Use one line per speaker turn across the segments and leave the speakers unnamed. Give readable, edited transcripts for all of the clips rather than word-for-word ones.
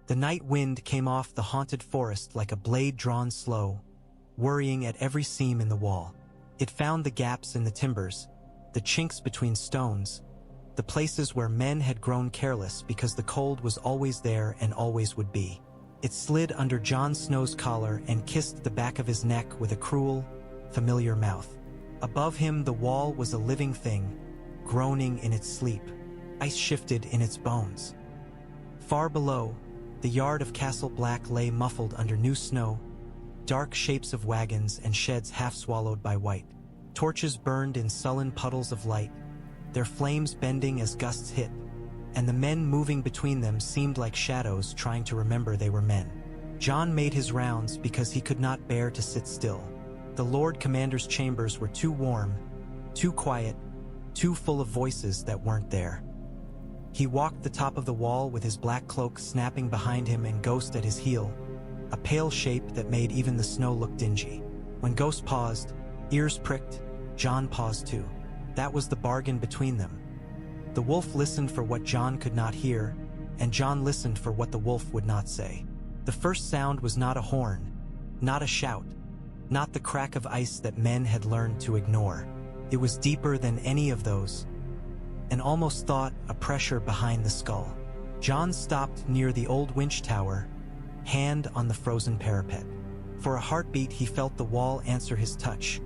The night wind came off the haunted forest like a blade drawn slow, worrying at every seam in the wall. It found the gaps in the timbers, the chinks between stones, the places where men had grown careless because the cold was always there and always would be. It slid under Jon Snow's collar and kissed the back of his neck with a cruel, familiar mouth. Above him the wall was a living thing, groaning in its sleep. Ice shifted in its bones. Far below, the yard of Castle Black lay muffled under new snow, dark shapes of wagons and sheds half swallowed by white. Torches burned in sullen puddles of light, their flames bending as gusts hit, and the men moving between them seemed like shadows trying to remember they were men. Jon made his rounds because he could not bear to sit still. The Lord Commander's chambers were too warm, too quiet, too full of voices that weren't there. He walked the top of the wall with his black cloak snapping behind him and Ghost at his heel, a pale shape that made even the snow look dingy. When Ghost paused, ears pricked, Jon paused too. That was the bargain between them. The wolf listened for what Jon could not hear, and Jon listened for what the wolf would not say. The first sound was not a horn, not a shout, not the crack of ice that men had learned to ignore. It was deeper than any of those, and almost thought a pressure behind the skull. Jon stopped near the old winch tower, hand on the frozen parapet. For a heartbeat he felt the wall answer his touch,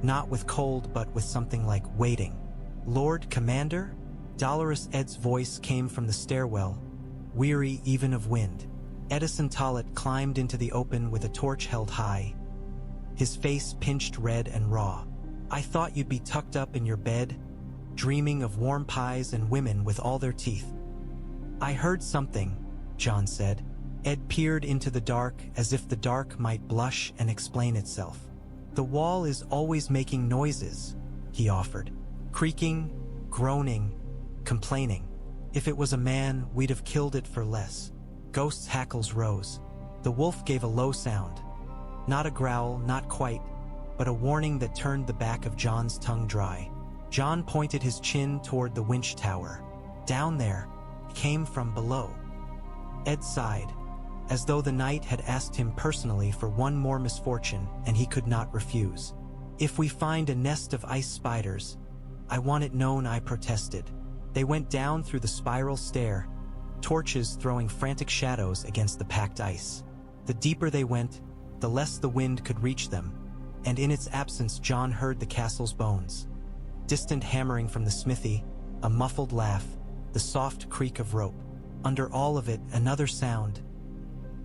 not with cold but with something like waiting. Lord Commander? Dolorous Ed's voice came from the stairwell, weary even of wind. Edison Tollett climbed into the open with a torch held high, his face pinched red and raw. I thought you'd be tucked up in your bed, dreaming of warm pies and women with all their teeth. I heard something, Jon said. Ed peered into the dark as if the dark might blush and explain itself. The wall is always making noises, he offered. Creaking, groaning, complaining. If it was a man, we'd have killed it for less. Ghost's hackles rose. The wolf gave a low sound. Not a growl, not quite, but a warning that turned the back of Jon's tongue dry. Jon pointed his chin toward the winch tower. Down there, came from below. Ed sighed, as though the night had asked him personally for one more misfortune and he could not refuse. If we find a nest of ice spiders, I want it known I protested. They went down through the spiral stair, torches throwing frantic shadows against the packed ice. The deeper they went, the less the wind could reach them, and in its absence Jon heard the castle's bones. Distant hammering from the smithy, a muffled laugh, the soft creak of rope. Under all of it, another sound.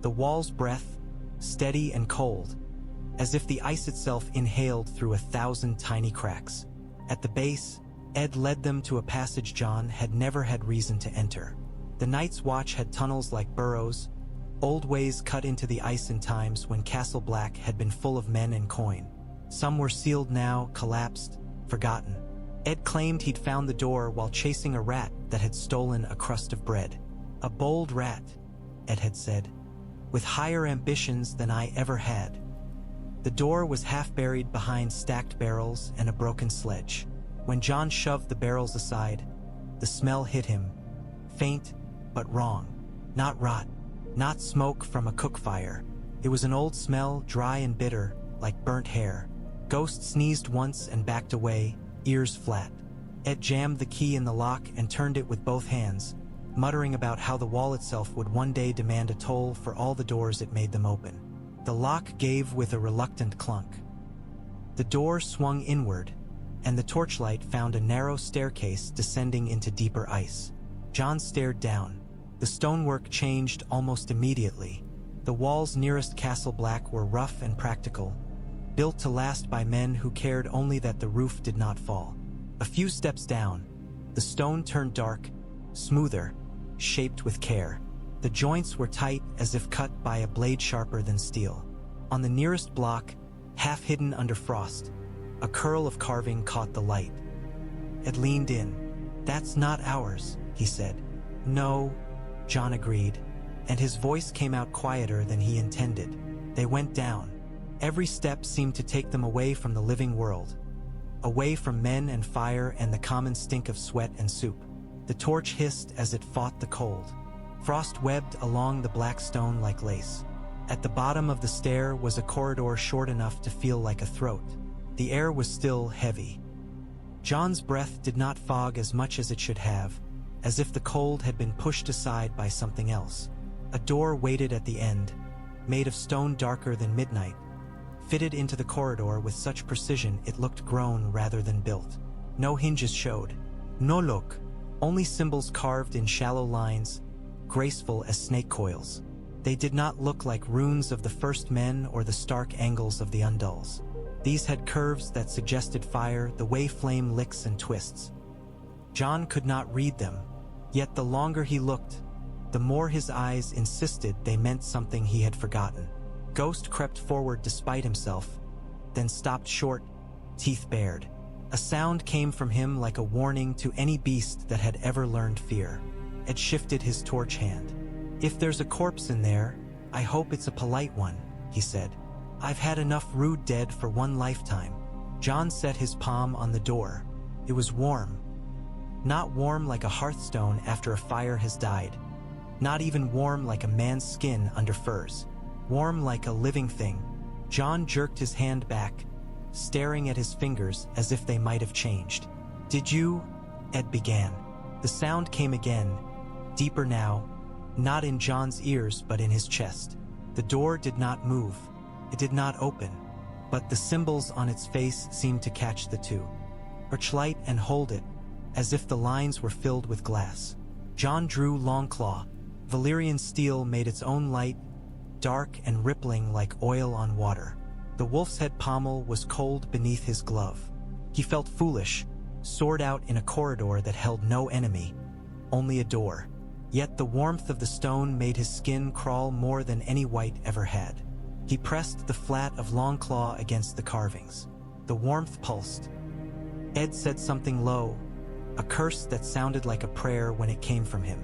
The wall's breath, steady and cold, as if the ice itself inhaled through 1,000 tiny cracks. At the base, Ed led them to a passage Jon had never had reason to enter. The Night's Watch had tunnels like burrows, old ways cut into the ice in times when Castle Black had been full of men and coin. Some were sealed now, collapsed, forgotten. Ed claimed he'd found the door while chasing a rat that had stolen a crust of bread. A bold rat, Ed had said, with higher ambitions than I ever had. The door was half buried behind stacked barrels and a broken sledge. When Jon shoved the barrels aside, the smell hit him, faint but wrong. Not rot, not smoke from a cook fire. It was an old smell, dry and bitter, like burnt hair. Ghost sneezed once and backed away, ears flat. Ed jammed the key in the lock and turned it with both hands, muttering about how the wall itself would one day demand a toll for all the doors it made them open. The lock gave with a reluctant clunk. The door swung inward, and the torchlight found a narrow staircase descending into deeper ice. Jon stared down. The stonework changed almost immediately. The walls nearest Castle Black were rough and practical, built to last by men who cared only that the roof did not fall. A few steps down, the stone turned dark, smoother, shaped with care. The joints were tight as if cut by a blade sharper than steel. On the nearest block, half hidden under frost, a curl of carving caught the light. Ed leaned in. "That's not ours," he said. "No," Jon agreed, and his voice came out quieter than he intended. They went down. Every step seemed to take them away from the living world, away from men and fire and the common stink of sweat and soup. The torch hissed as it fought the cold. frost webbed along the black stone like lace. At the bottom of the stair was a corridor short enough to feel like a throat. The air was still heavy. Jon's breath did not fog as much as it should have, as if the cold had been pushed aside by something else. A door waited at the end, made of stone darker than midnight, fitted into the corridor with such precision it looked grown rather than built. No hinges showed. No look. Only symbols carved in shallow lines, graceful as snake coils. They did not look like runes of the first men or the stark angles of the Undulls. These had curves that suggested fire, the way flame licks and twists. Jon could not read them, yet the longer he looked, the more his eyes insisted they meant something he had forgotten. Ghost crept forward despite himself, then stopped short, teeth bared. A sound came from him like a warning to any beast that had ever learned fear. Ed shifted his torch hand. "If there's a corpse in there, I hope it's a polite one," he said. "I've had enough rude dead for one lifetime." Jon set his palm on the door. It was warm. Not warm like a hearthstone after a fire has died. Not even warm like a man's skin under furs. Warm like a living thing. Jon jerked his hand back, staring at his fingers as if they might have changed. "Did you?" Ed began. The sound came again, deeper now, not in Jon's ears but in his chest. The door did not move. It did not open, but the symbols on its face seemed to catch the two. Torchlight and hold it, as if the lines were filled with glass. Jon drew Longclaw. Valyrian steel made its own light, dark and rippling like oil on water. The wolf's head pommel was cold beneath his glove. He felt foolish, sword out in a corridor that held no enemy, only a door. Yet the warmth of the stone made his skin crawl more than any white ever had. He pressed the flat of Longclaw against the carvings. The warmth pulsed. Ed said something low, a curse that sounded like a prayer when it came from him.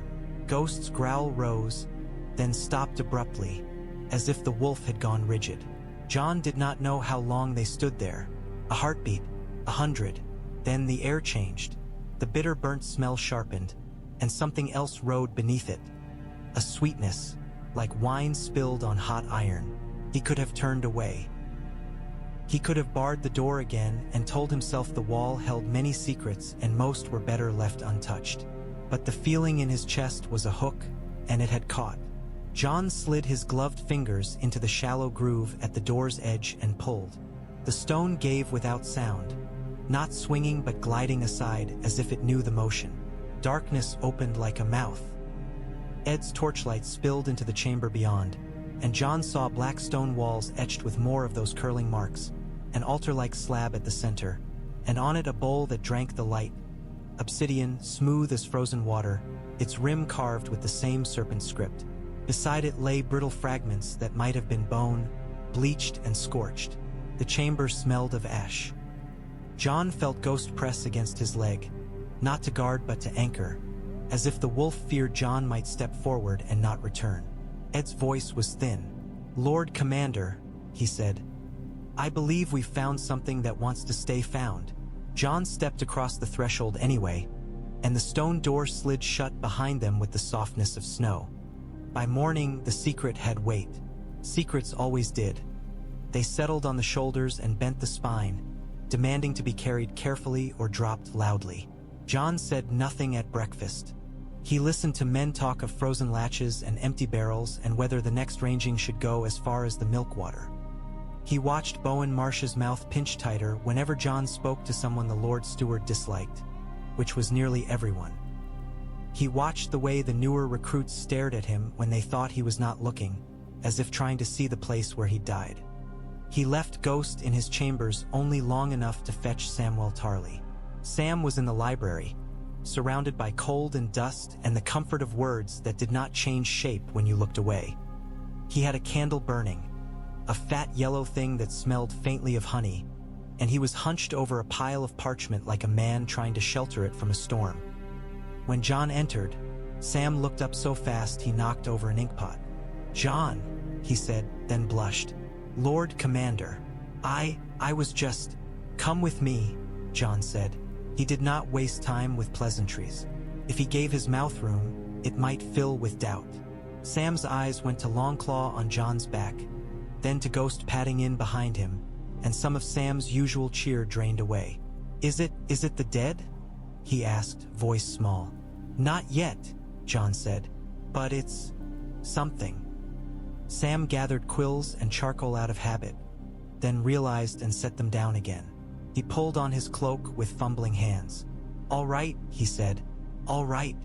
Ghost's growl rose, then stopped abruptly, as if the wolf had gone rigid. Jon did not know how long they stood there. A heartbeat, 100. Then the air changed. The bitter burnt smell sharpened, and something else rode beneath it. A sweetness, like wine spilled on hot iron. He could have turned away. He could have barred the door again and told himself the wall held many secrets and most were better left untouched. But the feeling in his chest was a hook, and it had caught. Jon slid his gloved fingers into the shallow groove at the door's edge and pulled. The stone gave without sound, not swinging but gliding aside as if it knew the motion. Darkness opened like a mouth. Ed's torchlight spilled into the chamber beyond, and Jon saw black stone walls etched with more of those curling marks, an altar-like slab at the center, and on it a bowl that drank the light. Obsidian, smooth as frozen water, its rim carved with the same serpent script. Beside it lay brittle fragments that might have been bone, bleached and scorched. The chamber smelled of ash. Jon felt Ghost press against his leg, not to guard but to anchor, as if the wolf feared Jon might step forward and not return. Ed's voice was thin. "Lord Commander," he said, "I believe we've found something that wants to stay found." Jon stepped across the threshold anyway, and the stone door slid shut behind them with the softness of snow. By morning, the secret had weight. Secrets always did. They settled on the shoulders and bent the spine, demanding to be carried carefully or dropped loudly. Jon said nothing at breakfast. He listened to men talk of frozen latches and empty barrels and whether the next ranging should go as far as the milkwater. He watched Bowen Marsh's mouth pinch tighter whenever Jon spoke to someone the Lord Steward disliked, which was nearly everyone. He watched the way the newer recruits stared at him when they thought he was not looking, as if trying to see the place where he died. He left Ghost in his chambers only long enough to fetch Samwell Tarly. Sam was in the library, surrounded by cold and dust and the comfort of words that did not change shape when you looked away. He had a candle burning, a fat yellow thing that smelled faintly of honey, and he was hunched over a pile of parchment like a man trying to shelter it from a storm. When Jon entered, Sam looked up so fast he knocked over an inkpot. "Jon," he said, then blushed. "Lord Commander, I was just—" "Come with me," Jon said. He did not waste time with pleasantries. If he gave his mouth room, it might fill with doubt. Sam's eyes went to Longclaw on Jon's back, then to Ghost padding in behind him, and some of Sam's usual cheer drained away. Is it the dead?" he asked, voice small. "Not yet," Jon said, "but it's something." Sam gathered quills and charcoal out of habit, then realized and set them down again. He pulled on his cloak with fumbling hands. "All right," he said. "All right."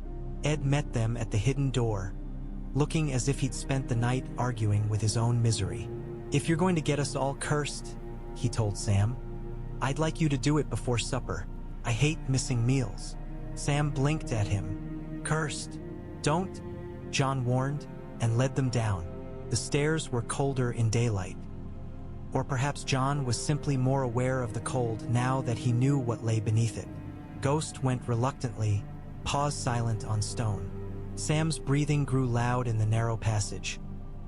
Ed met them at the hidden door, looking as if he'd spent the night arguing with his own misery. "If you're going to get us all cursed," he told Sam, "I'd like you to do it before supper. I hate missing meals." Sam blinked at him. "Cursed? Don't," Jon warned, and led them down. The stairs were colder in daylight. Or perhaps Jon was simply more aware of the cold now that he knew what lay beneath it. Ghost went reluctantly, paws silent on stone. Sam's breathing grew loud in the narrow passage,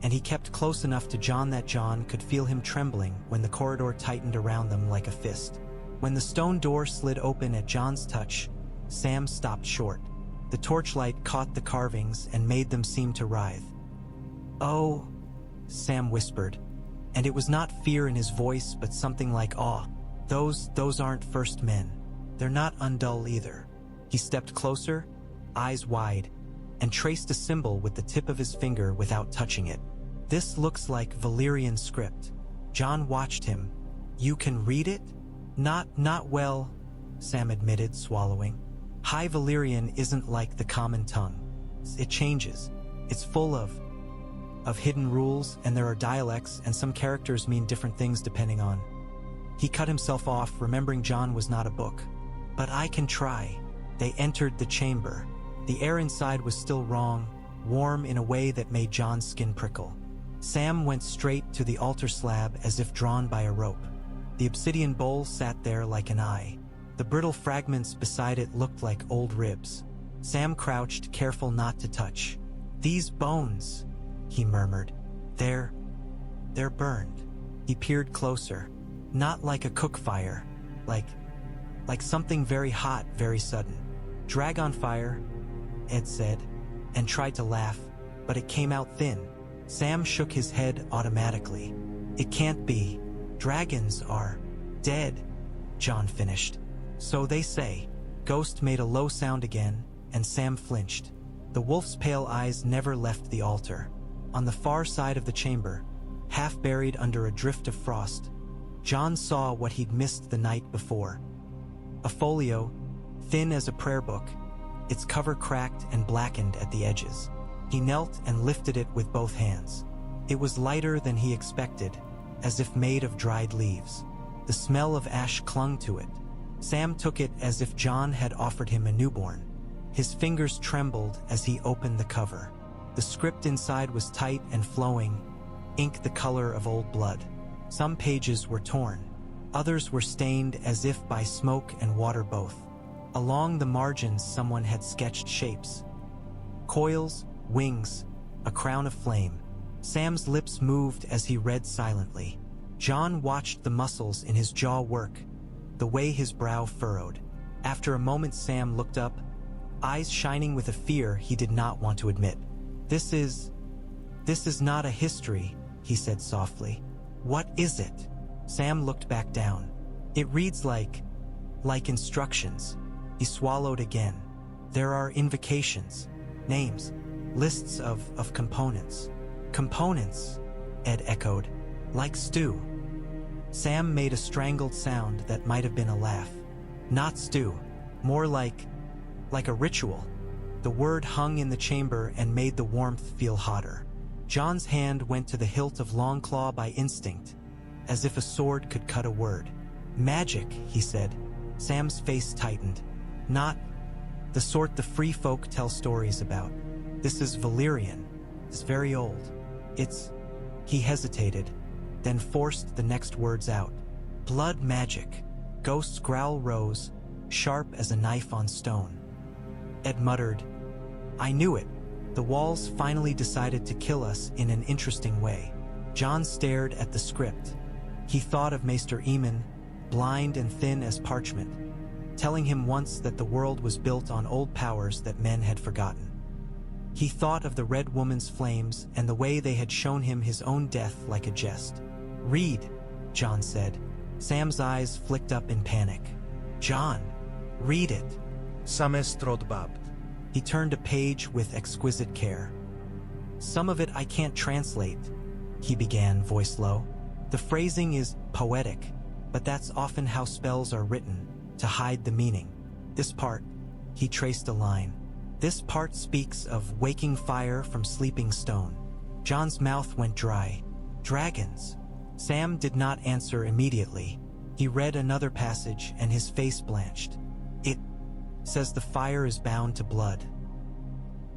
and he kept close enough to Jon that Jon could feel him trembling when the corridor tightened around them like a fist. When the stone door slid open at Jon's touch, Sam stopped short. The torchlight caught the carvings and made them seem to writhe. "Oh," Sam whispered, and it was not fear in his voice but something like awe. Those aren't first men. They're not undull either." He stepped closer, eyes wide, and traced a symbol with the tip of his finger without touching it. "This looks like Valyrian script." Jon watched him. "You can read it?" Not well," Sam admitted, swallowing. "High Valyrian isn't like the common tongue. It changes. It's full of hidden rules, and there are dialects, and some characters mean different things depending on." He cut himself off, remembering Jon was not a book. "But I can try." They entered the chamber. The air inside was still wrong, warm in a way that made Jon's skin prickle. Sam went straight to the altar slab as if drawn by a rope. The obsidian bowl sat there like an eye. The brittle fragments beside it looked like old ribs. Sam crouched, careful not to touch. "These bones," he murmured. They're burned." He peered closer. "Not like a cook fire. Like something very hot, very sudden." "Dragonfire," Ed said, and tried to laugh, but it came out thin. Sam shook his head automatically. "It can't be. Dragons are dead," Jon finished. "So they say." Ghost made a low sound again, and Sam flinched. The wolf's pale eyes never left the altar. On the far side of the chamber, half buried under a drift of frost, Jon saw what he'd missed the night before. A folio, thin as a prayer book, its cover cracked and blackened at the edges. He knelt and lifted it with both hands. It was lighter than he expected, as if made of dried leaves. The smell of ash clung to it. Sam took it as if Jon had offered him a newborn. His fingers trembled as he opened the cover. The script inside was tight and flowing, ink the color of old blood. Some pages were torn. Others were stained as if by smoke and water both. Along the margins someone had sketched shapes. Coils, wings, a crown of flame. Sam's lips moved as he read silently. Jon watched the muscles in his jaw work, the way his brow furrowed. After a moment Sam looked up, eyes shining with a fear he did not want to admit. This is not a history," he said softly. "What is it?" Sam looked back down. "It reads like instructions." He swallowed again. "There are invocations, names, lists of components." "Components," Ed echoed. "Like stew." Sam made a strangled sound that might have been a laugh. "Not stew. More like a ritual." The word hung in the chamber and made the warmth feel hotter. Jon's hand went to the hilt of Longclaw by instinct, as if a sword could cut a word. "Magic," he said. Sam's face tightened. "Not the sort the free folk tell stories about. This is Valyrian. It's very old. It's..." He hesitated, then forced the next words out. "Blood magic." Ghost's growl rose, sharp as a knife on stone. Ed muttered, "I knew it. The walls finally decided to kill us in an interesting way." Jon stared at the script. He thought of Maester Aemon, blind and thin as parchment, telling him once that the world was built on old powers that men had forgotten. He thought of the red woman's flames and the way they had shown him his own death like a jest. "Read," Jon said. Sam's eyes flicked up in panic. "Jon, read it."
Samestrodbabt.
He turned a page with exquisite care. "Some of it I can't translate," he began, voice low. "The phrasing is poetic, but that's often how spells are written, to hide the meaning. This part," he traced a line. "This part speaks of waking fire from sleeping stone." Jon's mouth went dry. "Dragons." Sam did not answer immediately. He read another passage and his face blanched. "It says the fire is bound to blood."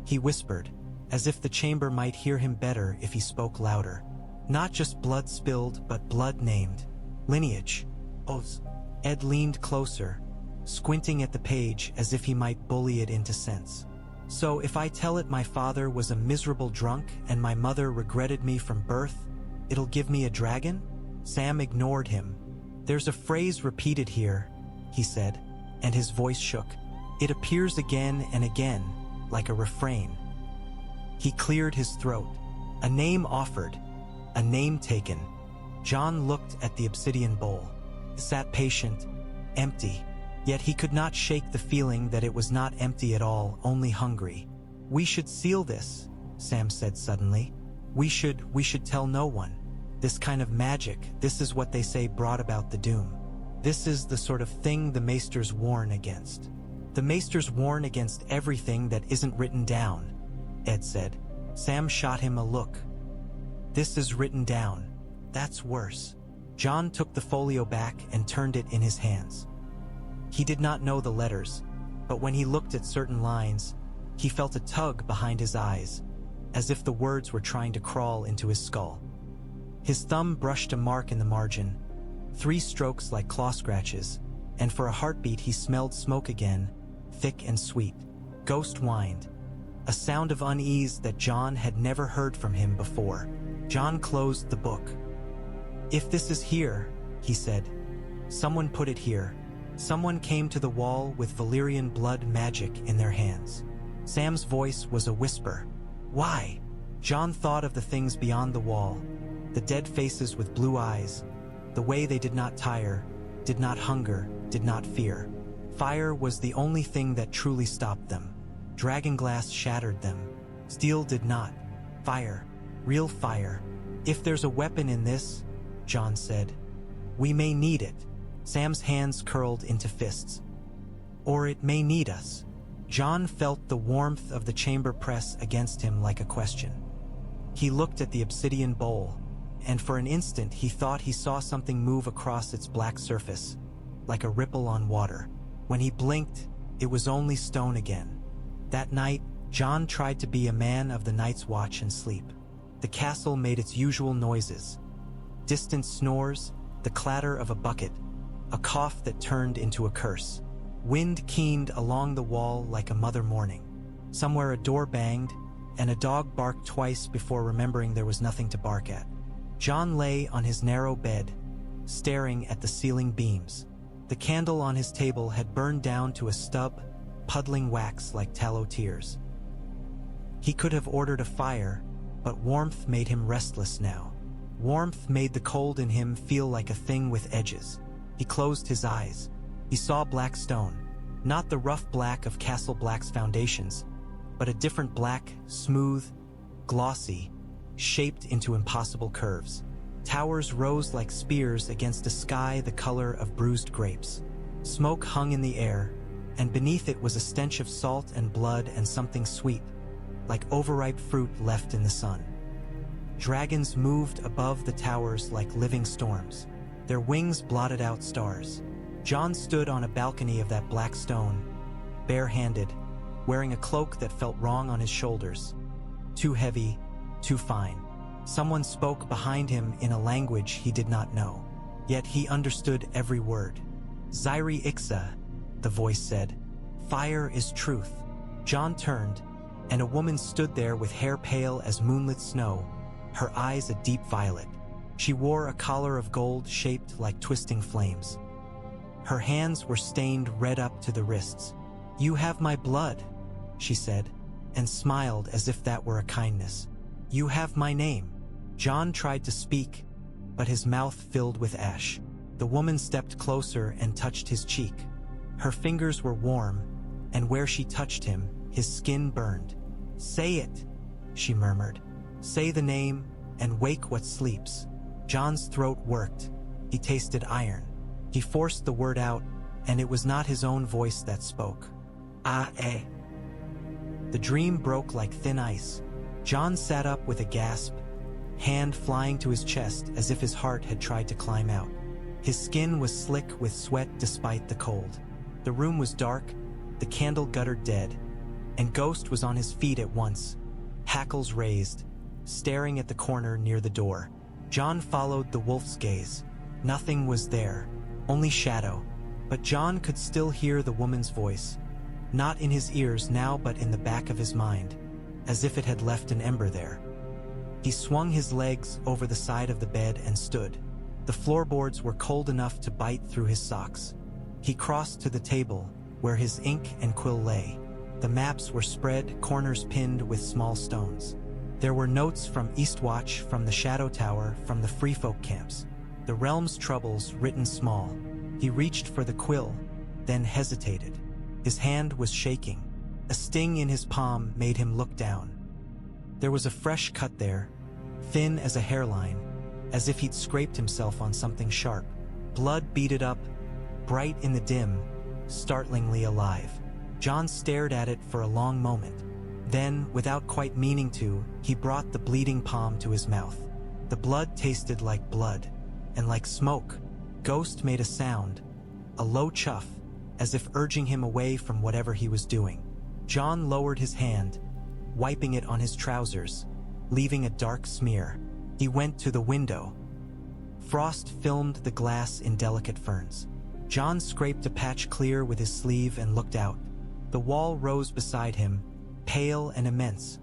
He whispered, as if the chamber might hear him better if he spoke louder. "Not just blood spilled, but blood named. Lineage." Oz. Ed leaned closer, squinting at the page as if he might bully it into sense. "So if I tell it my father was a miserable drunk and my mother regretted me from birth, it'll give me a dragon?" Sam ignored him. "There's a phrase repeated here," he said, and his voice shook. "It appears again and again, like a refrain." He cleared his throat. "A name offered, a name taken." Jon looked at the obsidian bowl. It sat patient, empty, yet he could not shake the feeling that it was not empty at all, only hungry. "We should seal this," Sam said suddenly. We should tell no one. This kind of magic, this is what they say brought about the doom. This is the sort of thing the Maesters warn against." "The Maesters warn against everything that isn't written down," Ed said. Sam shot him a look. "This is written down. That's worse." Jon took the folio back and turned it in his hands. He did not know the letters, but when he looked at certain lines, he felt a tug behind his eyes, as if the words were trying to crawl into his skull. His thumb brushed a mark in the margin, 3 strokes like claw scratches, and for a heartbeat he smelled smoke again, thick and sweet. Ghost whined, a sound of unease that Jon had never heard from him before. Jon closed the book. "If this is here," he said, "someone put it here. Someone came to the wall with Valyrian blood magic in their hands." Sam's voice was a whisper. "Why?" Jon thought of the things beyond the wall, the dead faces with blue eyes, the way they did not tire, did not hunger, did not fear. Fire was the only thing that truly stopped them. Dragonglass shattered them. Steel did not. Fire. Real fire. "If there's a weapon in this," Jon said, "we may need it." Sam's hands curled into fists. "Or it may need us." Jon felt the warmth of the chamber press against him like a question. He looked at the obsidian bowl, and for an instant he thought he saw something move across its black surface, like a ripple on water. When he blinked, it was only stone again. That night, Jon tried to be a man of the night's watch and sleep. The castle made its usual noises. Distant snores, the clatter of a bucket, a cough that turned into a curse. Wind keened along the wall like a mother mourning. Somewhere a door banged, and a dog barked twice before remembering there was nothing to bark at. Jon lay on his narrow bed, staring at the ceiling beams. The candle on his table had burned down to a stub, puddling wax like tallow tears. He could have ordered a fire, but warmth made him restless now. Warmth made the cold in him feel like a thing with edges. He closed his eyes. He saw black stone, not the rough black of Castle Black's foundations, but a different black, smooth, glossy, shaped into impossible curves. Towers rose like spears against a sky the color of bruised grapes. Smoke hung in the air, and beneath it was a stench of salt and blood and something sweet, like overripe fruit left in the sun. Dragons moved above the towers like living storms. Their wings blotted out stars. Jon stood on a balcony of that black stone, bare-handed, wearing a cloak that felt wrong on his shoulders. Too heavy, too fine. Someone spoke behind him in a language he did not know, yet he understood every word. "Zyri Ixa," the voice said. "Fire is truth." Jon turned, and a woman stood there with hair pale as moonlit snow, her eyes a deep violet. She wore a collar of gold shaped like twisting flames. Her hands were stained red up to the wrists. "You have my blood," she said, and smiled as if that were a kindness. "You have my name." Jon tried to speak, but his mouth filled with ash. The woman stepped closer and touched his cheek. Her fingers were warm, and where she touched him, his skin burned. "Say it," she murmured. "Say the name, and wake what sleeps." Jon's throat worked. He tasted iron. He forced the word out, and it was not his own voice that spoke. "Ah-eh." The dream broke like thin ice. Jon sat up with a gasp, hand flying to his chest as if his heart had tried to climb out. His skin was slick with sweat despite the cold. The room was dark, the candle guttered dead, and Ghost was on his feet at once, hackles raised, staring at the corner near the door. Jon followed the wolf's gaze. Nothing was there, only shadow, but Jon could still hear the woman's voice, not in his ears now but in the back of his mind, as if it had left an ember there. He swung his legs over the side of the bed and stood. The floorboards were cold enough to bite through his socks. He crossed to the table, where his ink and quill lay. The maps were spread, corners pinned with small stones. There were notes from Eastwatch, from the Shadow Tower, from the Free Folk camps. The realm's troubles written small. He reached for the quill, then hesitated. His hand was shaking. A sting in his palm made him look down. There was a fresh cut there, thin as a hairline, as if he'd scraped himself on something sharp. Blood beaded up, bright in the dim, startlingly alive. Jon stared at it for a long moment. Then, without quite meaning to, he brought the bleeding palm to his mouth. The blood tasted like blood, and like smoke. Ghost made a sound, a low chuff, as if urging him away from whatever he was doing. Jon lowered his hand, wiping it on his trousers, leaving a dark smear. He went to the window. Frost filmed the glass in delicate ferns. Jon scraped a patch clear with his sleeve and looked out. The wall rose beside him, pale and immense,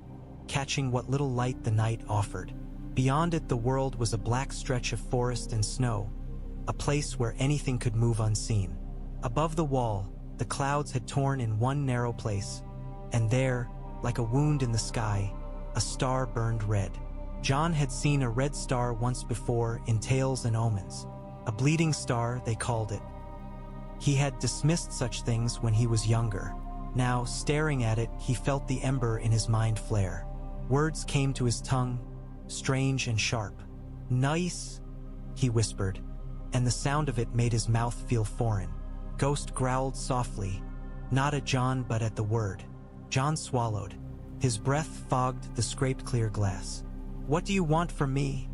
catching what little light the night offered. Beyond it the world was a black stretch of forest and snow, a place where anything could move unseen. Above the wall, the clouds had torn in one narrow place, and there, like a wound in the sky, a star burned red. Jon had seen a red star once before in Tales and Omens. A bleeding star, they called it. He had dismissed such things when he was younger. Now, staring at it, he felt the ember in his mind flare. Words came to his tongue, strange and sharp. "Nice," he whispered, and the sound of it made his mouth feel foreign. Ghost growled softly, not at Jon but at the word. Jon swallowed. His breath fogged the scraped clear glass. "What do you want from me?"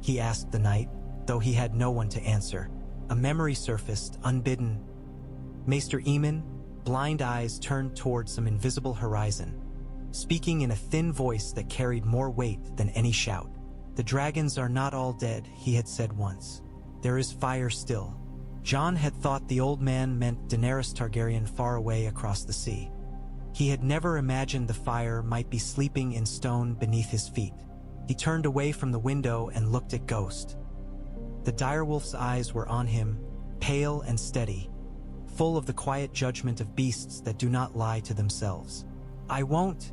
he asked the night, though he had no one to answer. A memory surfaced, unbidden. Maester Eamon, blind eyes turned toward some invisible horizon, speaking in a thin voice that carried more weight than any shout. "The dragons are not all dead," he had said once. "There is fire still." Jon had thought the old man meant Daenerys Targaryen far away across the sea. He had never imagined the fire might be sleeping in stone beneath his feet. He turned away from the window and looked at Ghost. The direwolf's eyes were on him, pale and steady, full of the quiet judgment of beasts that do not lie to themselves. "I won't,"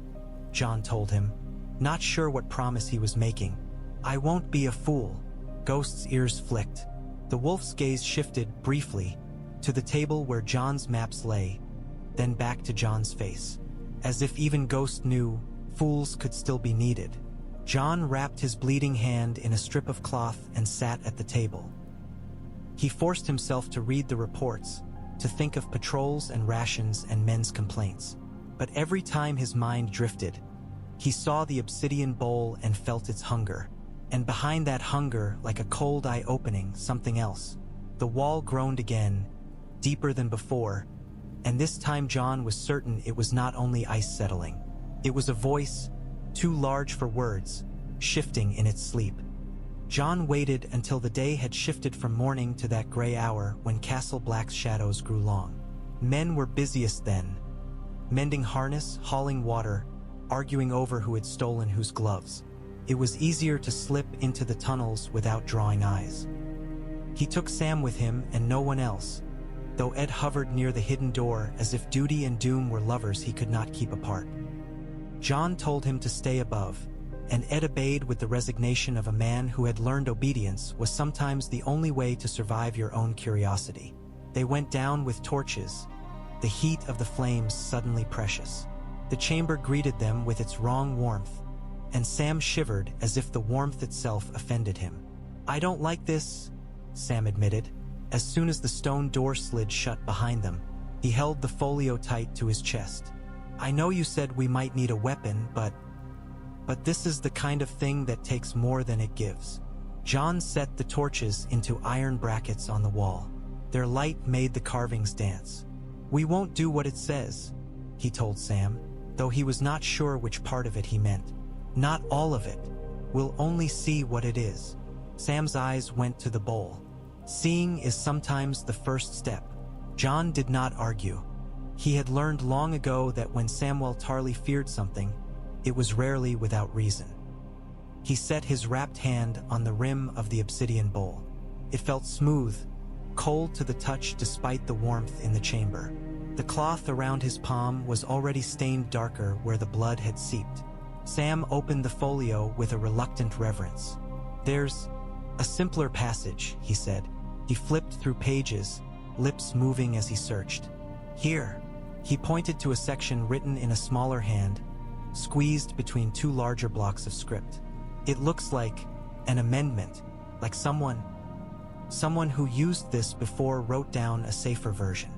Jon told him, not sure what promise he was making. "I won't be a fool." Ghost's ears flicked. The wolf's gaze shifted, briefly, to the table where Jon's maps lay, then back to Jon's face. As if even Ghost knew, fools could still be needed. Jon wrapped his bleeding hand in a strip of cloth and sat at the table. He forced himself to read the reports, to think of patrols and rations and men's complaints. But every time his mind drifted, he saw the obsidian bowl and felt its hunger. And behind that hunger, like a cold eye opening, something else. The wall groaned again, deeper than before, and this time Jon was certain it was not only ice settling. It was a voice, too large for words, shifting in its sleep. Jon waited until the day had shifted from morning to that gray hour when Castle Black's shadows grew long. Men were busiest then, mending harness, hauling water, arguing over who had stolen whose gloves. It was easier to slip into the tunnels without drawing eyes. He took Sam with him and no one else, though Ed hovered near the hidden door as if duty and doom were lovers he could not keep apart. Jon told him to stay above, and Ed obeyed with the resignation of a man who had learned obedience was sometimes the only way to survive your own curiosity. They went down with torches, the heat of the flames suddenly precious. The chamber greeted them with its wrong warmth, and Sam shivered as if the warmth itself offended him. "I don't like this," Sam admitted. As soon as the stone door slid shut behind them, he held the folio tight to his chest. "I know you said we might need a weapon, but this is the kind of thing that takes more than it gives." Jon set the torches into iron brackets on the wall. Their light made the carvings dance. "We won't do what it says," he told Sam, though he was not sure which part of it he meant. "Not all of it. We'll only see what it is." Sam's eyes went to the bowl. Seeing is sometimes the first step. Jon did not argue. He had learned long ago that when Samwell Tarly feared something, it was rarely without reason. He set his wrapped hand on the rim of the obsidian bowl. It felt smooth, cold to the touch despite the warmth in the chamber. The cloth around his palm was already stained darker where the blood had seeped. Sam opened the folio with a reluctant reverence. "There's a simpler passage," he said. He flipped through pages, lips moving as he searched. "Here." He pointed to a section written in a smaller hand, squeezed between two larger blocks of script. "It looks like an amendment, like someone who used this before wrote down a safer version."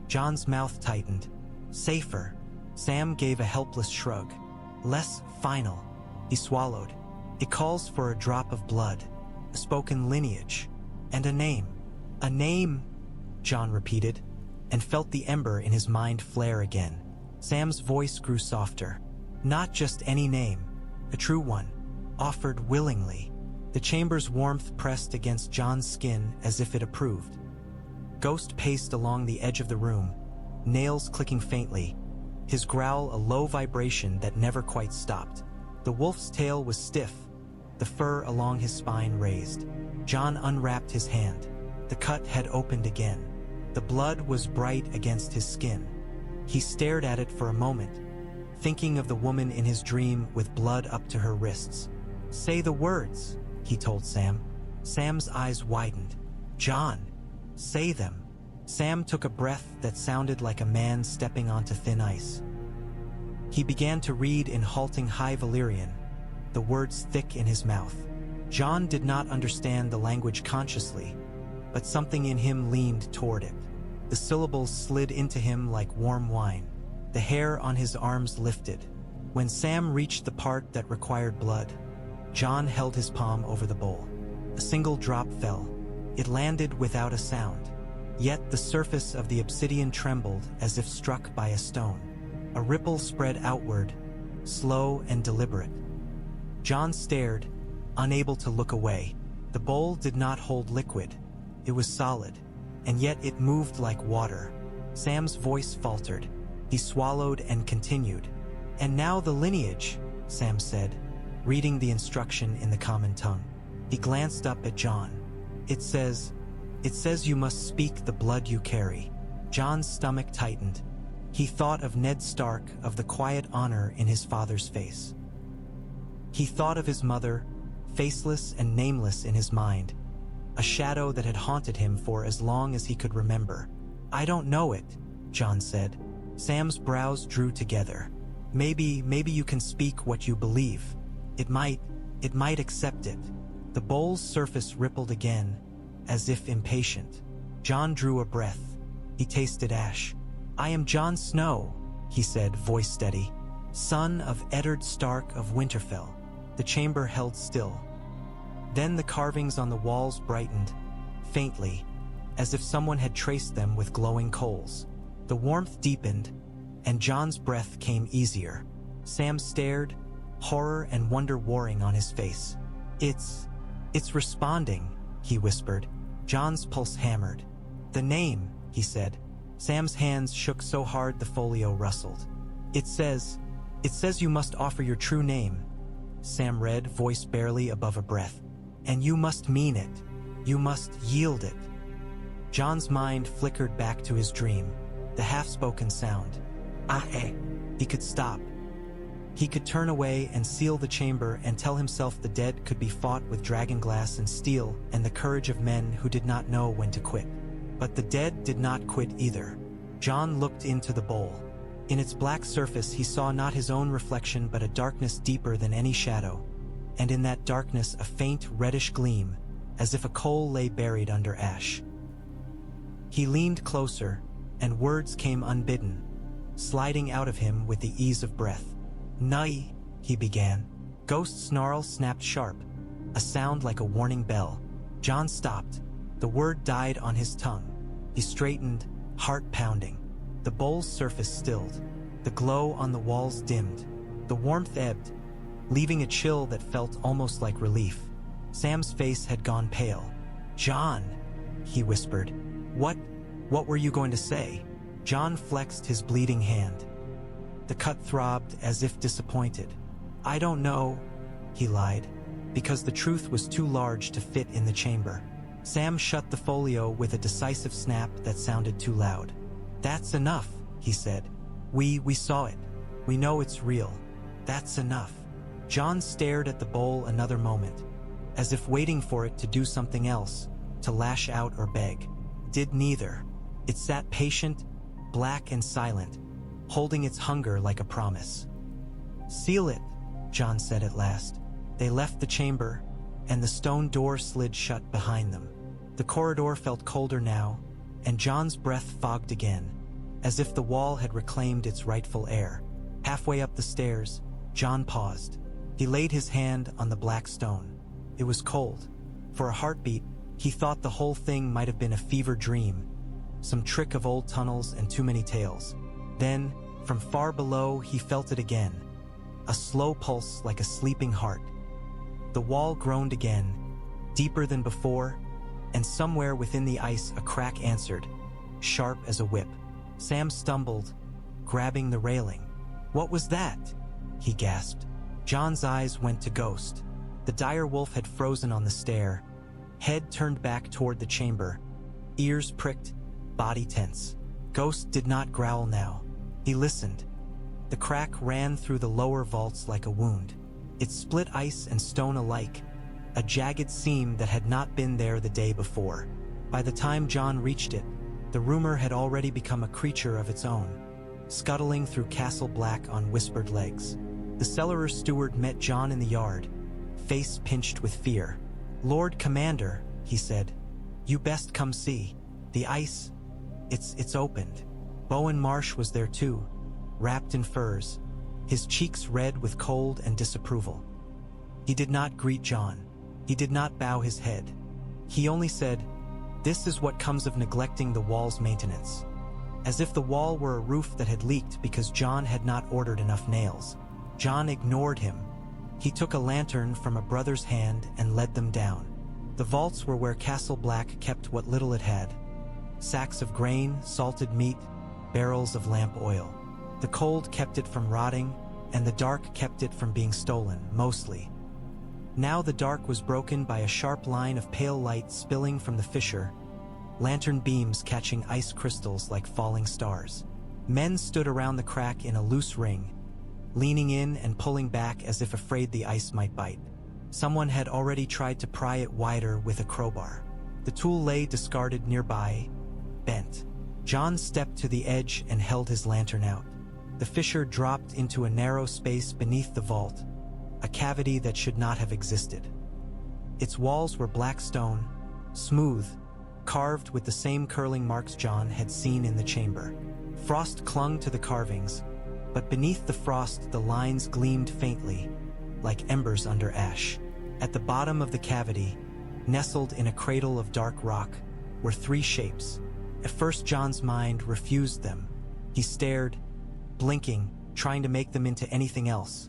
Jon's mouth tightened. "Safer?" Sam gave a helpless shrug. "Less final." He swallowed. "It calls for a drop of blood, a spoken lineage, and a name." "A name," Jon repeated, and felt the ember in his mind flare again. Sam's voice grew softer. "Not just any name, a true one, offered willingly." The chamber's warmth pressed against Jon's skin as if it approved. Ghost paced along the edge of the room, nails clicking faintly, his growl a low vibration that never quite stopped. The wolf's tail was stiff, the fur along his spine raised. Jon unwrapped his hand. The cut had opened again. The blood was bright against his skin. He stared at it for a moment, thinking of the woman in his dream with blood up to her wrists. "Say the words," he told Sam. Sam's eyes widened. "Jon, say them." Sam took a breath that sounded like a man stepping onto thin ice. He began to read in halting high Valyrian, the words thick in his mouth. Jon did not understand the language consciously, but something in him leaned toward it. The syllables slid into him like warm wine. The hair on his arms lifted. When Sam reached the part that required blood, Jon held his palm over the bowl. A single drop fell. It landed without a sound. Yet the surface of the obsidian trembled as if struck by a stone. A ripple spread outward, slow and deliberate. Jon stared, unable to look away. The bowl did not hold liquid. It was solid, and yet it moved like water. Sam's voice faltered. He swallowed and continued. "And now the lineage," Sam said, reading the instruction in the common tongue. He glanced up at Jon. It says you must speak the blood you carry." Jon's stomach tightened. He thought of Ned Stark, of the quiet honor in his father's face. He thought of his mother, faceless and nameless in his mind, a shadow that had haunted him for as long as he could remember. "I don't know it," Jon said. Sam's brows drew together. Maybe you can speak what you believe. It might accept it." The bowl's surface rippled again, as if impatient. Jon drew a breath. He tasted ash. "I am Jon Snow," he said, voice steady, "son of Eddard Stark of Winterfell." The chamber held still. Then the carvings on the walls brightened, faintly, as if someone had traced them with glowing coals. The warmth deepened, and Jon's breath came easier. Sam stared, horror and wonder warring on his face. It's responding," he whispered. Jon's pulse hammered. "The name," he said. Sam's hands shook so hard the folio rustled. It says you must offer your true name," Sam read, voice barely above a breath. "And you must mean it. You must yield it." Jon's mind flickered back to his dream, the half-spoken sound. "Ah, eh." He could stop. He could turn away and seal the chamber and tell himself the dead could be fought with dragonglass and steel and the courage of men who did not know when to quit. But the dead did not quit either. Jon looked into the bowl. In its black surface he saw not his own reflection but a darkness deeper than any shadow, and in that darkness a faint reddish gleam, as if a coal lay buried under ash. He leaned closer, and words came unbidden, sliding out of him with the ease of breath. "Nai," he began. Ghost snarl snapped sharp, a sound like a warning bell. Jon stopped. The word died on his tongue. He straightened, heart pounding. The bowl's surface stilled. The glow on the walls dimmed. The warmth ebbed, leaving a chill that felt almost like relief. Sam's face had gone pale. "Jon," he whispered. What were you going to say?" Jon flexed his bleeding hand. The cut throbbed as if disappointed. "I don't know," he lied, because the truth was too large to fit in the chamber. Sam shut the folio with a decisive snap that sounded too loud. "That's enough," he said. We saw it. We know it's real. That's enough." Jon stared at the bowl another moment, as if waiting for it to do something else, to lash out or beg. Did neither. It sat patient, black and silent, holding its hunger like a promise. "Seal it," Jon said at last. They left the chamber, and the stone door slid shut behind them. The corridor felt colder now, and Jon's breath fogged again, as if the wall had reclaimed its rightful air. Halfway up the stairs, Jon paused. He laid his hand on the black stone. It was cold. For a heartbeat, he thought the whole thing might have been a fever dream, some trick of old tunnels and too many tales. Then, from far below, he felt it again, a slow pulse like a sleeping heart. The wall groaned again, deeper than before, and somewhere within the ice a crack answered, sharp as a whip. Sam stumbled, grabbing the railing. "What was that?" he gasped. Jon's eyes went to Ghost. The dire wolf had frozen on the stair, head turned back toward the chamber, ears pricked, body tense. Ghost did not growl now. He listened. The crack ran through the lower vaults like a wound. It split ice and stone alike, a jagged seam that had not been there the day before. By the time Jon reached it, the rumor had already become a creature of its own, scuttling through Castle Black on whispered legs. The cellarer's steward met Jon in the yard, face pinched with fear. "Lord Commander," he said, "you best come see. The ice, it's opened." Bowen Marsh was there too, wrapped in furs, his cheeks red with cold and disapproval. He did not greet Jon. He did not bow his head. He only said, "This is what comes of neglecting the wall's maintenance." As if the wall were a roof that had leaked because Jon had not ordered enough nails. Jon ignored him. He took a lantern from a brother's hand and led them down. The vaults were where Castle Black kept what little it had. Sacks of grain, salted meat, barrels of lamp oil. The cold kept it from rotting, and the dark kept it from being stolen, mostly. Now the dark was broken by a sharp line of pale light spilling from the fissure, lantern beams catching ice crystals like falling stars. Men stood around the crack in a loose ring, leaning in and pulling back as if afraid the ice might bite. Someone had already tried to pry it wider with a crowbar. The tool lay discarded nearby, bent. Jon stepped to the edge and held his lantern out. The fissure dropped into a narrow space beneath the vault, a cavity that should not have existed. Its walls were black stone, smooth, carved with the same curling marks Jon had seen in the chamber. Frost clung to the carvings, but beneath the frost the lines gleamed faintly, like embers under ash. At the bottom of the cavity, nestled in a cradle of dark rock, were three shapes. At first Jon's mind refused them. He stared, blinking, trying to make them into anything else.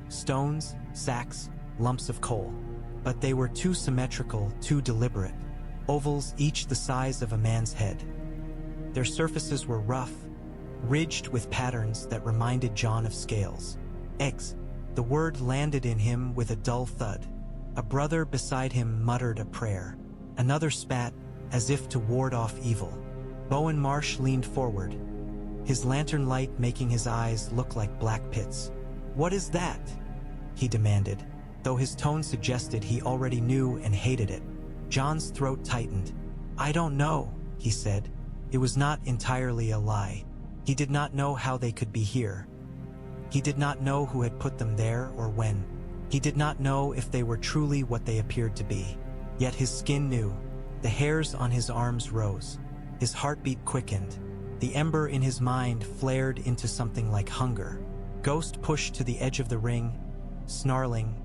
Stones, sacks, lumps of coal. But they were too symmetrical, too deliberate. Ovals each the size of a man's head. Their surfaces were rough, ridged with patterns that reminded Jon of scales. Eggs. The word landed in him with a dull thud. A brother beside him muttered a prayer. Another spat, as if to ward off evil. Bowen Marsh leaned forward, his lantern light making his eyes look like black pits. "What is that?" he demanded, though his tone suggested he already knew and hated it. Jon's throat tightened. "I don't know," he said. It was not entirely a lie. He did not know how they could be here. He did not know who had put them there or when. He did not know if they were truly what they appeared to be. Yet his skin knew. The hairs on his arms rose. His heartbeat quickened. The ember in his mind flared into something like hunger. Ghost pushed to the edge of the ring, snarling,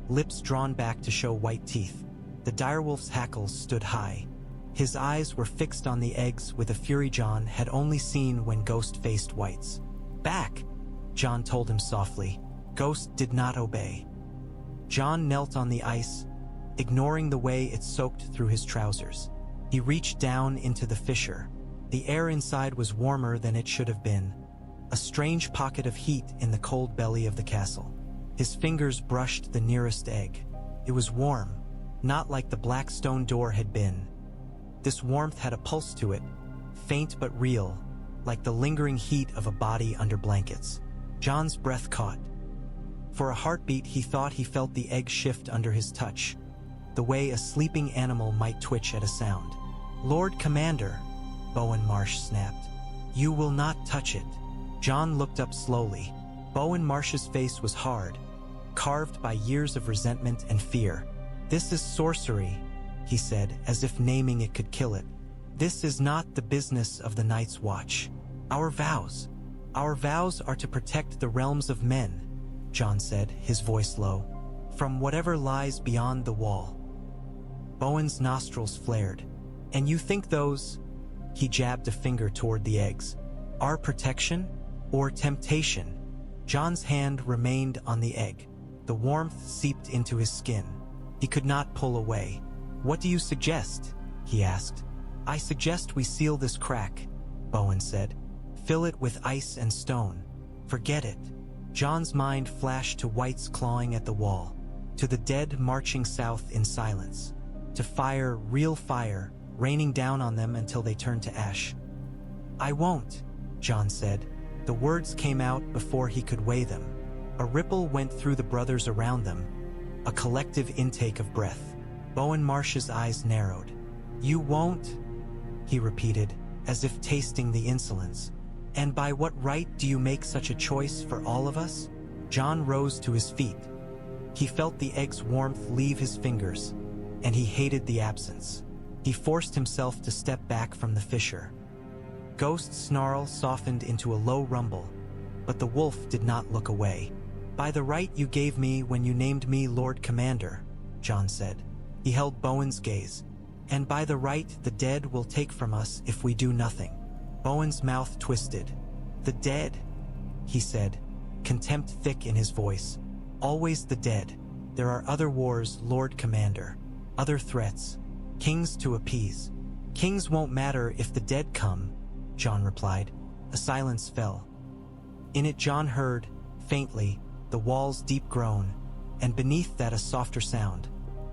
lips drawn back to show white teeth. The direwolf's hackles stood high. His eyes were fixed on the eggs with a fury Jon had only seen when Ghost faced whites. "Back," Jon told him softly. Ghost did not obey. Jon knelt on the ice, ignoring the way it soaked through his trousers. He reached down into the fissure. The air inside was warmer than it should have been, a strange pocket of heat in the cold belly of the castle. His fingers brushed the nearest egg. It was warm, not like the black stone door had been. This warmth had a pulse to it, faint but real, like the lingering heat of a body under blankets. Jon's breath caught. For a heartbeat, he thought he felt the egg shift under his touch, the way a sleeping animal might twitch at a sound. "Lord Commander," Bowen Marsh snapped. "You will not touch it." Jon looked up slowly. Bowen Marsh's face was hard, carved by years of resentment and fear. "This is sorcery," he said, as if naming it could kill it. "This is not the business of the Night's Watch. Our vows are to protect the realms of men," Jon said, his voice low, "from whatever lies beyond the wall." Bowen's nostrils flared. "And you think those," he jabbed a finger toward the eggs, "are protection or temptation?" Jon's hand remained on the egg. The warmth seeped into his skin. He could not pull away. "What do you suggest?" he asked. "I suggest we seal this crack," Bowen said. "Fill it with ice and stone. Forget it." Jon's mind flashed to whites clawing at the wall, to the dead marching south in silence, to fire, real fire, raining down on them until they turned to ash. "I won't," Jon said. The words came out before he could weigh them. A ripple went through the brothers around them, a collective intake of breath. Bowen Marsh's eyes narrowed. "You won't?" he repeated, as if tasting the insolence. "And by what right do you make such a choice for all of us?" Jon rose to his feet. He felt the egg's warmth leave his fingers, and he hated the absence. He forced himself to step back from the fissure. Ghost's snarl softened into a low rumble, but the wolf did not look away. "By the right you gave me when you named me Lord Commander," Jon said. He held Bowen's gaze. "And by the right the dead will take from us if we do nothing." Bowen's mouth twisted. "The dead," he said, contempt thick in his voice. "Always the dead. There are other wars, Lord Commander. Other threats. Kings to appease." "Kings won't matter if the dead come," Jon replied. A silence fell. In it Jon heard, faintly, the wall's deep groan, and beneath that a softer sound.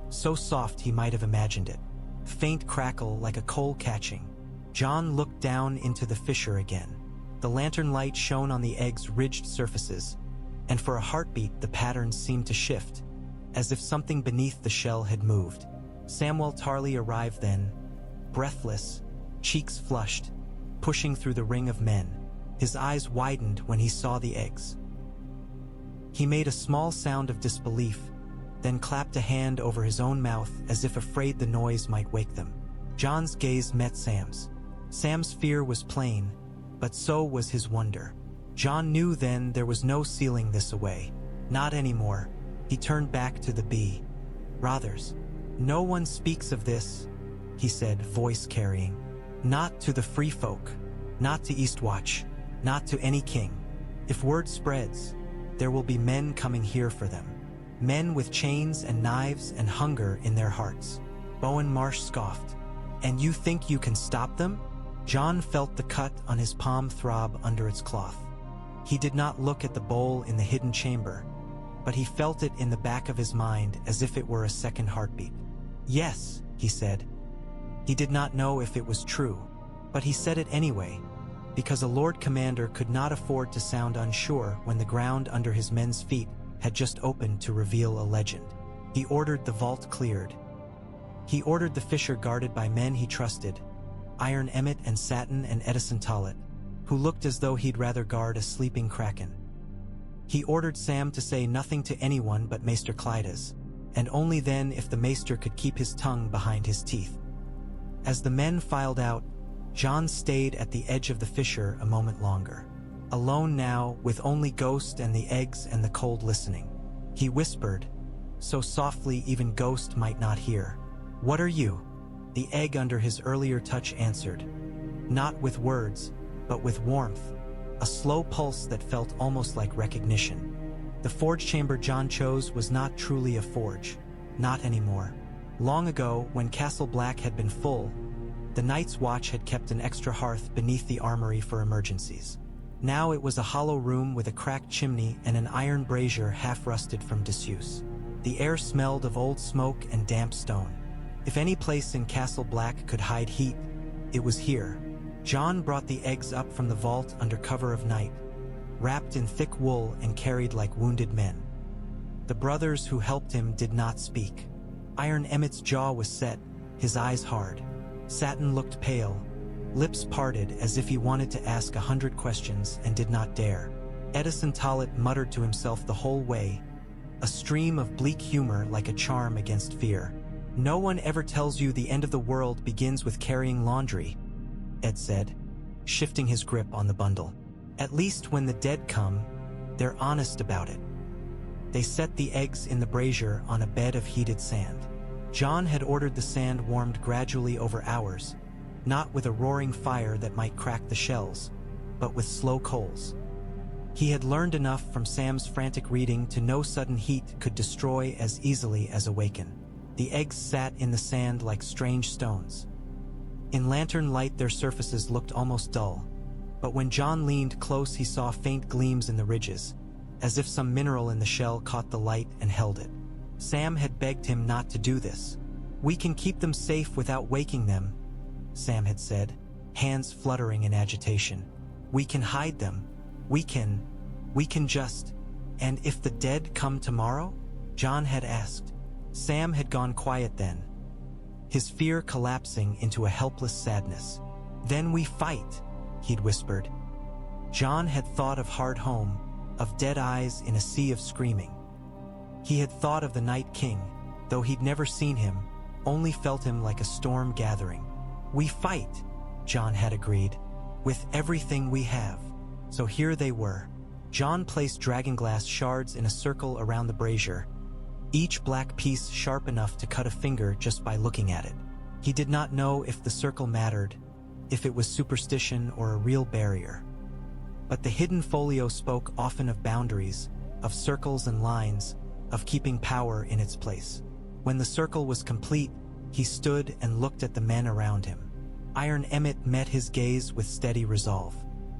So soft he might have imagined it. Faint crackle like a coal catching. Jon looked down into the fissure again. The lantern light shone on the egg's ridged surfaces, and for a heartbeat the patterns seemed to shift, as if something beneath the shell had moved. Samwell Tarly arrived then, breathless, cheeks flushed, pushing through the ring of men. His eyes widened when he saw the eggs. He made a small sound of disbelief, then clapped a hand over his own mouth as if afraid the noise might wake them. Jon's gaze met Sam's. Sam's fear was plain, but so was his wonder. Jon knew then there was no sealing this away. Not anymore. He turned back to the bee. "Rothers, no one speaks of this," he said, voice carrying. "Not to the free folk, not to Eastwatch, not to any king. If word spreads, there will be men coming here for them. Men with chains and knives and hunger in their hearts." Bowen Marsh scoffed. "And you think you can stop them?" Jon felt the cut on his palm throb under its cloth. He did not look at the bowl in the hidden chamber, but he felt it in the back of his mind as if it were a second heartbeat. "Yes," he said. He did not know if it was true, but he said it anyway. because a Lord Commander could not afford to sound unsure when the ground under his men's feet had just opened to reveal a legend. He ordered the vault cleared. He ordered the fissure guarded by men he trusted, Iron Emmett and Satin and Edison Tollet, who looked as though he'd rather guard a sleeping kraken. He ordered Sam to say nothing to anyone but Maester Clydas, and only then if the maester could keep his tongue behind his teeth. As the men filed out, Jon stayed at the edge of the fissure a moment longer. Alone now, with only Ghost and the eggs and the cold listening. He whispered, so softly even Ghost might not hear. "What are you?" The egg under his earlier touch answered. Not with words, but with warmth, a slow pulse that felt almost like recognition. The forge chamber Jon chose was not truly a forge. Not anymore. Long ago, when Castle Black had been full, the Night's Watch had kept an extra hearth beneath the armory for emergencies. Now it was a hollow room with a cracked chimney and an iron brazier half-rusted from disuse. The air smelled of old smoke and damp stone. If any place in Castle Black could hide heat, it was here. Jon brought the eggs up from the vault under cover of night, wrapped in thick wool and carried like wounded men. The brothers who helped him did not speak. Iron Emmett's jaw was set, his eyes hard. Satin looked pale, lips parted as if he wanted to ask 100 questions and did not dare. Edison Tollet muttered to himself the whole way, a stream of bleak humor like a charm against fear. "No one ever tells you the end of the world begins with carrying laundry," Ed said, shifting his grip on the bundle. "At least when the dead come, they're honest about it." They set the eggs in the brazier on a bed of heated sand. Jon had ordered the sand warmed gradually over hours, not with a roaring fire that might crack the shells, but with slow coals. He had learned enough from Sam's frantic reading to know sudden heat could destroy as easily as awaken. The eggs sat in the sand like strange stones. In lantern light their surfaces looked almost dull, but when Jon leaned close he saw faint gleams in the ridges, as if some mineral in the shell caught the light and held it. Sam had begged him not to do this. "We can keep them safe without waking them," Sam had said, hands fluttering in agitation. "We can hide them. We can just—" "And if the dead come tomorrow?" Jon had asked. Sam had gone quiet then, his fear collapsing into a helpless sadness. "Then we fight," he'd whispered. Jon had thought of Hard Home, of dead eyes in a sea of screaming. He had thought of the Night King, though he'd never seen him, only felt him like a storm gathering. "We fight," Jon had agreed, "with everything we have." So here they were. Jon placed dragonglass shards in a circle around the brazier, each black piece sharp enough to cut a finger just by looking at it. He did not know if the circle mattered, if it was superstition or a real barrier. But the hidden folio spoke often of boundaries, of circles and lines, of keeping power in its place. When the circle was complete, he stood and looked at the men around him. Iron Emmett met his gaze with steady resolve.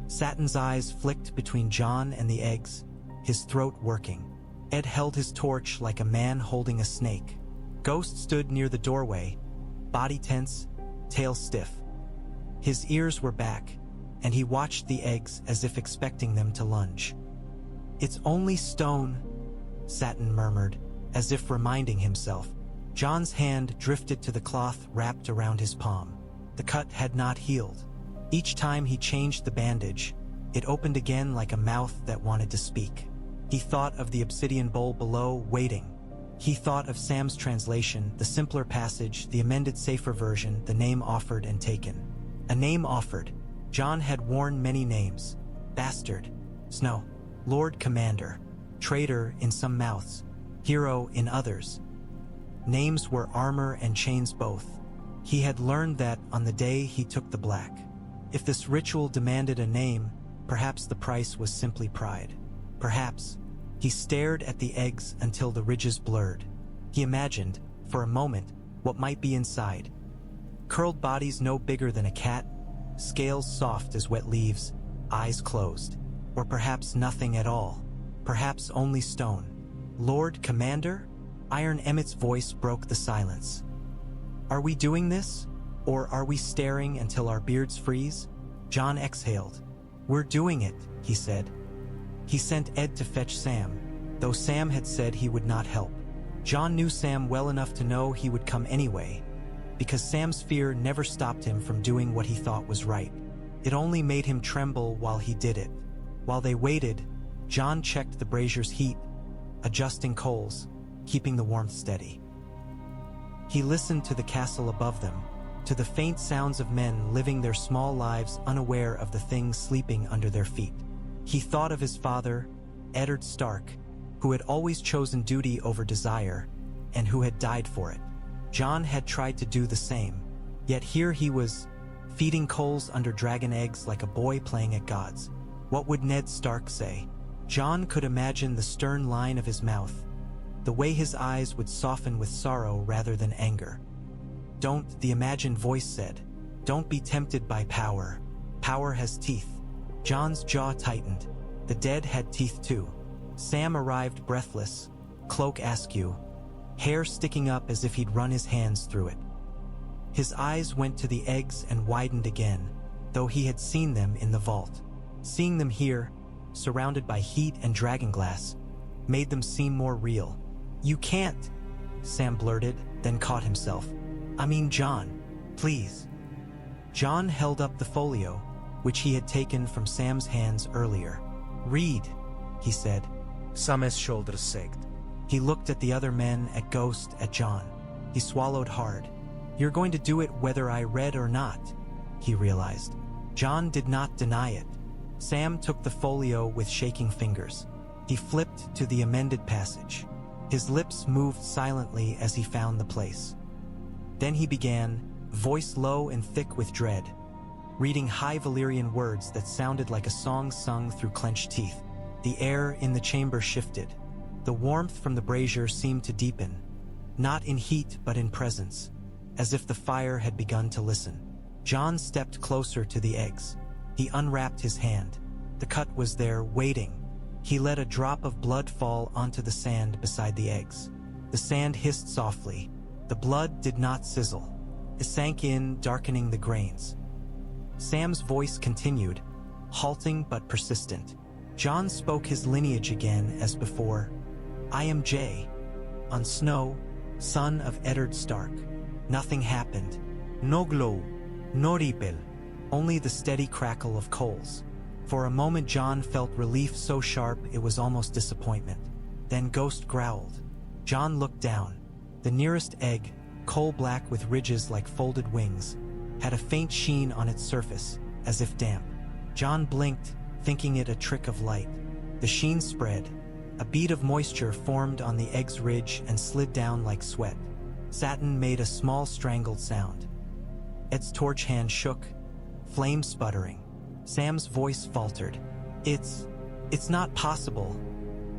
Satin's eyes flicked between Jon and the eggs, his throat working. Ed held his torch like a man holding a snake. Ghost stood near the doorway, body tense, tail stiff. His ears were back, and he watched the eggs as if expecting them to lunge. "It's only stone," Satin murmured, as if reminding himself. Jon's hand drifted to the cloth wrapped around his palm. The cut had not healed. Each time he changed the bandage, it opened again like a mouth that wanted to speak. He thought of the obsidian bowl below, waiting. He thought of Sam's translation, the simpler passage, the amended safer version, the name offered and taken. A name offered. Jon had worn many names. Bastard, Snow, Lord Commander, traitor in some mouths, hero in others. Names were armor and chains both. He had learned that on the day he took the black. If this ritual demanded a name, perhaps the price was simply pride. Perhaps. He stared at the eggs until the ridges blurred. He imagined, for a moment, what might be inside. Curled bodies no bigger than a cat, scales soft as wet leaves, eyes closed. Or perhaps nothing at all. Perhaps only stone. "Lord Commander?" Iron Emmett's voice broke the silence. "Are we doing this? Or are we staring until our beards freeze?" Jon exhaled. "We're doing it," he said. He sent Ed to fetch Sam, though Sam had said he would not help. Jon knew Sam well enough to know he would come anyway, because Sam's fear never stopped him from doing what he thought was right. It only made him tremble while he did it. While they waited, Jon checked the brazier's heat, adjusting coals, keeping the warmth steady. He listened to the castle above them, to the faint sounds of men living their small lives unaware of the things sleeping under their feet. He thought of his father, Eddard Stark, who had always chosen duty over desire, and who had died for it. Jon had tried to do the same, yet here he was, feeding coals under dragon eggs like a boy playing at gods. What would Ned Stark say? Jon could imagine the stern line of his mouth, the way his eyes would soften with sorrow rather than anger. "Don't," the imagined voice said. "Don't be tempted by power. Power has teeth." Jon's jaw tightened. The dead had teeth too. Sam arrived breathless, cloak askew, hair sticking up as if he'd run his hands through it. His eyes went to the eggs and widened again, though he had seen them in the vault. Seeing them here, surrounded by heat and dragonglass, made them seem more real. "You can't," Sam blurted, then caught himself. "I mean, Jon, please." Jon held up the folio, which he had taken from Sam's hands earlier. "Read," he said.
Sam's shoulders sagged.
He looked at the other men, at Ghost, at Jon. He swallowed hard. "You're going to do it whether I read or not," he realized. Jon did not deny it. Sam took the folio with shaking fingers. He flipped to the amended passage. His lips moved silently as he found the place. Then he began, voice low and thick with dread, reading high Valyrian words that sounded like a song sung through clenched teeth. The air in the chamber shifted. The warmth from the brazier seemed to deepen, not in heat but in presence, as if the fire had begun to listen. Jon stepped closer to the eggs. He unwrapped his hand. The cut was there, waiting. He let a drop of blood fall onto the sand beside the eggs. The sand hissed softly. The blood did not sizzle. It sank in, darkening the grains. Sam's voice continued, halting but persistent. Jon spoke his lineage again as before. "I am Jon Snow, son of Eddard Stark. Nothing happened. No glow, no ripple, only the steady crackle of coals." For a moment Jon felt relief so sharp it was almost disappointment. Then Ghost growled. Jon looked down. The nearest egg, coal-black with ridges like folded wings, had a faint sheen on its surface, as if damp. Jon blinked, thinking it a trick of light. The sheen spread. A bead of moisture formed on the egg's ridge and slid down like sweat. Satin made a small strangled sound. Ed's torch hand shook, flame sputtering. Sam's voice faltered. It's not possible,"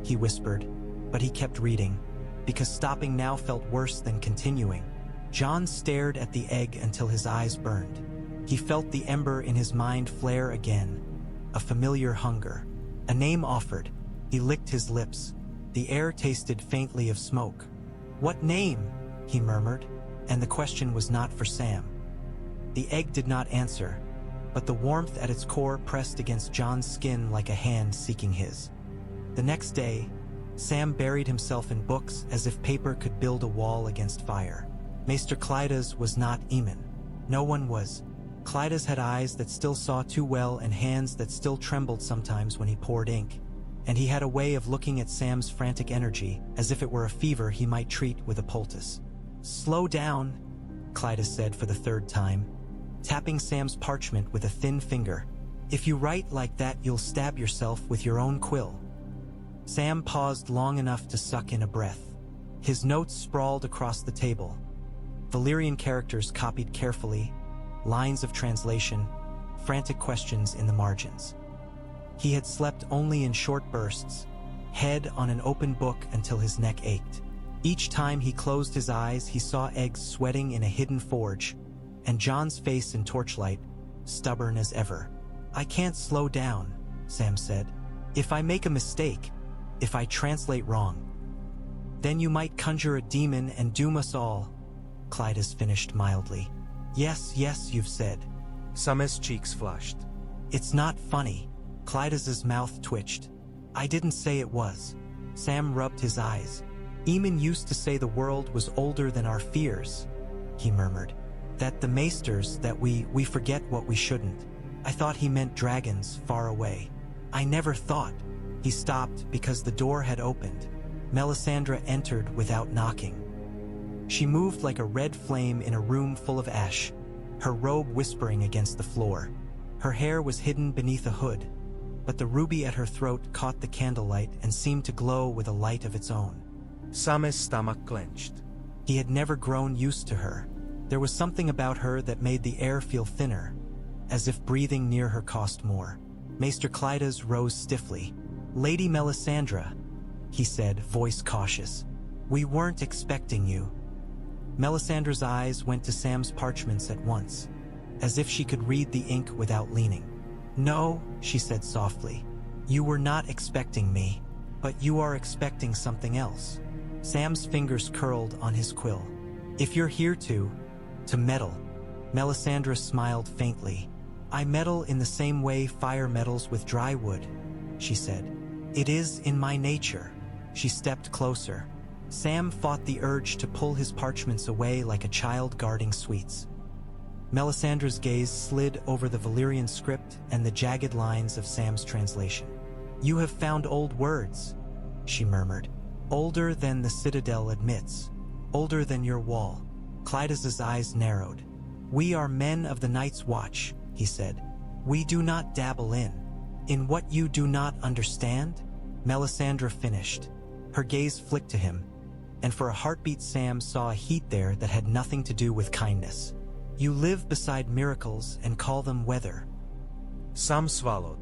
he whispered, but he kept reading, because stopping now felt worse than continuing. Jon stared at the egg until his eyes burned. He felt the ember in his mind flare again, a familiar hunger. A name offered. He licked his lips. The air tasted faintly of smoke. "What name?" he murmured, and the question was not for Sam. The egg did not answer, but the warmth at its core pressed against Jon's skin like a hand seeking his. The next day, Sam buried himself in books as if paper could build a wall against fire. Maester Clyda's was not Eamon. No one was. Clyda's had eyes that still saw too well and hands that still trembled sometimes when he poured ink. And he had a way of looking at Sam's frantic energy as if it were a fever he might treat with a poultice. "Slow down," Clyda said for the third time, tapping Sam's parchment with a thin finger. "If you write like that, you'll stab yourself with your own quill." Sam paused long enough to suck in a breath. His notes sprawled across the table. Valyrian characters copied carefully, lines of translation, frantic questions in the margins. He had slept only in short bursts, head on an open book until his neck ached. Each time he closed his eyes, he saw eggs sweating in a hidden forge, and Jon's face in torchlight, stubborn as ever. "I can't slow down," Sam said. "If I make a mistake, if I translate wrong, then you might conjure a demon and doom us all," Clyda's finished mildly. Yes, you've said."
Sam's cheeks flushed.
It's not funny. Clytus's mouth twitched. I didn't say it was. Sam rubbed his eyes. Eamon used to say the world was older than our fears, he murmured. That the maesters, that we forget what we shouldn't. I thought he meant dragons far away. I never thought. He stopped because the door had opened. Melisandre entered without knocking. She moved like a red flame in a room full of ash, her robe whispering against the floor. Her hair was hidden beneath a hood, but the ruby at her throat caught the candlelight and seemed to glow with a light of its own.
Sam's stomach clenched.
He had never grown used to her. There was something about her that made the air feel thinner, as if breathing near her cost more. Maester Clytus rose stiffly. Lady Melisandre, he said, voice cautious. We weren't expecting you. Melisandre's eyes went to Sam's parchments at once, as if she could read the ink without leaning. No, she said softly. You were not expecting me, but you are expecting something else. Sam's fingers curled on his quill. If you're here to meddle. Melisandre smiled faintly. I meddle in the same way fire meddles with dry wood, she said. It is in my nature. She stepped closer. Sam fought the urge to pull his parchments away like a child guarding sweets. Melisandre's gaze slid over the Valyrian script and the jagged lines of Sam's translation. You have found old words, she murmured. Older than the citadel admits. Older than your wall. Clytus's eyes narrowed. We are men of the Night's Watch, he said. We do not dabble in what you do not understand? Melisandre finished. Her gaze flicked to him, and for a heartbeat Sam saw a heat there that had nothing to do with kindness. You live beside miracles and call them weather.
Sam swallowed.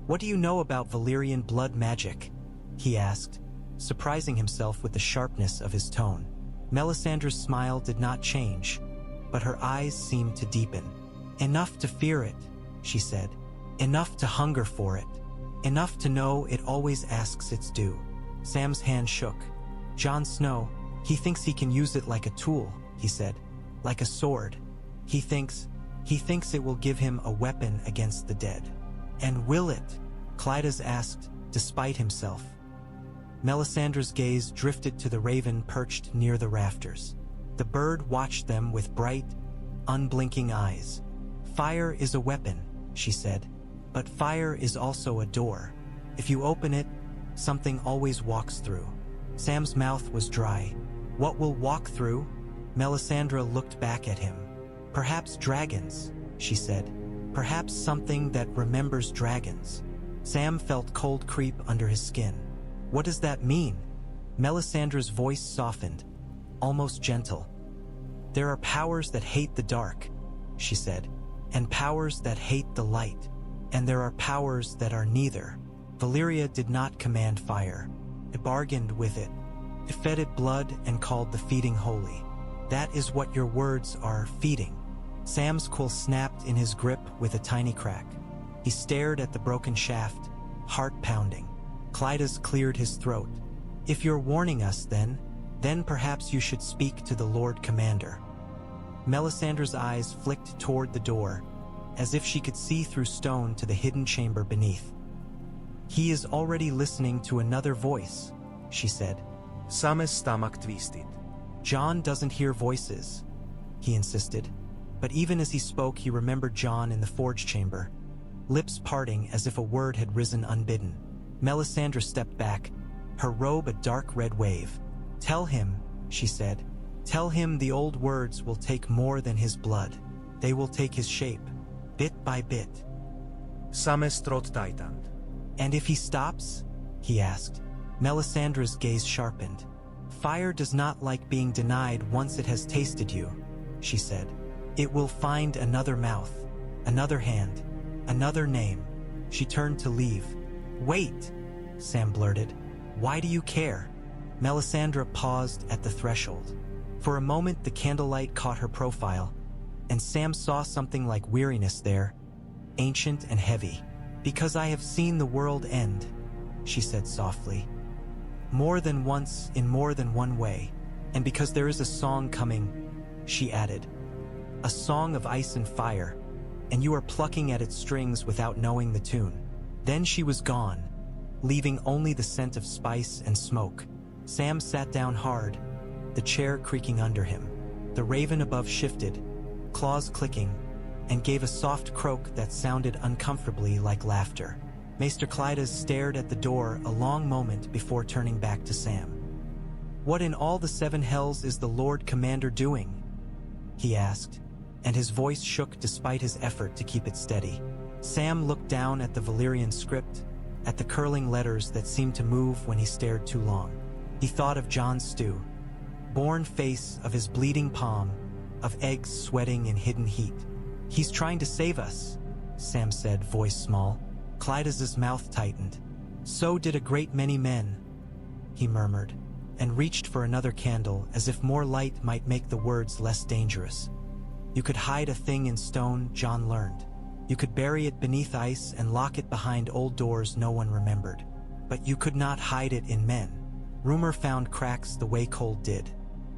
What do you know about Valyrian blood magic? He asked, surprising himself with the sharpness of his tone. Melisandre's smile did not change, but her eyes seemed to deepen. Enough to fear it, she said. Enough to hunger for it. Enough to know it always asks its due. Sam's hand shook. Jon Snow, he thinks he can use it like a tool, he said. Like a sword. He thinks it will give him a weapon against the dead. And will it? Clytus asked, despite himself. Melisandre's gaze drifted to the raven perched near the rafters. The bird watched them with bright, unblinking eyes. Fire is a weapon, she said, but fire is also a door. If you open it, something always walks through. Sam's mouth was dry. What will walk through? Melisandre looked back at him. Perhaps dragons, she said. Perhaps something that remembers dragons. Sam felt cold creep under his skin. What does that mean? Melisandre's voice softened, almost gentle. There are powers that hate the dark, she said, and powers that hate the light, and there are powers that are neither. Valyria did not command fire. It bargained with it. It fed it blood and called the feeding holy. That is what your words are, feeding. Sam's quill snapped in his grip with a tiny crack. He stared at the broken shaft, heart pounding. Clytus cleared his throat. If you're warning us then perhaps you should speak to the Lord Commander. Melisandre's eyes flicked toward the door, as if she could see through stone to the hidden chamber beneath. He is already listening to another voice, she said.
Sam's stomach twisted.
Jon doesn't hear voices, he insisted. But even as he spoke, he remembered Jon in the forge chamber, lips parting as if a word had risen unbidden. Melisandre stepped back, her robe a dark red wave. Tell him, she said. Tell him the old words will take more than his blood. They will take his shape, bit by bit.
Sam's throat tightened.
And if he stops? He asked. Melisandre's gaze sharpened. Fire does not like being denied once it has tasted you, she said. It will find another mouth, another hand, another name. She turned to leave. Wait, Sam blurted. Why do you care? Melisandre paused at the threshold. For a moment the candlelight caught her profile, and Sam saw something like weariness there, ancient and heavy. Because I have seen the world end, she said softly. More than once, in more than one way. And because there is a song coming, she added. A song of ice and fire, and you are plucking at its strings without knowing the tune." Then she was gone, leaving only the scent of spice and smoke. Sam sat down hard, the chair creaking under him. The raven above shifted, claws clicking, and gave a soft croak that sounded uncomfortably like laughter. Maester Clydas stared at the door a long moment before turning back to Sam. "What in all the seven hells is the Lord Commander doing?" he asked, and his voice shook despite his effort to keep it steady. Sam looked down at the Valyrian script, at the curling letters that seemed to move when he stared too long. He thought of Jon Snow, born face of his bleeding palm, of eggs sweating in hidden heat. "He's trying to save us," Sam said, voice small. Clydas's mouth tightened. "So did a great many men," he murmured, and reached for another candle as if more light might make the words less dangerous. "You could hide a thing in stone," Jon learned. "You could bury it beneath ice and lock it behind old doors no one remembered. But you could not hide it in men." Rumor found cracks the way cold did.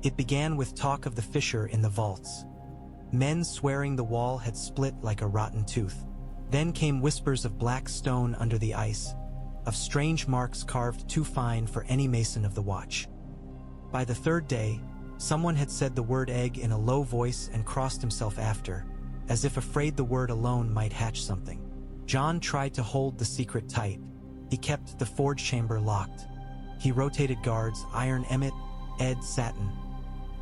It began with talk of the fissure in the vaults. Men swearing the wall had split like a rotten tooth. Then came whispers of black stone under the ice, of strange marks carved too fine for any mason of the watch. By the third day, someone had said the word egg in a low voice and crossed himself after, as if afraid the word alone might hatch something. Jon tried to hold the secret tight. He kept the forge chamber locked. He rotated guards, Iron Emmett, Ed Satin,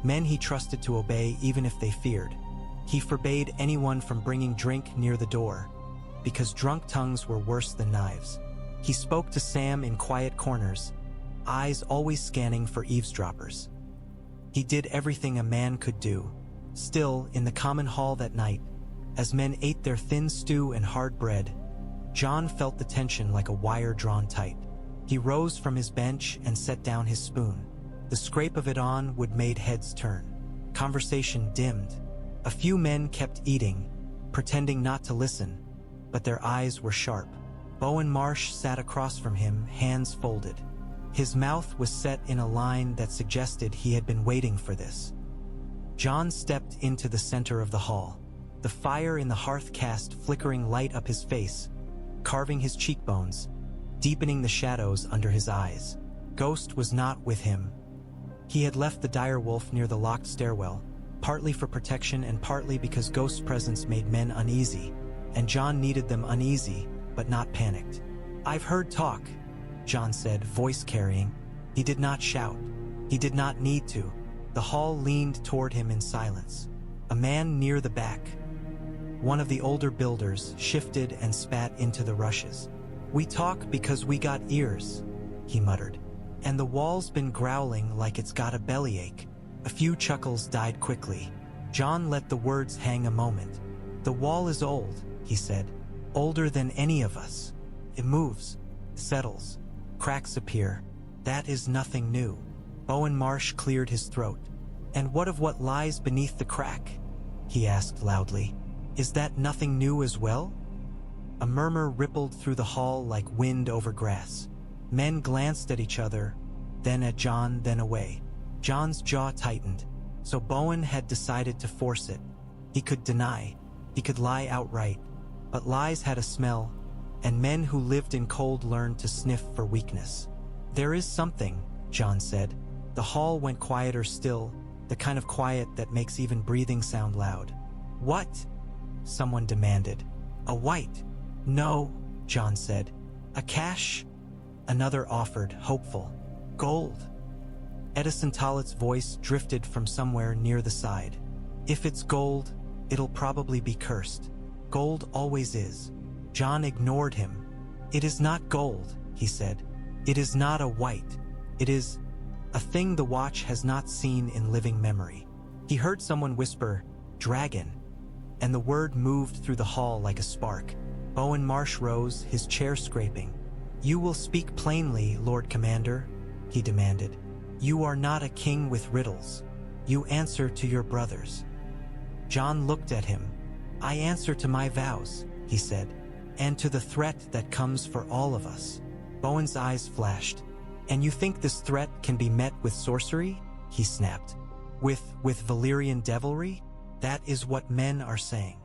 men he trusted to obey even if they feared. He forbade anyone from bringing drink near the door, because drunk tongues were worse than knives. He spoke to Sam in quiet corners, eyes always scanning for eavesdroppers. He did everything a man could do. Still, in the common hall that night, as men ate their thin stew and hard bread, Jon felt the tension like a wire drawn tight. He rose from his bench and set down his spoon. The scrape of it on wood made heads turn. Conversation dimmed. A few men kept eating, pretending not to listen, but their eyes were sharp. Bowen Marsh sat across from him, hands folded. His mouth was set in a line that suggested he had been waiting for this. Jon stepped into the center of the hall. The fire in the hearth cast flickering light up his face, carving his cheekbones, deepening the shadows under his eyes. Ghost was not with him. He had left the direwolf near the locked stairwell, partly for protection and partly because Ghost's presence made men uneasy, and Jon needed them uneasy, but not panicked. "I've heard talk," Jon said, voice carrying. He did not shout. He did not need to. The hall leaned toward him in silence. A man near the back, one of the older builders, shifted and spat into the rushes. "We talk because we got ears," he muttered. "And the wall's been growling like it's got a bellyache." A few chuckles died quickly. Jon let the words hang a moment. "The wall is old," he said. "Older than any of us. It moves, settles, cracks appear. That is nothing new." Bowen Marsh cleared his throat. "And what of what lies beneath the crack?" he asked loudly. "Is that nothing new as well?" A murmur rippled through the hall like wind over grass. Men glanced at each other, then at Jon, then away. Jon's jaw tightened. So Bowen had decided to force it. He could deny. He could lie outright. But lies had a smell, and men who lived in cold learned to sniff for weakness. "There is something," Jon said. The hall went quieter still, the kind of quiet that makes even breathing sound loud. "What?" someone demanded. "A white." "No," Jon said. "A cash?" Another offered, hopeful. "Gold." Edison Tollett's voice drifted from somewhere near the side. "If it's gold, it'll probably be cursed. Gold always is." Jon ignored him. "It is not gold," he said. "It is not a white. It is a thing the watch has not seen in living memory." He heard someone whisper, "Dragon," and the word moved through the hall like a spark. Bowen Marsh rose, his chair scraping. "You will speak plainly, Lord Commander," he demanded. "You are not a king with riddles. You answer to your brothers." Jon looked at him. "I answer to my vows," he said, "and to the threat that comes for all of us." Bowen's eyes flashed. "And you think this threat can be met with sorcery?" he snapped. With Valyrian devilry? That is what men are saying."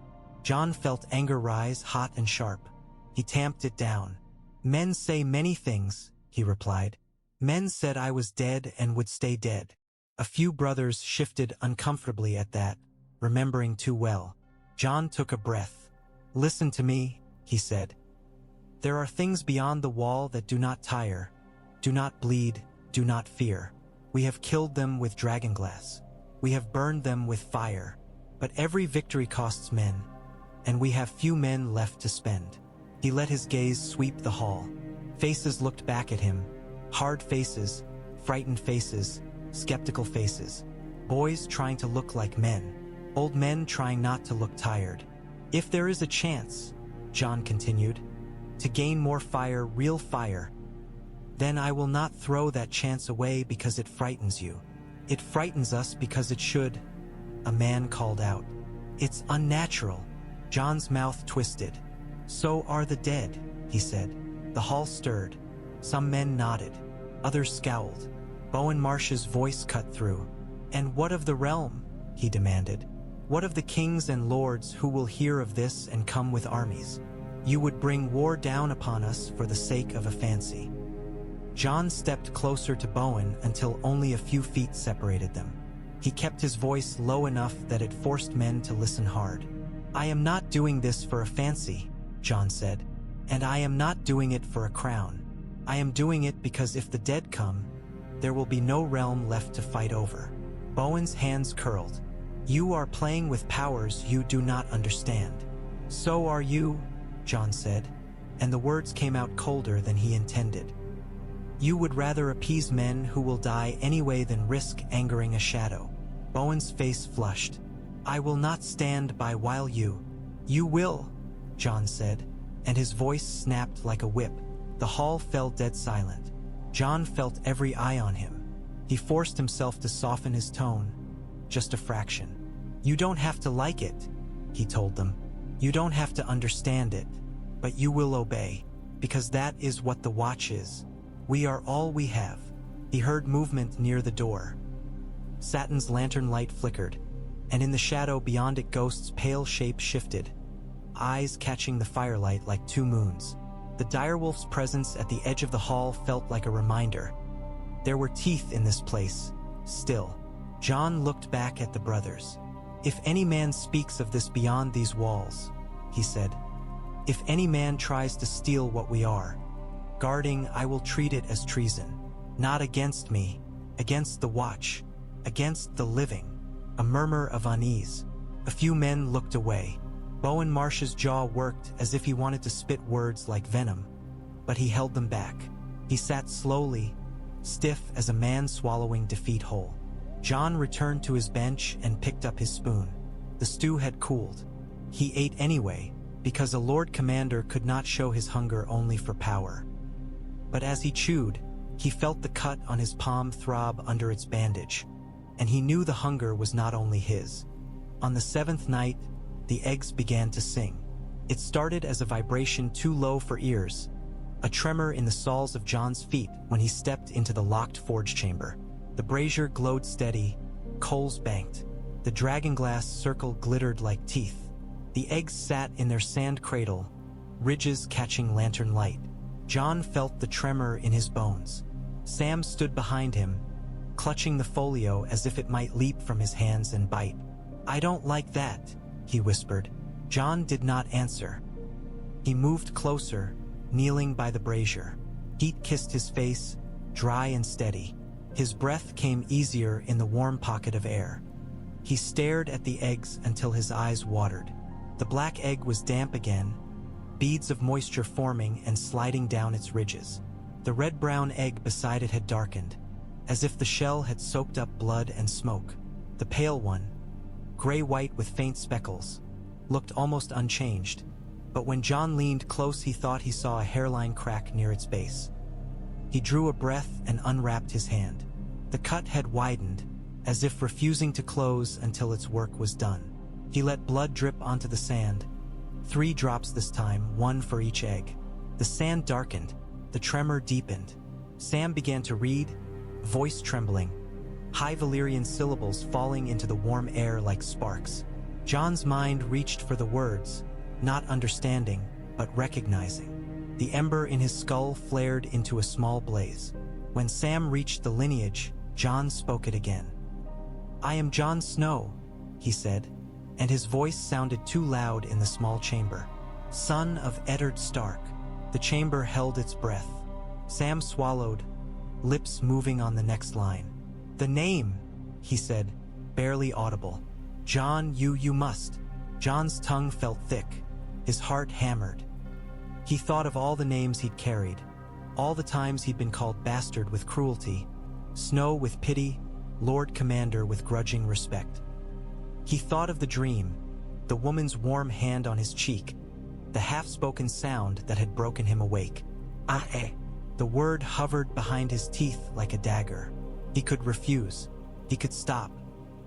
Jon felt anger rise, hot and sharp. He tamped it down. "Men say many things," he replied. "Men said I was dead and would stay dead." A few brothers shifted uncomfortably at that, remembering too well. Jon took a breath. "Listen to me," he said. "There are things beyond the wall that do not tire, do not bleed, do not fear. We have killed them with dragonglass. We have burned them with fire. But every victory costs men, and we have few men left to spend." He let his gaze sweep the hall. Faces looked back at him. Hard faces, frightened faces, skeptical faces. Boys trying to look like men. Old men trying not to look tired. "If there is a chance," Jon continued, "to gain more fire, real fire, then I will not throw that chance away because it frightens you. It frightens us because it should." A man called out. "It's unnatural." Jon's mouth twisted. "So are the dead," he said. The hall stirred. Some men nodded. Others scowled. Bowen Marsh's voice cut through. "And what of the realm?" he demanded. "What of the kings and lords who will hear of this and come with armies? You would bring war down upon us for the sake of a fancy." Jon stepped closer to Bowen until only a few feet separated them. He kept his voice low enough that it forced men to listen hard. "I am not doing this for a fancy," Jon said, "and I am not doing it for a crown. I am doing it because if the dead come, there will be no realm left to fight over." Bowen's hands curled. "You are playing with powers you do not understand." "So are you," Jon said, and the words came out colder than he intended. "You would rather appease men who will die anyway than risk angering a shadow." Bowen's face flushed. "I will not stand by while you—" "You will," Jon said, and his voice snapped like a whip. The hall fell dead silent. Jon felt every eye on him. He forced himself to soften his tone, just a fraction. "You don't have to like it," he told them. "You don't have to understand it, but you will obey, because that is what the Watch is. We are all we have." He heard movement near the door. Satin's lantern light flickered, and in the shadow beyond it Ghost's pale shape shifted, eyes catching the firelight like two moons. The direwolf's presence at the edge of the hall felt like a reminder. There were teeth in this place, still. Jon looked back at the brothers. "If any man speaks of this beyond these walls," he said, "if any man tries to steal what we are, guarding, I will treat it as treason. Not against me, against the Watch, against the living." A murmur of unease. A few men looked away. Bowen Marsh's jaw worked as if he wanted to spit words like venom, but he held them back. He sat slowly, stiff as a man swallowing defeat whole. Jon returned to his bench and picked up his spoon. The stew had cooled. He ate anyway, because a Lord Commander could not show his hunger only for power. But as he chewed, he felt the cut on his palm throb under its bandage, and he knew the hunger was not only his. On the 7th night, the eggs began to sing. It started as a vibration too low for ears, a tremor in the soles of Jon's feet when he stepped into the locked forge chamber. The brazier glowed steady, coals banked. The dragonglass circle glittered like teeth. The eggs sat in their sand cradle, ridges catching lantern light. Jon felt the tremor in his bones. Sam stood behind him, clutching the folio as if it might leap from his hands and bite. "I don't like that," he whispered. Jon did not answer. He moved closer, kneeling by the brazier. Heat kissed his face, dry and steady. His breath came easier in the warm pocket of air. He stared at the eggs until his eyes watered. The black egg was damp again, beads of moisture forming and sliding down its ridges. The red-brown egg beside it had darkened, as if the shell had soaked up blood and smoke. The pale one, gray-white with faint speckles, looked almost unchanged, but when Jon leaned close he thought he saw a hairline crack near its base. He drew a breath and unwrapped his hand. The cut had widened, as if refusing to close until its work was done. He let blood drip onto the sand, 3 drops this time, 1 for each egg. The sand darkened, the tremor deepened. Sam began to read, voice trembling, high Valyrian syllables falling into the warm air like sparks. Jon's mind reached for the words, not understanding, but recognizing. The ember in his skull flared into a small blaze. When Sam reached the lineage, Jon spoke it again. "I am Jon Snow," he said, and his voice sounded too loud in the small chamber. "Son of Eddard Stark." The chamber held its breath. Sam swallowed, lips moving on the next line. "The name," he said, barely audible. "Jon, you must." Jon's tongue felt thick, his heart hammered. He thought of all the names he'd carried, all the times he'd been called bastard with cruelty, Snow with pity, Lord Commander with grudging respect. He thought of the dream, the woman's warm hand on his cheek, the half-spoken sound that had broken him awake. "Ah-eh." The word hovered behind his teeth like a dagger. He could refuse, he could stop,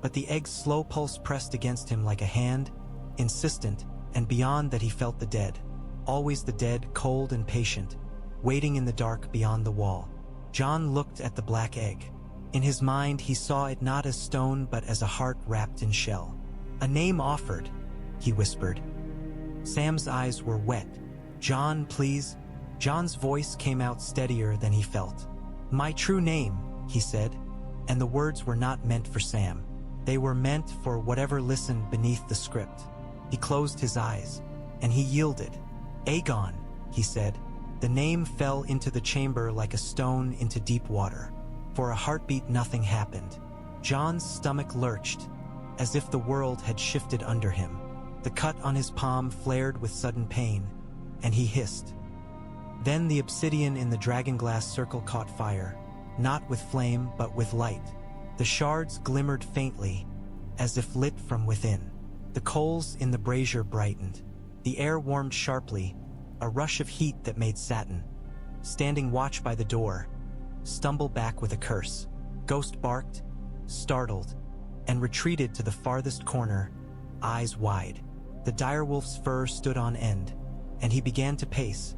but the egg's slow pulse pressed against him like a hand, insistent, and beyond that he felt the dead. Always the dead, cold and patient, waiting in the dark beyond the wall. Jon looked at the black egg. In his mind, he saw it not as stone but as a heart wrapped in shell. "A name offered," he whispered. Sam's eyes were wet. "Jon, please." Jon's voice came out steadier than he felt. "My true name," he said, and the words were not meant for Sam. They were meant for whatever listened beneath the script. He closed his eyes, and he yielded. "Aegon," he said. The name fell into the chamber like a stone into deep water. For a heartbeat, nothing happened. Jon's stomach lurched, as if the world had shifted under him. The cut on his palm flared with sudden pain, and he hissed. Then the obsidian in the dragonglass circle caught fire, not with flame but with light. The shards glimmered faintly, as if lit from within. The coals in the brazier brightened. The air warmed sharply, a rush of heat that made satin. Standing watch by the door, stumbled back with a curse. Ghost barked, startled, and retreated to the farthest corner, eyes wide. The direwolf's fur stood on end, and he began to pace,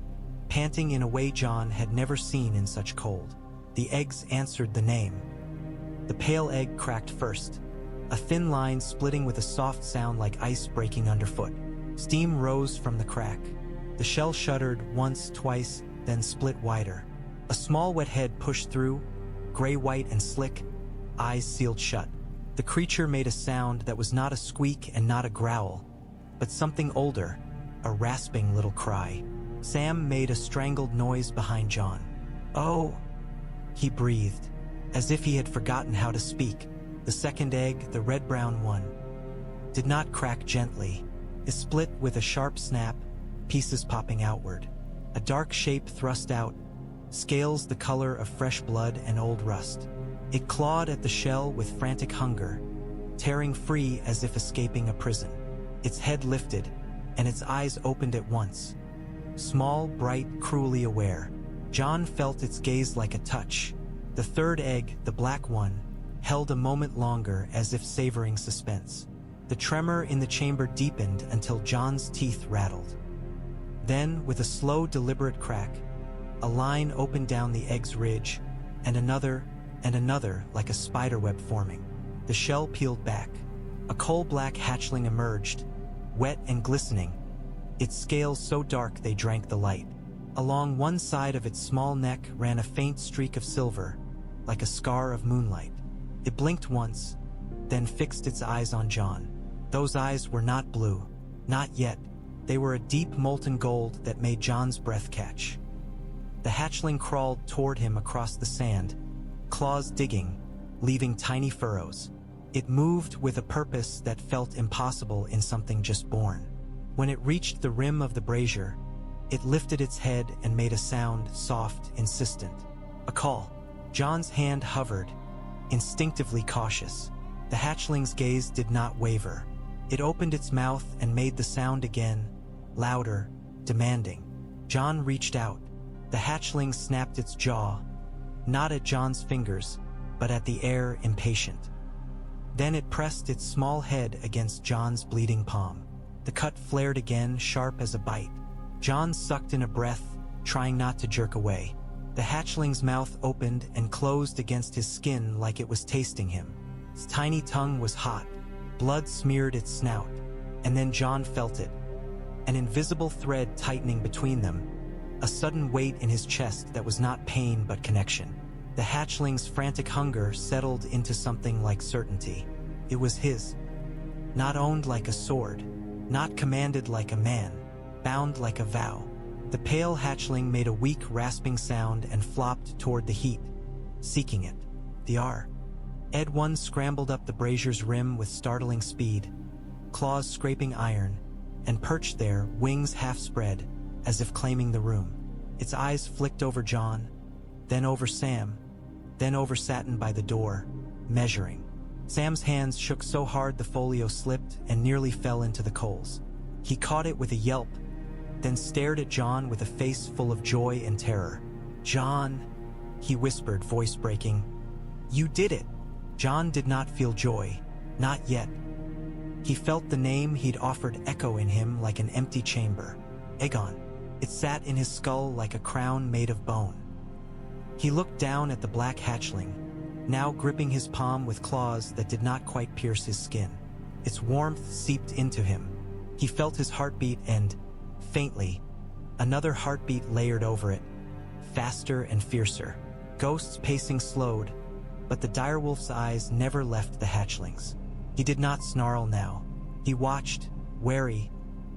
panting in a way Jon had never seen in such cold. The eggs answered the name. The pale egg cracked first, a thin line splitting with a soft sound like ice breaking underfoot. Steam rose from the crack. The shell shuddered once, twice, then split wider. A small wet head pushed through, gray-white and slick, eyes sealed shut. The creature made a sound that was not a squeak and not a growl, but something older, a rasping little cry. Sam made a strangled noise behind Jon. "Oh," he breathed, as if he had forgotten how to speak. The second egg, the red-brown one, did not crack gently. It split with a sharp snap, pieces popping outward. A dark shape thrust out, scales the color of fresh blood and old rust. It clawed at the shell with frantic hunger, tearing free as if escaping a prison. Its head lifted, and its eyes opened at once. Small, bright, cruelly aware. Jon felt its gaze like a touch. The third egg, the black one, held a moment longer as if savoring suspense. The tremor in the chamber deepened until Jon's teeth rattled. Then, with a slow, deliberate crack, a line opened down the egg's ridge, and another, like a spiderweb forming. The shell peeled back. A coal-black hatchling emerged, wet and glistening, its scales so dark they drank the light. Along one side of its small neck ran a faint streak of silver, like a scar of moonlight. It blinked once, then fixed its eyes on Jon. Those eyes were not blue, not yet. They were a deep molten gold that made Jon's breath catch. The hatchling crawled toward him across the sand, claws digging, leaving tiny furrows. It moved with a purpose that felt impossible in something just born. When it reached the rim of the brazier, it lifted its head and made a sound, soft, insistent. A call. Jon's hand hovered, instinctively cautious. The hatchling's gaze did not waver. It opened its mouth and made the sound again, louder, demanding. Jon reached out. The hatchling snapped its jaw, not at Jon's fingers, but at the air, impatient. Then it pressed its small head against Jon's bleeding palm. The cut flared again, sharp as a bite. Jon sucked in a breath, trying not to jerk away. The hatchling's mouth opened and closed against his skin like it was tasting him. Its tiny tongue was hot. Blood smeared its snout. And then Jon felt it, an invisible thread tightening between them, a sudden weight in his chest that was not pain but connection. The hatchling's frantic hunger settled into something like certainty. It was his. Not owned like a sword, not commanded like a man, bound like a vow. The pale hatchling made a weak, rasping sound and flopped toward the heat, seeking it. The R. Ed 1 scrambled up the brazier's rim with startling speed, claws scraping iron, and perched there, wings half spread, as if claiming the room. Its eyes flicked over Jon, then over Sam, then over Satin by the door, measuring. Sam's hands shook so hard the folio slipped and nearly fell into the coals. He caught it with a yelp, then stared at Jon with a face full of joy and terror. "Jon," he whispered, voice breaking. "You did it!" Jon did not feel joy, not yet. He felt the name he'd offered echo in him like an empty chamber. Aegon. It sat in his skull like a crown made of bone. He looked down at the black hatchling, now gripping his palm with claws that did not quite pierce his skin. Its warmth seeped into him. He felt his heartbeat and, faintly, another heartbeat layered over it, faster and fiercer. Ghost's pacing slowed, but the direwolf's eyes never left the hatchlings. He did not snarl now. He watched, wary,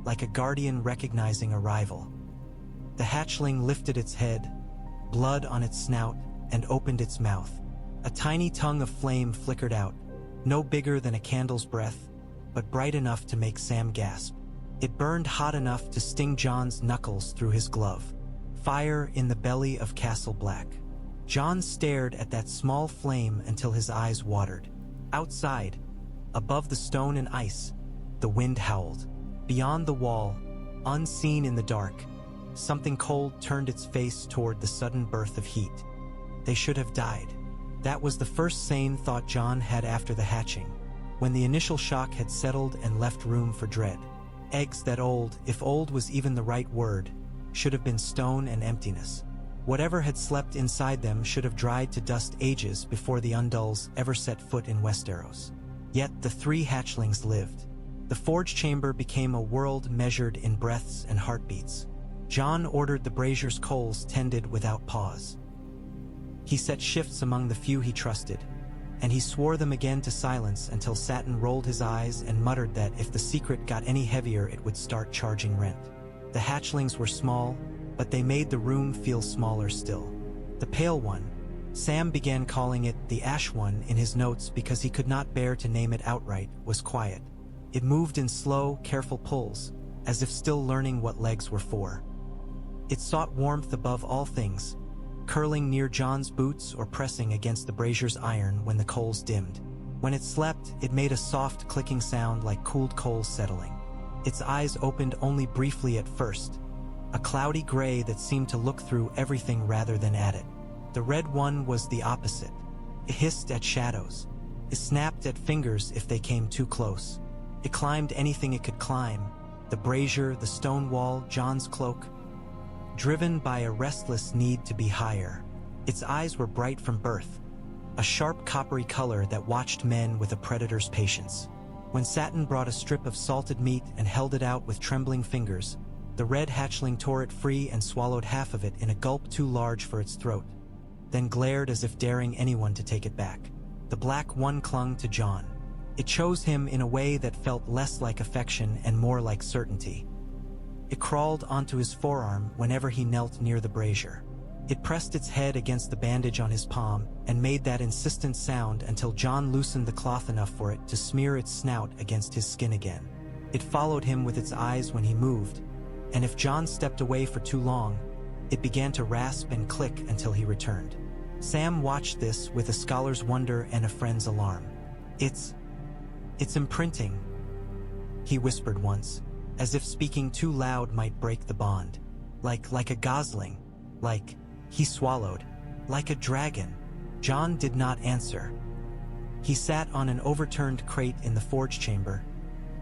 like a guardian recognizing a rival. The hatchling lifted its head, blood on its snout, and opened its mouth. A tiny tongue of flame flickered out, no bigger than a candle's breath, but bright enough to make Sam gasp. It burned hot enough to sting Jon's knuckles through his glove. Fire in the belly of Castle Black. Jon stared at that small flame until his eyes watered. Outside, above the stone and ice, the wind howled. Beyond the wall, unseen in the dark, something cold turned its face toward the sudden birth of heat. They should have died. That was the first sane thought Jon had after the hatching, when the initial shock had settled and left room for dread. Eggs that old, if old was even the right word, should have been stone and emptiness. Whatever had slept inside them should have dried to dust ages before the Undulls ever set foot in Westeros. Yet the three hatchlings lived. The forge chamber became a world measured in breaths and heartbeats. Jon ordered the brazier's coals tended without pause. He set shifts among the few he trusted, and he swore them again to silence until Satin rolled his eyes and muttered that if the secret got any heavier it would start charging rent. The hatchlings were small, but they made the room feel smaller still. The pale one, Sam began calling it the Ash One in his notes because he could not bear to name it outright, was quiet. It moved in slow, careful pulls, as if still learning what legs were for. It sought warmth above all things, curling near Jon's boots or pressing against the brazier's iron when the coals dimmed. When it slept, it made a soft clicking sound like cooled coals settling. Its eyes opened only briefly at first, a cloudy gray that seemed to look through everything rather than at it. The red one was the opposite. It hissed at shadows. It snapped at fingers if they came too close. It climbed anything it could climb, the brazier, the stone wall, Jon's cloak. Driven by a restless need to be higher. Its eyes were bright from birth, a sharp coppery color that watched men with a predator's patience. When Satin brought a strip of salted meat and held it out with trembling fingers, the red hatchling tore it free and swallowed half of it in a gulp too large for its throat, then glared as if daring anyone to take it back. The black one clung to Jon. It chose him in a way that felt less like affection and more like certainty. It crawled onto his forearm whenever he knelt near the brazier. It pressed its head against the bandage on his palm and made that insistent sound until Jon loosened the cloth enough for it to smear its snout against his skin again. It followed him with its eyes when he moved, and if Jon stepped away for too long, it began to rasp and click until he returned. Sam watched this with a scholar's wonder and a friend's alarm. It's imprinting," he whispered once, as if speaking too loud might break the bond. Like a gosling. He swallowed. Like a dragon. Jon did not answer. He sat on an overturned crate in the forge chamber,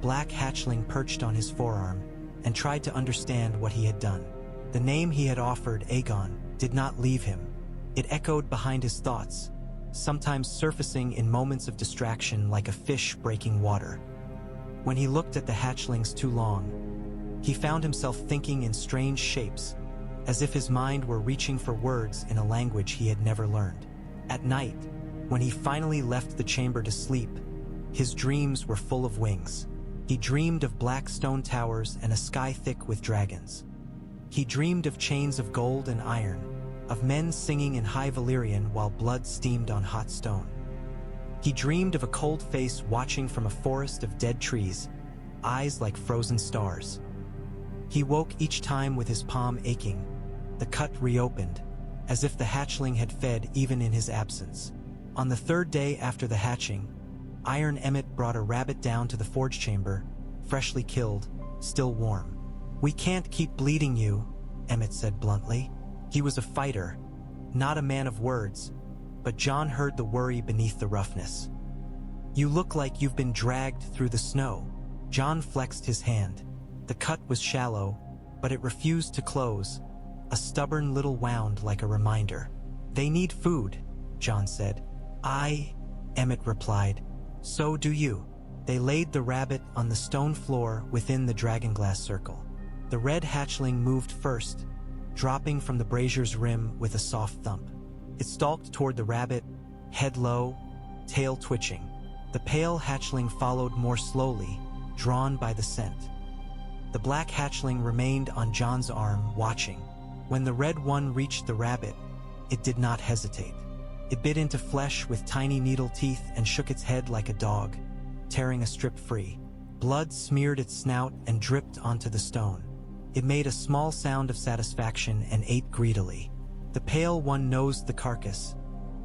black hatchling perched on his forearm, and tried to understand what he had done. The name he had offered, Aegon, did not leave him. It echoed behind his thoughts, sometimes surfacing in moments of distraction like a fish breaking water. When he looked at the hatchlings too long, he found himself thinking in strange shapes, as if his mind were reaching for words in a language he had never learned. At night, when he finally left the chamber to sleep, his dreams were full of wings. He dreamed of black stone towers and a sky thick with dragons. He dreamed of chains of gold and iron, of men singing in high Valyrian while blood steamed on hot stone. He dreamed of a cold face watching from a forest of dead trees, eyes like frozen stars. He woke each time with his palm aching, the cut reopened, as if the hatchling had fed even in his absence. On the third day after the hatching, Iron Emmett brought a rabbit down to the forge chamber, freshly killed, still warm. "We can't keep bleeding you," Emmett said bluntly. He was a fighter, not a man of words, but Jon heard the worry beneath the roughness. "You look like you've been dragged through the snow." Jon flexed his hand. The cut was shallow, but it refused to close, a stubborn little wound like a reminder. "They need food," Jon said. Emmett replied. "So do you." They laid the rabbit on the stone floor within the dragonglass circle. The red hatchling moved first, dropping from the brazier's rim with a soft thump. It stalked toward the rabbit, head low, tail twitching. The pale hatchling followed more slowly, drawn by the scent. The black hatchling remained on Jon's arm, watching. When the red one reached the rabbit, it did not hesitate. It bit into flesh with tiny needle teeth and shook its head like a dog, tearing a strip free. Blood smeared its snout and dripped onto the stone. It made a small sound of satisfaction and ate greedily. The pale one nosed the carcass,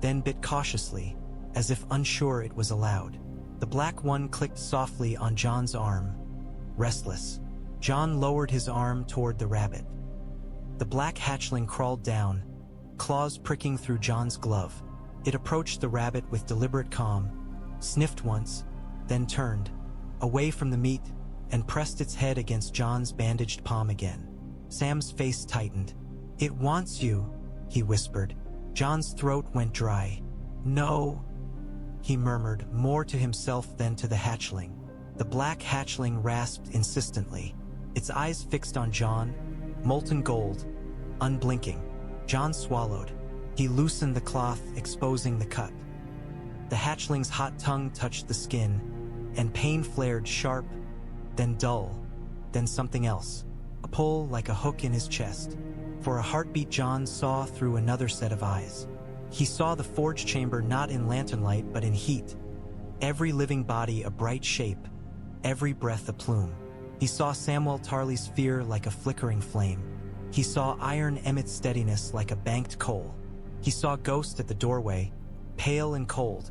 then bit cautiously, as if unsure it was allowed. The black one clicked softly on Jon's arm, restless. Jon lowered his arm toward the rabbit. The black hatchling crawled down, claws pricking through Jon's glove. It approached the rabbit with deliberate calm, sniffed once, then turned, away from the meat, and pressed its head against Jon's bandaged palm again. Sam's face tightened. "It wants you," he whispered. Jon's throat went dry. "No," he murmured, more to himself than to the hatchling. The black hatchling rasped insistently, its eyes fixed on Jon, molten gold, unblinking. Jon swallowed. He loosened the cloth, exposing the cut. The hatchling's hot tongue touched the skin, and pain flared sharp, then dull, then something else. A pull like a hook in his chest. For a heartbeat, Jon saw through another set of eyes. He saw the forge chamber not in lantern light but in heat. Every living body a bright shape, every breath a plume. He saw Samwell Tarly's fear like a flickering flame. He saw Iron Emmett's steadiness like a banked coal. He saw Ghost at the doorway, pale and cold,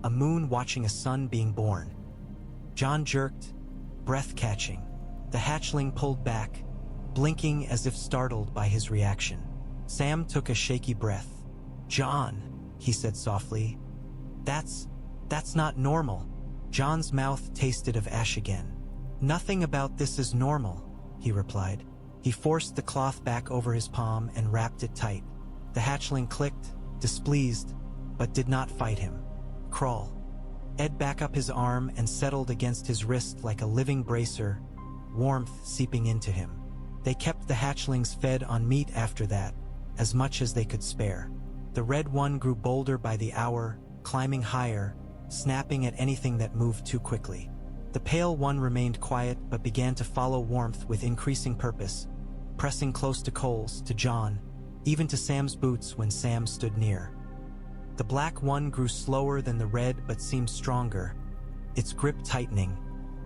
a moon watching a sun being born. Jon jerked, breath catching. The hatchling pulled back, blinking as if startled by his reaction. Sam took a shaky breath. "Jon," he said softly, That's not normal." Jon's mouth tasted of ash again. "Nothing about this is normal," he replied. He forced the cloth back over his palm and wrapped it tight. The hatchling clicked, displeased, but did not fight him. "Crawl." Ed back up his arm and settled against his wrist like a living bracer, warmth seeping into him. They kept the hatchlings fed on meat after that, as much as they could spare. The red one grew bolder by the hour, climbing higher, snapping at anything that moved too quickly. The pale one remained quiet but began to follow warmth with increasing purpose, pressing close to Cole's, to Jon, even to Sam's boots when Sam stood near. The black one grew slower than the red but seemed stronger, its grip tightening,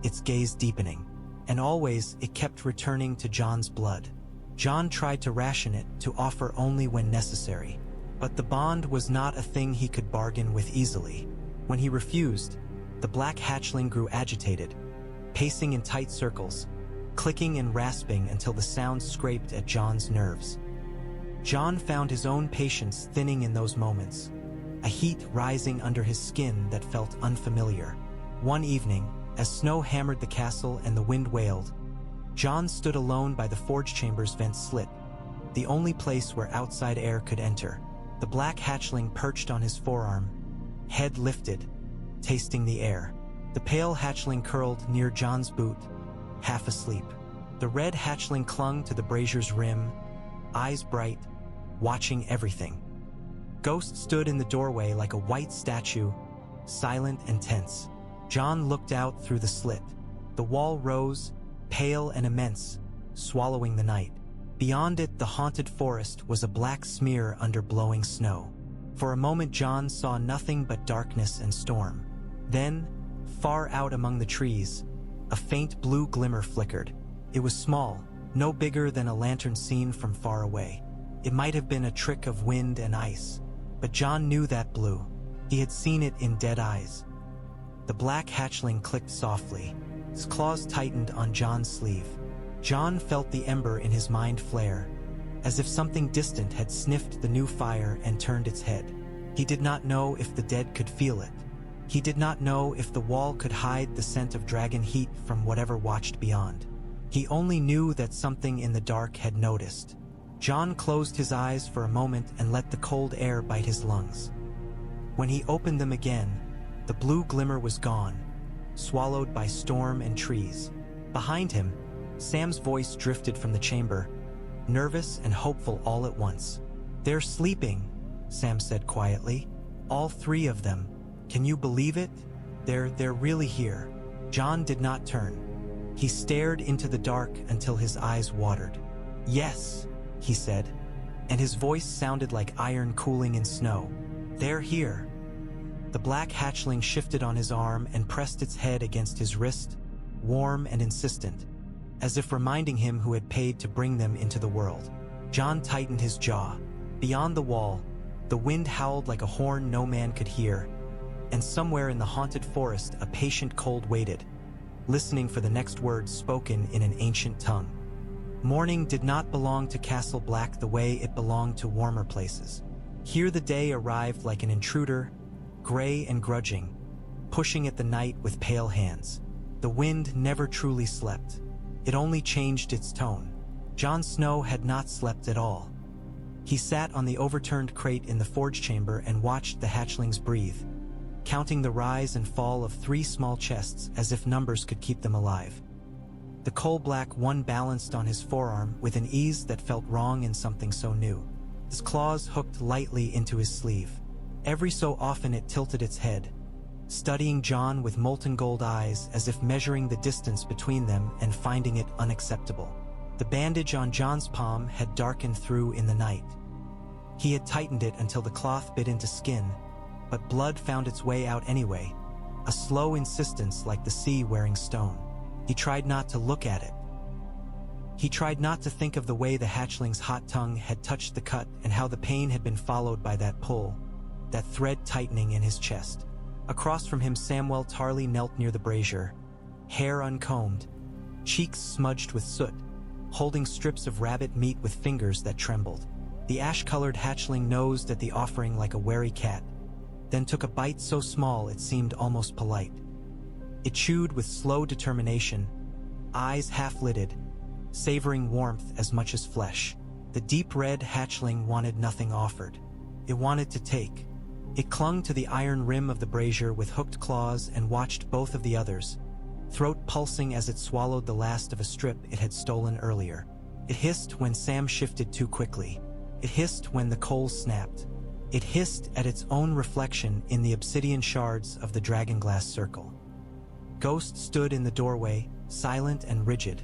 its gaze deepening. And always it kept returning to Jon's blood. Jon tried to ration it, to offer only when necessary. But the bond was not a thing he could bargain with easily. When he refused, the black hatchling grew agitated, pacing in tight circles, clicking and rasping until the sound scraped at Jon's nerves. Jon found his own patience thinning in those moments, a heat rising under his skin that felt unfamiliar. One evening, as snow hammered the castle and the wind wailed, Jon stood alone by the forge chamber's vent slit, the only place where outside air could enter. The black hatchling perched on his forearm, head lifted, tasting the air. The pale hatchling curled near Jon's boot, half asleep. The red hatchling clung to the brazier's rim, eyes bright, watching everything. Ghost stood in the doorway like a white statue, silent and tense. Jon looked out through the slit. The wall rose, pale and immense, swallowing the night. Beyond it, the haunted forest was a black smear under blowing snow. For a moment, Jon saw nothing but darkness and storm. Then, far out among the trees, a faint blue glimmer flickered. It was small, no bigger than a lantern seen from far away. It might have been a trick of wind and ice, but Jon knew that blue. He had seen it in dead eyes. The black hatchling clicked softly. His claws tightened on Jon's sleeve. Jon felt the ember in his mind flare, as if something distant had sniffed the new fire and turned its head. He did not know if the dead could feel it. He did not know if the wall could hide the scent of dragon heat from whatever watched beyond. He only knew that something in the dark had noticed. Jon closed his eyes for a moment and let the cold air bite his lungs. When he opened them again, the blue glimmer was gone, swallowed by storm and trees. Behind him, Sam's voice drifted from the chamber, nervous and hopeful all at once. "They're sleeping," Sam said quietly. "All three of them. Can you believe it? They're really here." Jon did not turn. He stared into the dark until his eyes watered. "Yes," he said, and his voice sounded like iron cooling in snow. "They're here." The black hatchling shifted on his arm and pressed its head against his wrist, warm and insistent, as if reminding him who had paid to bring them into the world. Jon tightened his jaw. Beyond the wall, the wind howled like a horn no man could hear, and somewhere in the haunted forest a patient cold waited, listening for the next words spoken in an ancient tongue. Morning did not belong to Castle Black the way it belonged to warmer places. Here the day arrived like an intruder, gray and grudging, pushing at the night with pale hands. The wind never truly slept. It only changed its tone. Jon Snow had not slept at all. He sat on the overturned crate in the forge chamber and watched the hatchlings breathe, counting the rise and fall of 3 small chests as if numbers could keep them alive. The coal-black one balanced on his forearm with an ease that felt wrong in something so new. His claws hooked lightly into his sleeve. Every so often it tilted its head, studying Jon with molten gold eyes as if measuring the distance between them and finding it unacceptable. The bandage on Jon's palm had darkened through in the night. He had tightened it until the cloth bit into skin, but blood found its way out anyway, a slow insistence like the sea wearing stone. He tried not to look at it. He tried not to think of the way the hatchling's hot tongue had touched the cut and how the pain had been followed by that pull, that thread tightening in his chest. Across from him, Samwell Tarly knelt near the brazier, hair uncombed, cheeks smudged with soot, holding strips of rabbit meat with fingers that trembled. The ash-colored hatchling nosed at the offering like a wary cat, then took a bite so small it seemed almost polite. It chewed with slow determination, eyes half-lidded, savoring warmth as much as flesh. The deep red hatchling wanted nothing offered. It wanted to take. It clung to the iron rim of the brazier with hooked claws and watched both of the others, throat pulsing as it swallowed the last of a strip it had stolen earlier. It hissed when Sam shifted too quickly. It hissed when the coals snapped. It hissed at its own reflection in the obsidian shards of the dragonglass circle. Ghost stood in the doorway, silent and rigid,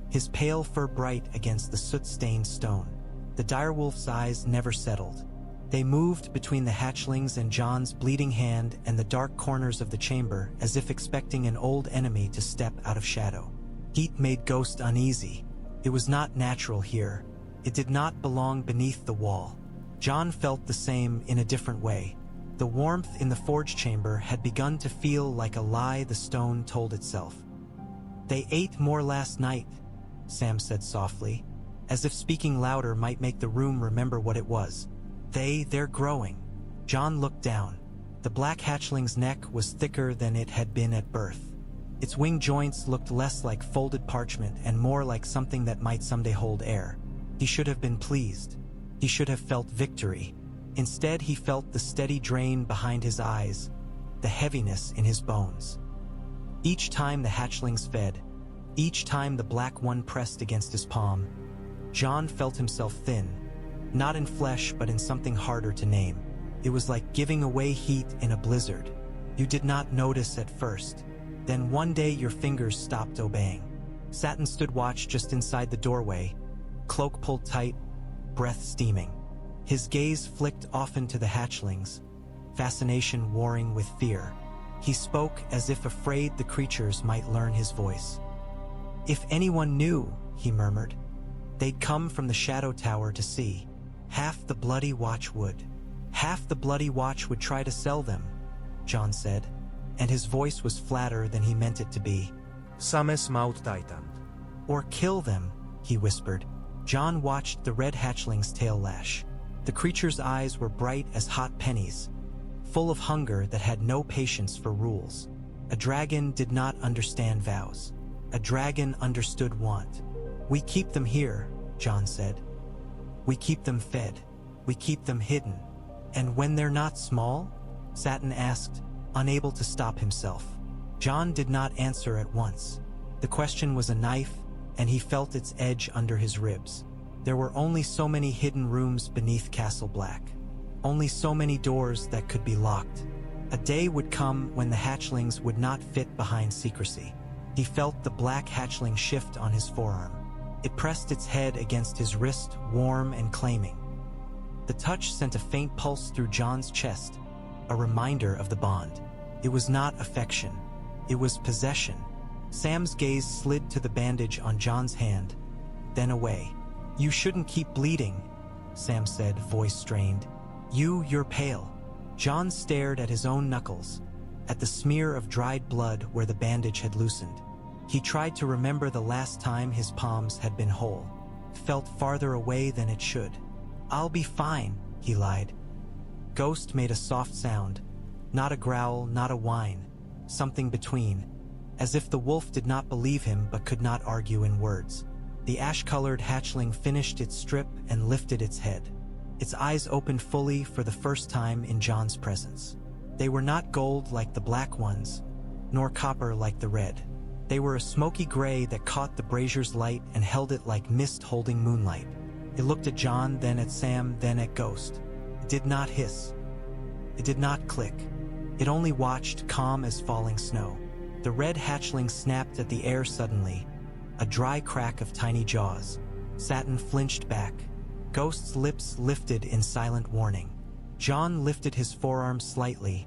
his pale fur bright against the soot-stained stone. The direwolf's eyes never settled. They moved between the hatchlings and Jon's bleeding hand and the dark corners of the chamber as if expecting an old enemy to step out of shadow. Heat made Ghost uneasy. It was not natural here. It did not belong beneath the wall. Jon felt the same in a different way. The warmth in the forge chamber had begun to feel like a lie the stone told itself. "They ate more last night," Sam said softly, as if speaking louder might make the room remember what it was. They're growing." Jon looked down. The black hatchling's neck was thicker than it had been at birth. Its wing joints looked less like folded parchment and more like something that might someday hold air. He should have been pleased. He should have felt victory. Instead, he felt the steady drain behind his eyes, the heaviness in his bones. Each time the hatchlings fed, each time the black one pressed against his palm, Jon felt himself thin, not in flesh but in something harder to name. It was like giving away heat in a blizzard. You did not notice at first. Then one day your fingers stopped obeying. Satin stood watch just inside the doorway, cloak pulled tight, breath steaming. His gaze flicked often to the hatchlings, fascination warring with fear. He spoke as if afraid the creatures might learn his voice. "If anyone knew," he murmured, "they'd come from the shadow tower to see. Half the bloody watch would. Half the bloody watch would try to sell them," Jon said, and his voice was flatter than he meant it to be.
Sames maut taitant.
"Or kill them," he whispered. Jon watched the red hatchling's tail lash. The creature's eyes were bright as hot pennies, full of hunger that had no patience for rules. A dragon did not understand vows. A dragon understood want. "We keep them here," Jon said. "We keep them fed. We keep them hidden." "And when they're not small?" Satin asked, unable to stop himself. Jon did not answer at once. The question was a knife, and he felt its edge under his ribs. There were only so many hidden rooms beneath Castle Black. Only so many doors that could be locked. A day would come when the hatchlings would not fit behind secrecy. He felt the black hatchling shift on his forearm. It pressed its head against his wrist, warm and claiming. The touch sent a faint pulse through Jon's chest, a reminder of the bond. It was not affection. It was possession. Sam's gaze slid to the bandage on Jon's hand, then away. "You shouldn't keep bleeding," Sam said, voice strained. You're pale." Jon stared at his own knuckles, at the smear of dried blood where the bandage had loosened. He tried to remember the last time his palms had been whole. Felt farther away than it should. "I'll be fine," he lied. Ghost made a soft sound, not a growl, not a whine, something between, as if the wolf did not believe him but could not argue in words. The ash-colored hatchling finished its strip and lifted its head. Its eyes opened fully for the first time in Jon's presence. They were not gold like the black ones, nor copper like the red. They were a smoky gray that caught the brazier's light and held it like mist holding moonlight. It looked at Jon, then at Sam, then at Ghost. It did not hiss. It did not click. It only watched, calm as falling snow. The red hatchling snapped at the air suddenly, a dry crack of tiny jaws. Satin flinched back. Ghost's lips lifted in silent warning. Jon lifted his forearm slightly,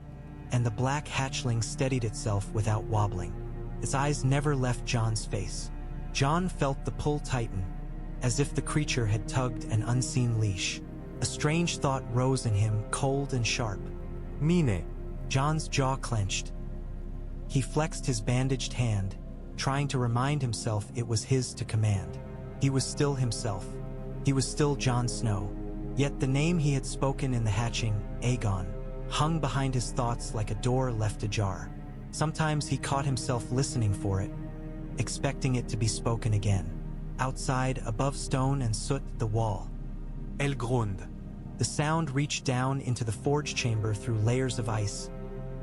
and the black hatchling steadied itself without wobbling. Its eyes never left Jon's face. Jon felt the pull tighten, as if the creature had tugged an unseen leash. A strange thought rose in him, cold and sharp. "Mine." Jon's jaw clenched. He flexed his bandaged hand, trying to remind himself it was his to command. He was still himself. He was still Jon Snow. Yet the name he had spoken in the hatching, Aegon, hung behind his thoughts like a door left ajar. Sometimes he caught himself listening for it, expecting it to be spoken again. Outside, above stone and soot, the wall. "El Grund." The sound reached down into the forge chamber through layers of ice,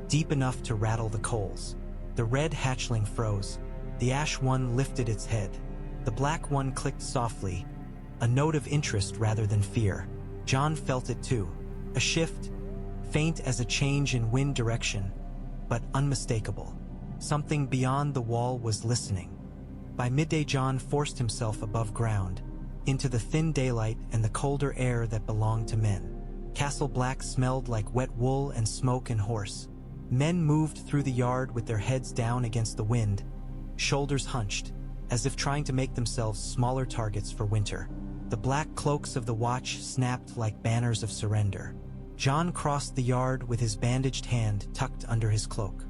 deep enough to rattle the coals. The red hatchling froze. The ash one lifted its head. The black one clicked softly, a note of interest rather than fear. Jon felt it too. A shift, faint as a change in wind direction, but unmistakable. Something beyond the wall was listening. By midday, Jon forced himself above ground, into the thin daylight and the colder air that belonged to men. Castle Black smelled like wet wool and smoke and horse. Men moved through the yard with their heads down against the wind, shoulders hunched, as if trying to make themselves smaller targets for winter. The black cloaks of the watch snapped like banners of surrender. Jon crossed the yard with his bandaged hand tucked under his cloak.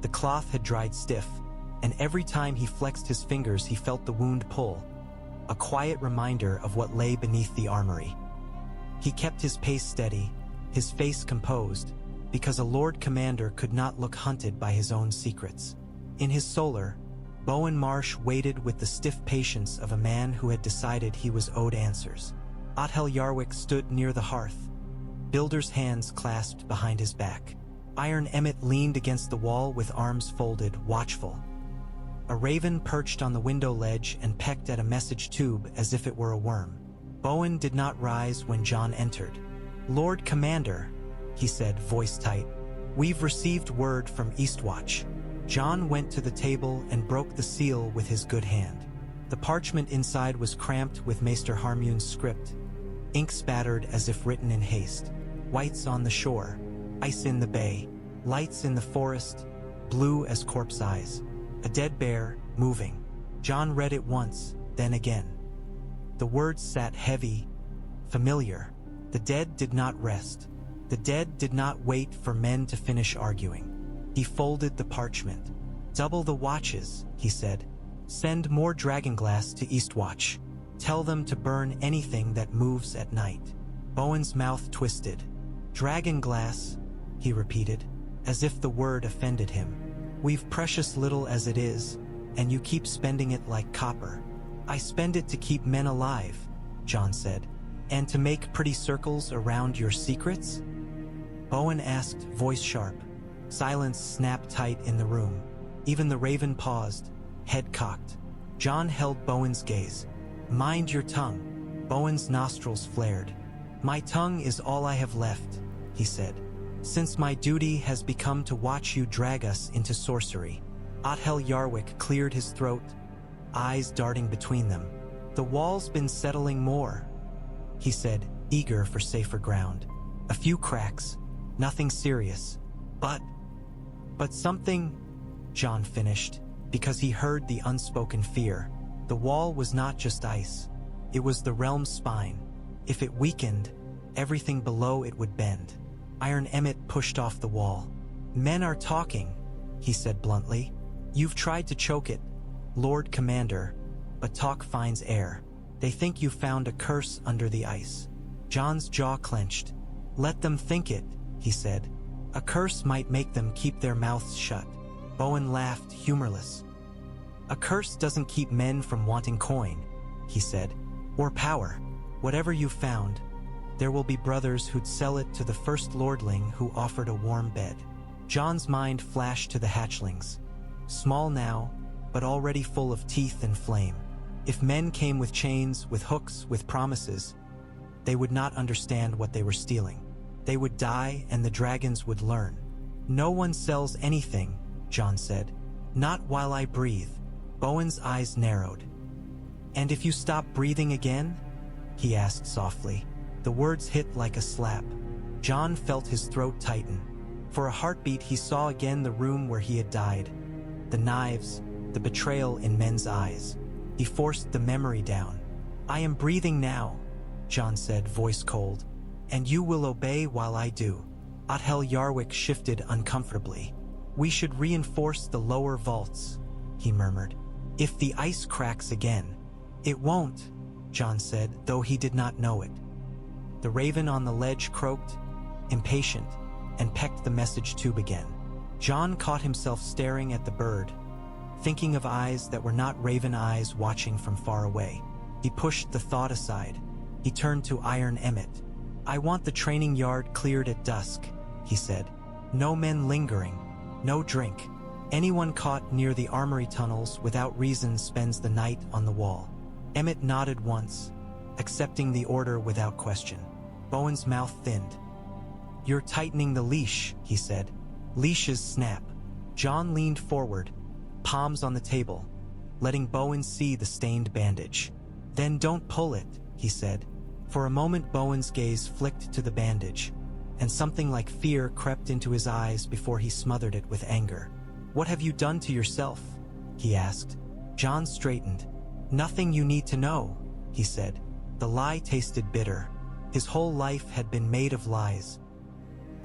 The cloth had dried stiff, and every time he flexed his fingers he felt the wound pull, a quiet reminder of what lay beneath the armory. He kept his pace steady, his face composed, because a Lord Commander could not look hunted by his own secrets. In his solar, Bowen Marsh waited with the stiff patience of a man who had decided he was owed answers. Othel Yarwick stood near the hearth, builder's hands clasped behind his back. Iron Emmett leaned against the wall with arms folded, watchful. A raven perched on the window ledge and pecked at a message tube as if it were a worm. Bowen did not rise when Jon entered. "Lord Commander," he said, voice tight, "we've received word from Eastwatch." Jon went to the table and broke the seal with his good hand. The parchment inside was cramped with Maester Harmune's script, ink spattered as if written in haste. Whites on the shore, ice in the bay, lights in the forest, blue as corpse eyes. A dead bear, moving. Jon read it once, then again. The words sat heavy, familiar. The dead did not rest. The dead did not wait for men to finish arguing. He folded the parchment. "Double the watches," he said. "Send more dragonglass to Eastwatch. Tell them to burn anything that moves at night." Bowen's mouth twisted. "Dragonglass," he repeated, as if the word offended him. "We've precious little as it is, and you keep spending it like copper." "I spend it to keep men alive," Jon said. "And to make pretty circles around your secrets?" Bowen asked, voice sharp. Silence snapped tight in the room. Even the raven paused, head cocked. Jon held Bowen's gaze. "Mind your tongue." Bowen's nostrils flared. "My tongue is all I have left," he said, "since my duty has become to watch you drag us into sorcery." Othel Yarwick cleared his throat, eyes darting between them. "The wall's been settling more," he said, eager for safer ground. "A few cracks, nothing serious. But something," Jon finished, because he heard the unspoken fear. The wall was not just ice. It was the realm's spine. If it weakened, everything below it would bend. Iron Emmett pushed off the wall. "Men are talking," he said bluntly. "You've tried to choke it, Lord Commander, but talk finds air. They think you found a curse under the ice." Jon's jaw clenched. "Let them think it," he said. "A curse might make them keep their mouths shut." Bowen laughed, humorless. "A curse doesn't keep men from wanting coin," he said, "or power. Whatever you found, there will be brothers who'd sell it to the first lordling who offered a warm bed." Jon's mind flashed to the hatchlings. Small now, but already full of teeth and flame. If men came with chains, with hooks, with promises, they would not understand what they were stealing. They would die and the dragons would learn. "No one sells anything," Jon said. "Not while I breathe." Bowen's eyes narrowed. "And if you stop breathing again?" he asked softly. The words hit like a slap. Jon felt his throat tighten. For a heartbeat he saw again the room where he had died. The knives, the betrayal in men's eyes. He forced the memory down. "I am breathing now," Jon said, voice cold. "And you will obey while I do." Othel Yarwick shifted uncomfortably. "We should reinforce the lower vaults," he murmured. "If the ice cracks again." "It won't," Jon said, though he did not know it. The raven on the ledge croaked, impatient, and pecked the message tube again. Jon caught himself staring at the bird, thinking of eyes that were not raven eyes watching from far away. He pushed the thought aside. He turned to Iron Emmett. "I want the training yard cleared at dusk," he said. "No men lingering, no drink. Anyone caught near the armory tunnels without reason spends the night on the wall." Emmett nodded once, accepting the order without question. Bowen's mouth thinned. "You're tightening the leash," he said. "Leashes snap." Jon leaned forward, palms on the table, letting Bowen see the stained bandage. "Then don't pull it," he said. For a moment Bowen's gaze flicked to the bandage, and something like fear crept into his eyes before he smothered it with anger. "What have you done to yourself?" he asked. Jon straightened. "Nothing you need to know," he said. The lie tasted bitter. His whole life had been made of lies.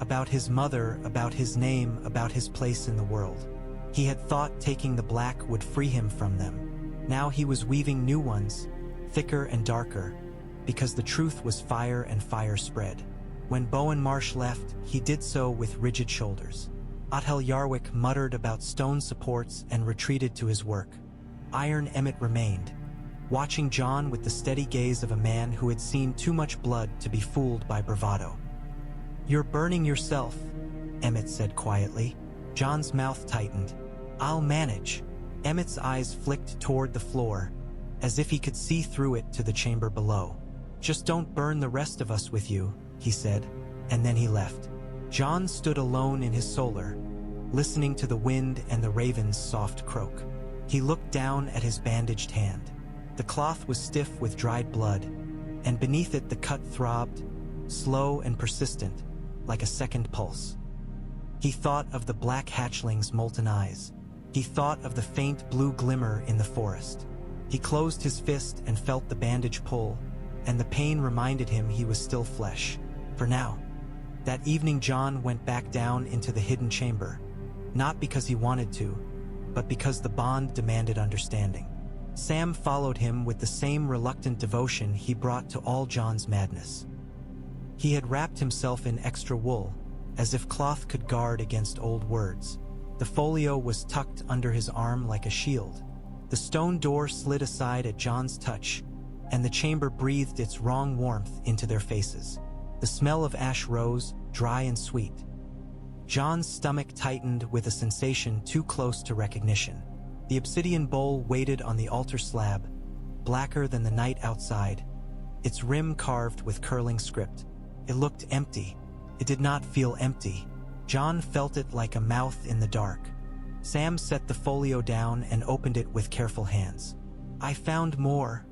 About his mother, about his name, about his place in the world. He had thought taking the black would free him from them. Now he was weaving new ones, thicker and darker, because the truth was fire and fire spread. When Bowen Marsh left, he did so with rigid shoulders. Othel Yarwick muttered about stone supports and retreated to his work. Iron Emmett remained, watching Jon with the steady gaze of a man who had seen too much blood to be fooled by bravado. "You're burning yourself," Emmett said quietly. Jon's mouth tightened. I'll manage. Emmett's eyes flicked toward the floor, as if he could see through it to the chamber below. Just don't burn the rest of us with you, he said, and then he left. Jon stood alone in his solar, listening to the wind and the raven's soft croak. He looked down at his bandaged hand. The cloth was stiff with dried blood, and beneath it the cut throbbed, slow and persistent, like a second pulse. He thought of the black hatchling's molten eyes. He thought of the faint blue glimmer in the forest. He closed his fist and felt the bandage pull, and the pain reminded him he was still flesh. For now. That evening Jon went back down into the hidden chamber, not because he wanted to, but because the bond demanded understanding. Sam followed him with the same reluctant devotion he brought to all Jon's madness. He had wrapped himself in extra wool, as if cloth could guard against old words. The folio was tucked under his arm like a shield. The stone door slid aside at Jon's touch, and the chamber breathed its wrong warmth into their faces. The smell of ash rose, dry and sweet. Jon's stomach tightened with a sensation too close to recognition. The obsidian bowl waited on the altar slab, blacker than the night outside, its rim carved with curling script. It looked empty. It did not feel empty. Jon felt it like a mouth in the dark. Sam set the folio down and opened it with careful hands. I found more,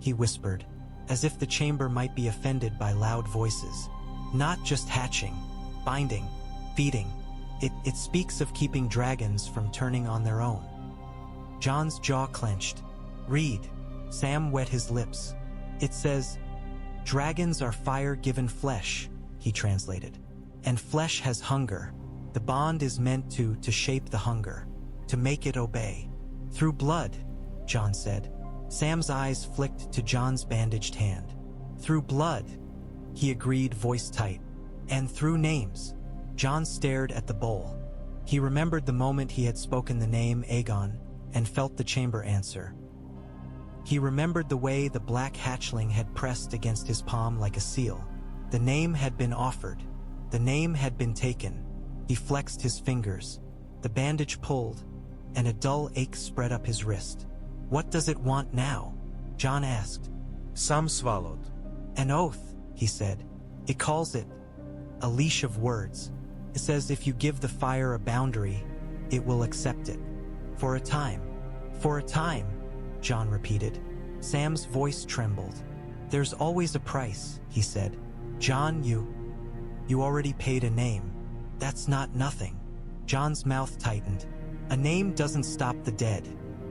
he whispered, as if the chamber might be offended by loud voices. Not just hatching, binding, feeding. It speaks of keeping dragons from turning on their own. Jon's jaw clenched. Read. Sam wet his lips. It says, dragons are fire-given flesh, he translated. And flesh has hunger. The bond is meant to shape the hunger, to make it obey. Through blood, Jon said. Sam's eyes flicked to Jon's bandaged hand. Through blood, he agreed, voice tight. And through names. Jon stared at the bowl. He remembered the moment he had spoken the name Aegon and felt the chamber answer. He remembered the way the black hatchling had pressed against his palm like a seal. The name had been offered. The name had been taken. He flexed his fingers. The bandage pulled, and a dull ache spread up his wrist. What does it want now? Jon asked.
Sam swallowed.
An oath, he said. It calls it a leash of words. It says if you give the fire a boundary, it will accept it. For a time. For a time, Jon repeated. Sam's voice trembled. There's always a price, he said. Jon, you already paid a name. That's not nothing. Jon's mouth tightened. A name doesn't stop the dead,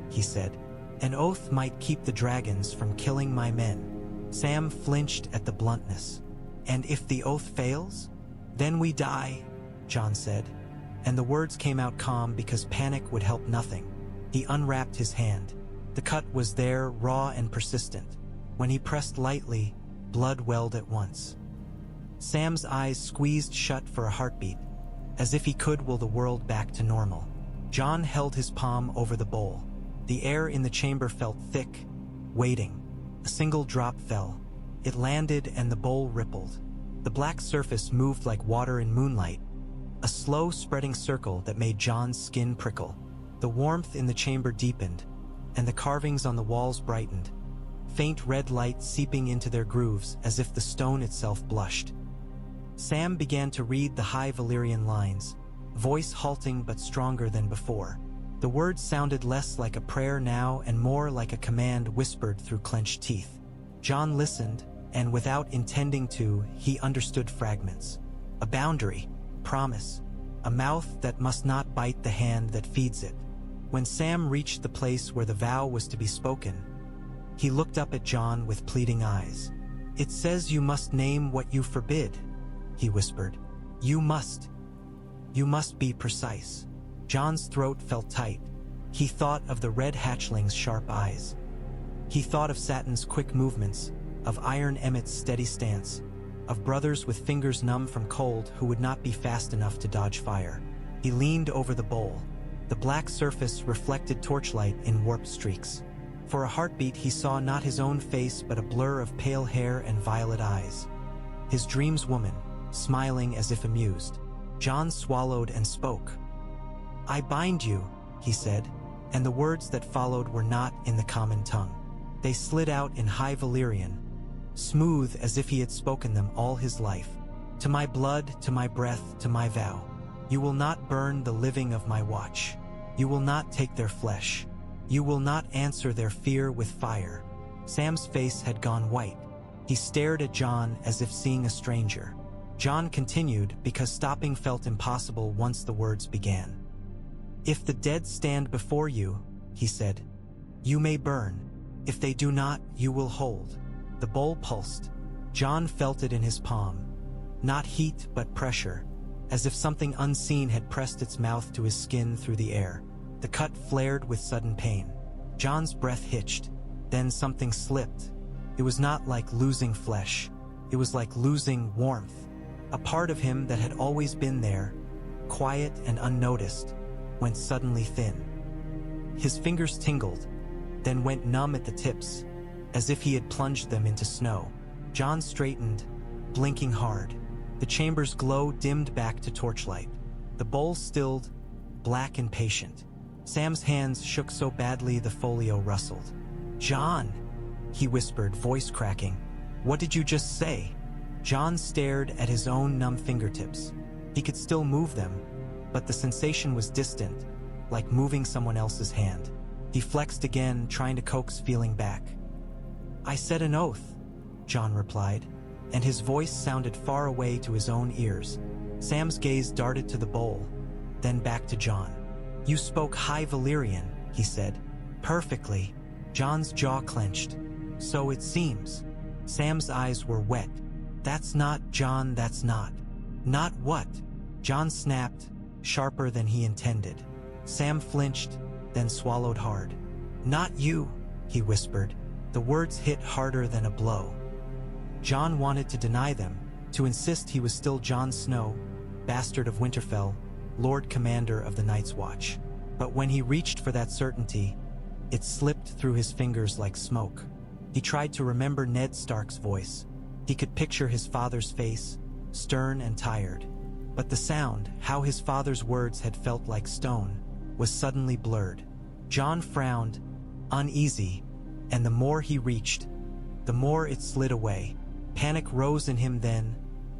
he said. An oath might keep the dragons from killing my men. Sam flinched at the bluntness. And if the oath fails? Then we die, Jon said. And the words came out calm because panic would help nothing. He unwrapped his hand. The cut was there, raw and persistent. When he pressed lightly, blood welled at once. Sam's eyes squeezed shut for a heartbeat, as if he could will the world back to normal. Jon held his palm over the bowl. The air in the chamber felt thick, waiting. A single drop fell. It landed and the bowl rippled. The black surface moved like water in moonlight, a slow spreading circle that made Jon's skin prickle. The warmth in the chamber deepened, and the carvings on the walls brightened, faint red light seeping into their grooves as if the stone itself blushed. Sam began to read the high Valyrian lines, voice halting but stronger than before. The words sounded less like a prayer now and more like a command whispered through clenched teeth. Jon listened, and without intending to, he understood fragments. A boundary, promise, a mouth that must not bite the hand that feeds it. When Sam reached the place where the vow was to be spoken, he looked up at Jon with pleading eyes. It says you must name what you forbid, he whispered. You must be precise. Jon's throat felt tight. He thought of the red hatchling's sharp eyes. He thought of Satin's quick movements, of Iron Emmett's steady stance, of brothers with fingers numb from cold who would not be fast enough to dodge fire. He leaned over the bowl. The black surface reflected torchlight in warped streaks. For a heartbeat he saw not his own face but a blur of pale hair and violet eyes. His dream's woman, smiling as if amused. Jon swallowed and spoke. "I bind you," he said, and the words that followed were not in the common tongue. They slid out in high Valyrian, smooth as if he had spoken them all his life. "To my blood, to my breath, to my vow. You will not burn the living of my watch. You will not take their flesh. You will not answer their fear with fire." Sam's face had gone white. He stared at Jon as if seeing a stranger. Jon continued because stopping felt impossible once the words began. "If the dead stand before you," he said, "you may burn. If they do not, you will hold." The bowl pulsed. Jon felt it in his palm. Not heat, but pressure, as if something unseen had pressed its mouth to his skin through the air. The cut flared with sudden pain. Jon's breath hitched. Then something slipped. It was not like losing flesh. It was like losing warmth. A part of him that had always been there, quiet and unnoticed, went suddenly thin. His fingers tingled, then went numb at the tips, as if he had plunged them into snow. Jon straightened, blinking hard. The chamber's glow dimmed back to torchlight. The bowl stilled, black and patient. Sam's hands shook so badly the folio rustled. "Jon," he whispered, voice cracking. "What did you just say?" Jon stared at his own numb fingertips. He could still move them, but the sensation was distant, like moving someone else's hand. He flexed again, trying to coax feeling back. "I said an oath," Jon replied, and his voice sounded far away to his own ears. Sam's gaze darted to the bowl, then back to Jon. "You spoke High Valyrian," he said. "Perfectly." Jon's jaw clenched. "So it seems." Sam's eyes were wet. "That's not, Jon, that's not." "Not what?" Jon snapped, sharper than he intended. Sam flinched, then swallowed hard. "Not you," he whispered. The words hit harder than a blow. Jon wanted to deny them, to insist he was still Jon Snow, bastard of Winterfell, Lord Commander of the Night's Watch. But when he reached for that certainty, it slipped through his fingers like smoke. He tried to remember Ned Stark's voice. He could picture his father's face, stern and tired. But the sound, how his father's words had felt like stone, was suddenly blurred. Jon frowned, uneasy, and the more he reached, the more it slid away. Panic rose in him then,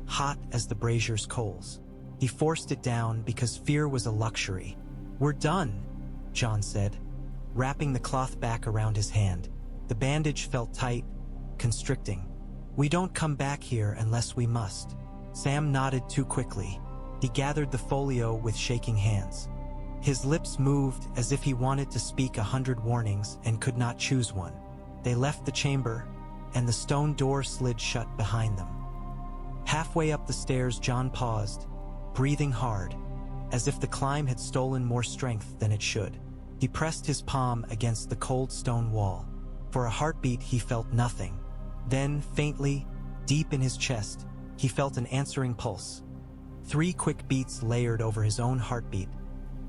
hot as the brazier's coals. He forced it down because fear was a luxury. "We're done," Jon said, wrapping the cloth back around his hand. The bandage felt tight, constricting. "We don't come back here unless we must." Sam nodded too quickly. He gathered the folio with shaking hands. His lips moved as if he wanted to speak 100 warnings and could not choose one. They left the chamber, and the stone door slid shut behind them. Halfway up the stairs, Jon paused, breathing hard, as if the climb had stolen more strength than it should. He pressed his palm against the cold stone wall. For a heartbeat, he felt nothing. Then, faintly, deep in his chest, he felt an answering pulse. 3 quick beats layered over his own heartbeat,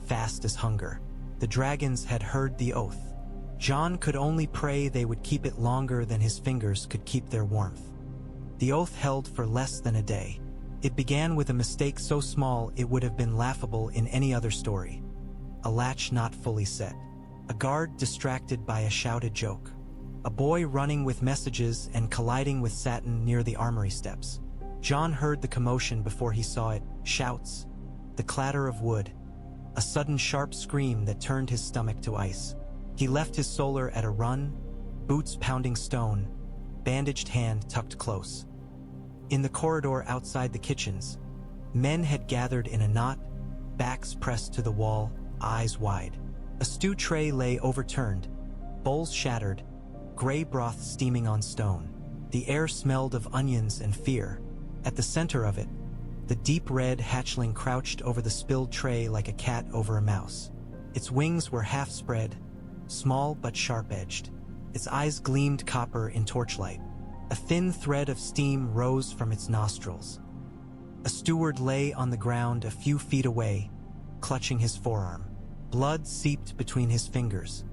fast as hunger. The dragons had heard the oath. Jon could only pray they would keep it longer than his fingers could keep their warmth. The oath held for less than a day. It began with a mistake so small it would have been laughable in any other story. A latch not fully set. A guard distracted by a shouted joke. A boy running with messages and colliding with satin near the armory steps. Jon heard the commotion before he saw it. Shouts, the clatter of wood, a sudden sharp scream that turned his stomach to ice. He left his solar at a run, boots pounding stone, bandaged hand tucked close. In the corridor outside the kitchens, men had gathered in a knot, backs pressed to the wall, eyes wide. A stew tray lay overturned, bowls shattered, gray broth steaming on stone. The air smelled of onions and fear. At the center of it, the deep red hatchling crouched over the spilled tray like a cat over a mouse. Its wings were half spread, small but sharp-edged. Its eyes gleamed copper in torchlight. A thin thread of steam rose from its nostrils. A steward lay on the ground a few feet away, clutching his forearm. Blood seeped between his fingers.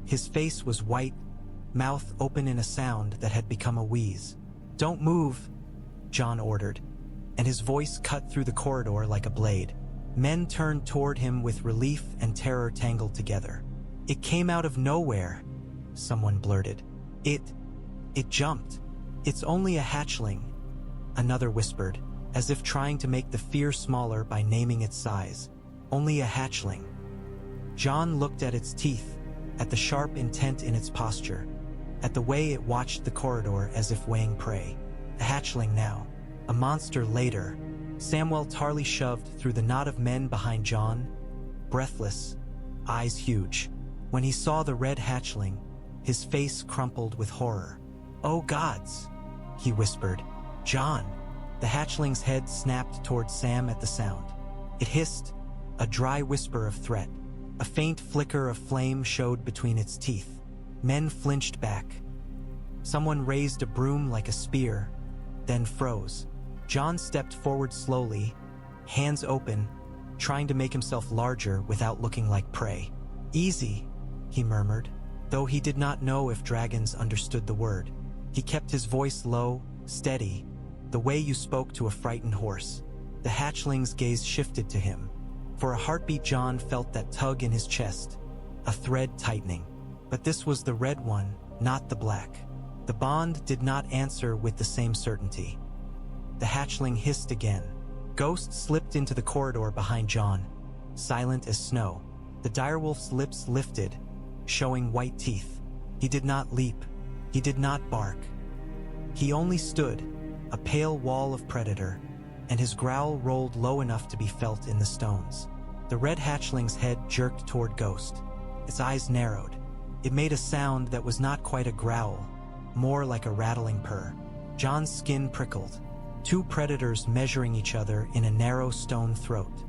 His face was white, mouth open in a sound that had become a wheeze. "Don't move," Jon ordered. and his voice cut through the corridor like a blade. Men turned toward him with relief and terror tangled together. "It came out of nowhere," someone blurted. It jumped. "It's only a hatchling," another whispered, as if trying to make the fear smaller by naming its size. "Only a hatchling." Jon looked at its teeth, at the sharp intent in its posture, at the way it watched the corridor as if weighing prey. A hatchling now, a monster later. Samwell Tarly shoved through the knot of men behind Jon, breathless, eyes huge. When he saw the red hatchling, his face crumpled with horror. "Oh gods," he whispered. "Jon!" The hatchling's head snapped toward Sam at the sound. It hissed, a dry whisper of threat. A faint flicker of flame showed between its teeth. Men flinched back. Someone raised a broom like a spear, then froze. Jon stepped forward slowly, hands open, trying to make himself larger without looking like prey. "Easy," he murmured, though he did not know if dragons understood the word. He kept his voice low, steady, the way you spoke to a frightened horse. The hatchling's gaze shifted to him. For a heartbeat, Jon felt that tug in his chest, a thread tightening. But this was the red one, not the black. The bond did not answer with the same certainty. The hatchling hissed again. Ghost slipped into the corridor behind Jon, silent as snow. The direwolf's lips lifted, showing white teeth. He did not leap. He did not bark. He only stood, a pale wall of predator, and his growl rolled low enough to be felt in the stones. The red hatchling's head jerked toward Ghost. Its eyes narrowed. It made a sound that was not quite a growl, more like a rattling purr. Jon's skin prickled. Two predators measuring each other in a narrow stone throat.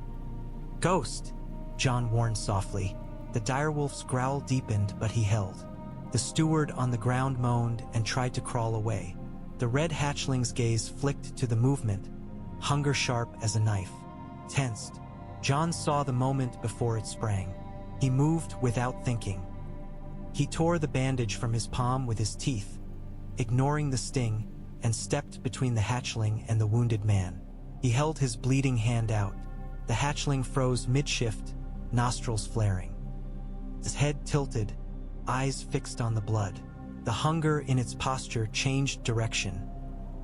"Ghost," Jon warned softly. The direwolf's growl deepened, but he held. The steward on the ground moaned and tried to crawl away. The red hatchling's gaze flicked to the movement, hunger sharp as a knife. Tensed, Jon saw the moment before it sprang. He moved without thinking. He tore the bandage from his palm with his teeth, ignoring the sting, and stepped between the hatchling and the wounded man. He held his bleeding hand out. The hatchling froze mid-shift, nostrils flaring. His head tilted, eyes fixed on the blood. The hunger in its posture changed direction,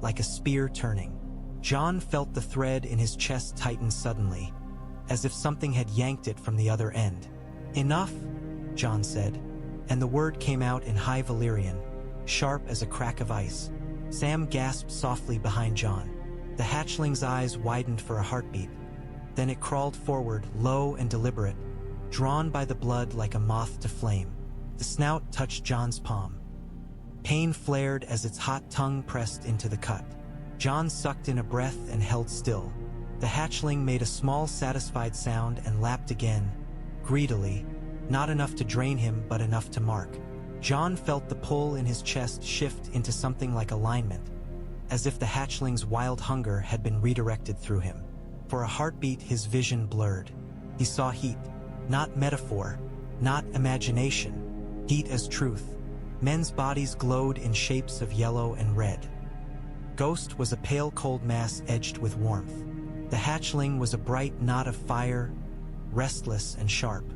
like a spear turning. Jon felt the thread in his chest tighten suddenly, as if something had yanked it from the other end. "Enough," Jon said, and the word came out in High Valyrian, sharp as a crack of ice. Sam gasped softly behind Jon. The hatchling's eyes widened for a heartbeat. Then it crawled forward, low and deliberate, drawn by the blood like a moth to flame. The snout touched Jon's palm. Pain flared as its hot tongue pressed into the cut. Jon sucked in a breath and held still. The hatchling made a small, satisfied sound and lapped again, greedily, not enough to drain him but enough to mark. Jon felt the pull in his chest shift into something like alignment, as if the hatchling's wild hunger had been redirected through him. For a heartbeat, his vision blurred. He saw heat, not metaphor, not imagination, heat as truth. Men's bodies glowed in shapes of yellow and red. Ghost was a pale cold mass edged with warmth. The hatchling was a bright knot of fire, restless and sharp.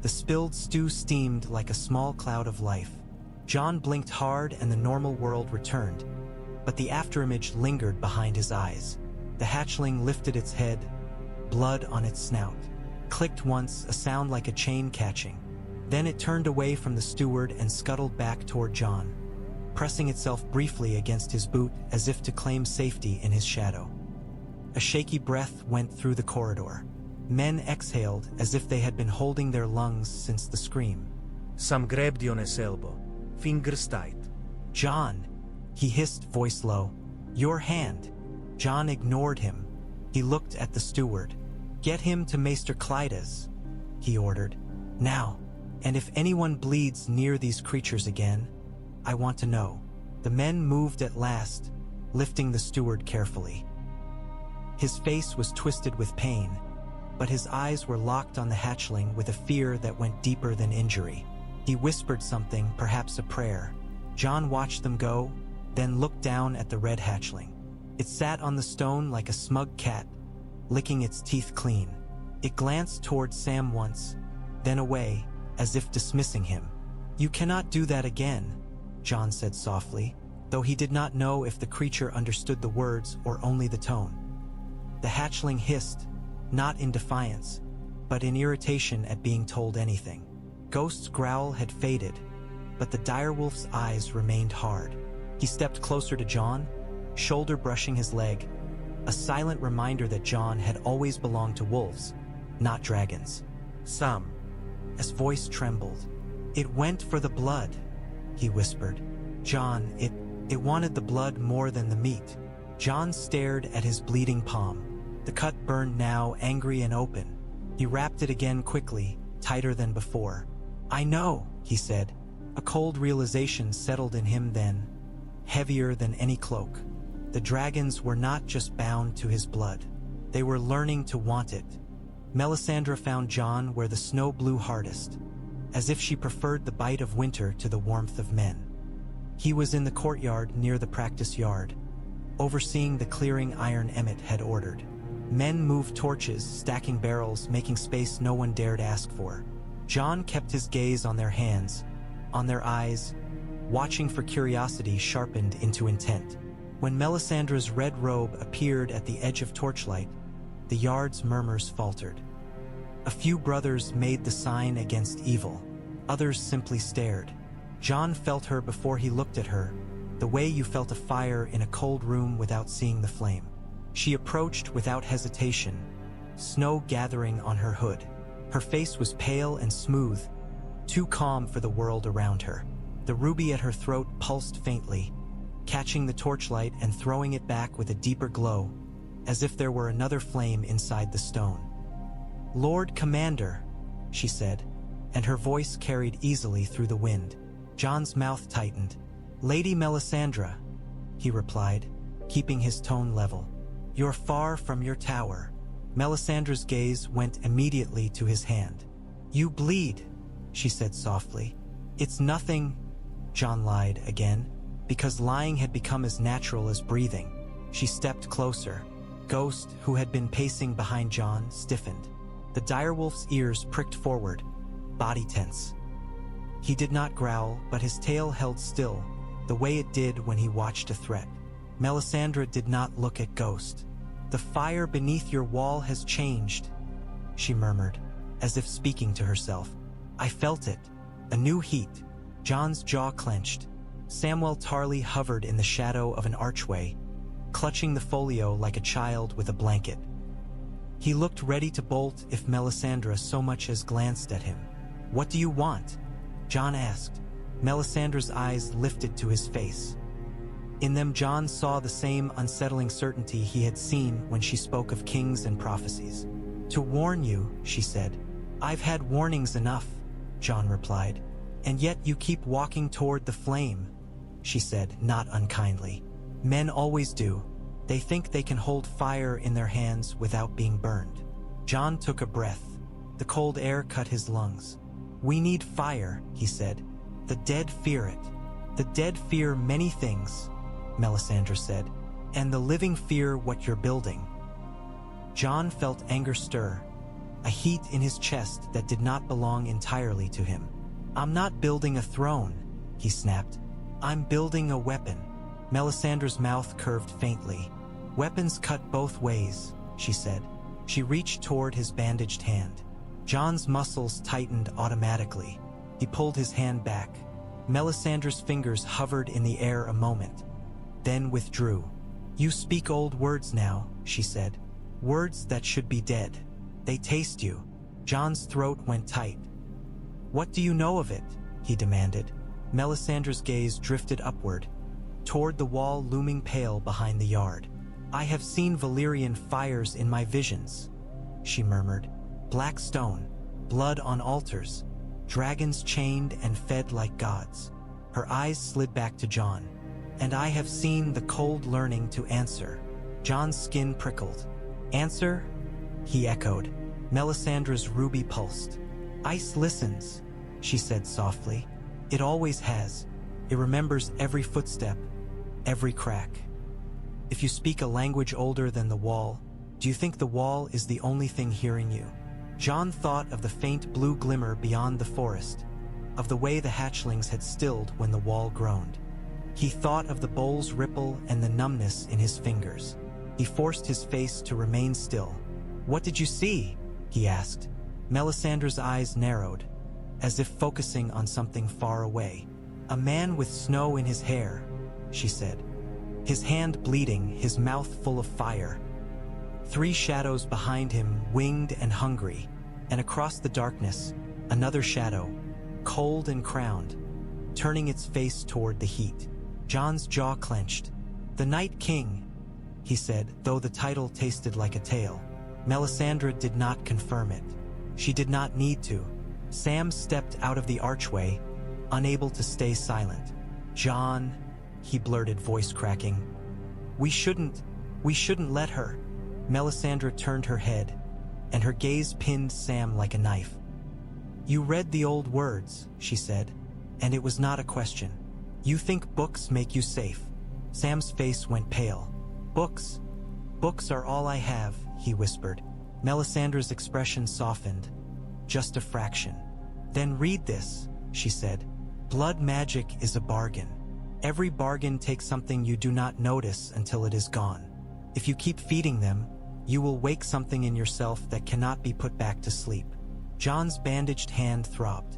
The spilled stew steamed like a small cloud of life. Jon blinked hard and the normal world returned, but the afterimage lingered behind his eyes. The hatchling lifted its head, blood on its snout. Clicked once, a sound like a chain catching. Then it turned away from the steward and scuttled back toward Jon, pressing itself briefly against his boot as if to claim safety in his shadow. A shaky breath went through the corridor. Men exhaled as if they had been holding their lungs since the scream.
Sam grabbed Jon's elbow, fingers tight.
"Jon," he hissed, voice low. "Your hand." Jon ignored him. He looked at the steward. "Get him to Maester Clyda's," he ordered. "Now. And if anyone bleeds near these creatures again, I want to know." The men moved at last, lifting the steward carefully. His face was twisted with pain, but his eyes were locked on the hatchling with a fear that went deeper than injury. He whispered something, perhaps a prayer. Jon watched them go, then looked down at the red hatchling. It sat on the stone like a smug cat, licking its teeth clean. It glanced toward Sam once, then away, as if dismissing him. "You cannot do that again," Jon said softly, though he did not know if the creature understood the words or only the tone. The hatchling hissed, not in defiance, but in irritation at being told anything. Ghost's growl had faded, but the direwolf's eyes remained hard. He stepped closer to Jon, shoulder brushing his leg, a silent reminder that Jon had always belonged to wolves, not dragons.
Sam.
His voice trembled. "It went for the blood," he whispered. "Jon, it wanted the blood more than the meat." Jon stared at his bleeding palm. The cut burned now, angry and open. He wrapped it again quickly, tighter than before. "I know," he said. A cold realization settled in him then, heavier than any cloak. The dragons were not just bound to his blood. They were learning to want it. Melisandre found Jon where the snow blew hardest, as if she preferred the bite of winter to the warmth of men. He was in the courtyard near the practice yard, overseeing the clearing Iron Emmett had ordered. Men moved torches, stacking barrels, making space no one dared ask for. Jon kept his gaze on their hands, on their eyes, watching for curiosity sharpened into intent. When Melisandre's red robe appeared at the edge of torchlight, the yard's murmurs faltered. A few brothers made the sign against evil. Others simply stared. Jon felt her before he looked at her, the way you felt a fire in a cold room without seeing the flame. She approached without hesitation, snow gathering on her hood. Her face was pale and smooth, too calm for the world around her. The ruby at her throat pulsed faintly, catching the torchlight and throwing it back with a deeper glow, as if there were another flame inside the stone. "Lord Commander," she said, and her voice carried easily through the wind. Jon's mouth tightened. "Lady Melisandre," he replied, keeping his tone level. "You're far from your tower." Melisandre's gaze went immediately to his hand. "You bleed," she said softly. "It's nothing," Jon lied again, because lying had become as natural as breathing. She stepped closer. Ghost, who had been pacing behind Jon, stiffened. The direwolf's ears pricked forward, body tense. He did not growl, but his tail held still, the way it did when he watched a threat. Melisandre did not look at Ghost. "The fire beneath your wall has changed," she murmured, as if speaking to herself. "I felt it. A new heat." Jon's jaw clenched. Samwell Tarly hovered in the shadow of an archway, clutching the folio like a child with a blanket. He looked ready to bolt if Melisandre so much as glanced at him. "What do you want?" Jon asked. Melisandre's eyes lifted to his face. In them Jon saw the same unsettling certainty he had seen when she spoke of kings and prophecies. "To warn you," she said. "I've had warnings enough," Jon replied. "And yet you keep walking toward the flame," she said, not unkindly. "Men always do. They think they can hold fire in their hands without being burned." Jon took a breath. The cold air cut his lungs. "We need fire," he said. "The dead fear it. The dead fear many things," Melisandre said, "and the living fear what you're building." Jon felt anger stir, a heat in his chest that did not belong entirely to him. "I'm not building a throne," he snapped. "I'm building a weapon." Melisandre's mouth curved faintly. "Weapons cut both ways," she said. She reached toward his bandaged hand. Jon's muscles tightened automatically. He pulled his hand back. Melisandre's fingers hovered in the air a moment, then withdrew. "You speak old words now," she said. "Words that should be dead. They taste you." Jon's throat went tight. "What do you know of it?" he demanded. Melisandre's gaze drifted upward, toward the wall looming pale behind the yard. "I have seen Valyrian fires in my visions," she murmured. "Black stone, blood on altars, dragons chained and fed like gods." Her eyes slid back to Jon. "And I have seen the cold learning to answer." Jon's skin prickled. "Answer?" he echoed. Melisandre's ruby pulsed. "Ice listens," she said softly. "It always has. It remembers every footstep, every crack." If you speak a language older than the wall, do you think the wall is the only thing hearing you? Jon thought of the faint blue glimmer beyond the forest, of the way the hatchlings had stilled when the wall groaned. He thought of the bowl's ripple and the numbness in his fingers. He forced his face to remain still. "What did you see?" he asked. Melisandre's eyes narrowed, as if focusing on something far away. "A man with snow in his hair," she said. His hand bleeding, his mouth full of fire. 3 shadows behind him, winged and hungry, and across the darkness, another shadow, cold and crowned, turning its face toward the heat. Jon's jaw clenched. "The Night King," he said, though the title tasted like a tale. Melisandre did not confirm it. She did not need to. Sam stepped out of the archway, unable to stay silent. "Jon," he blurted, voice cracking. We shouldn't let her." Melisandre turned her head, and her gaze pinned Sam like a knife. "You read the old words," she said, "and it was not a question. You think books make you safe." Sam's face went pale. Books are all I have," he whispered. Melisandre's expression softened, just a fraction. "Then read this," she said. "Blood magic is a bargain. Every bargain takes something you do not notice until it is gone. If you keep feeding them, you will wake something in yourself that cannot be put back to sleep." Jon's bandaged hand throbbed.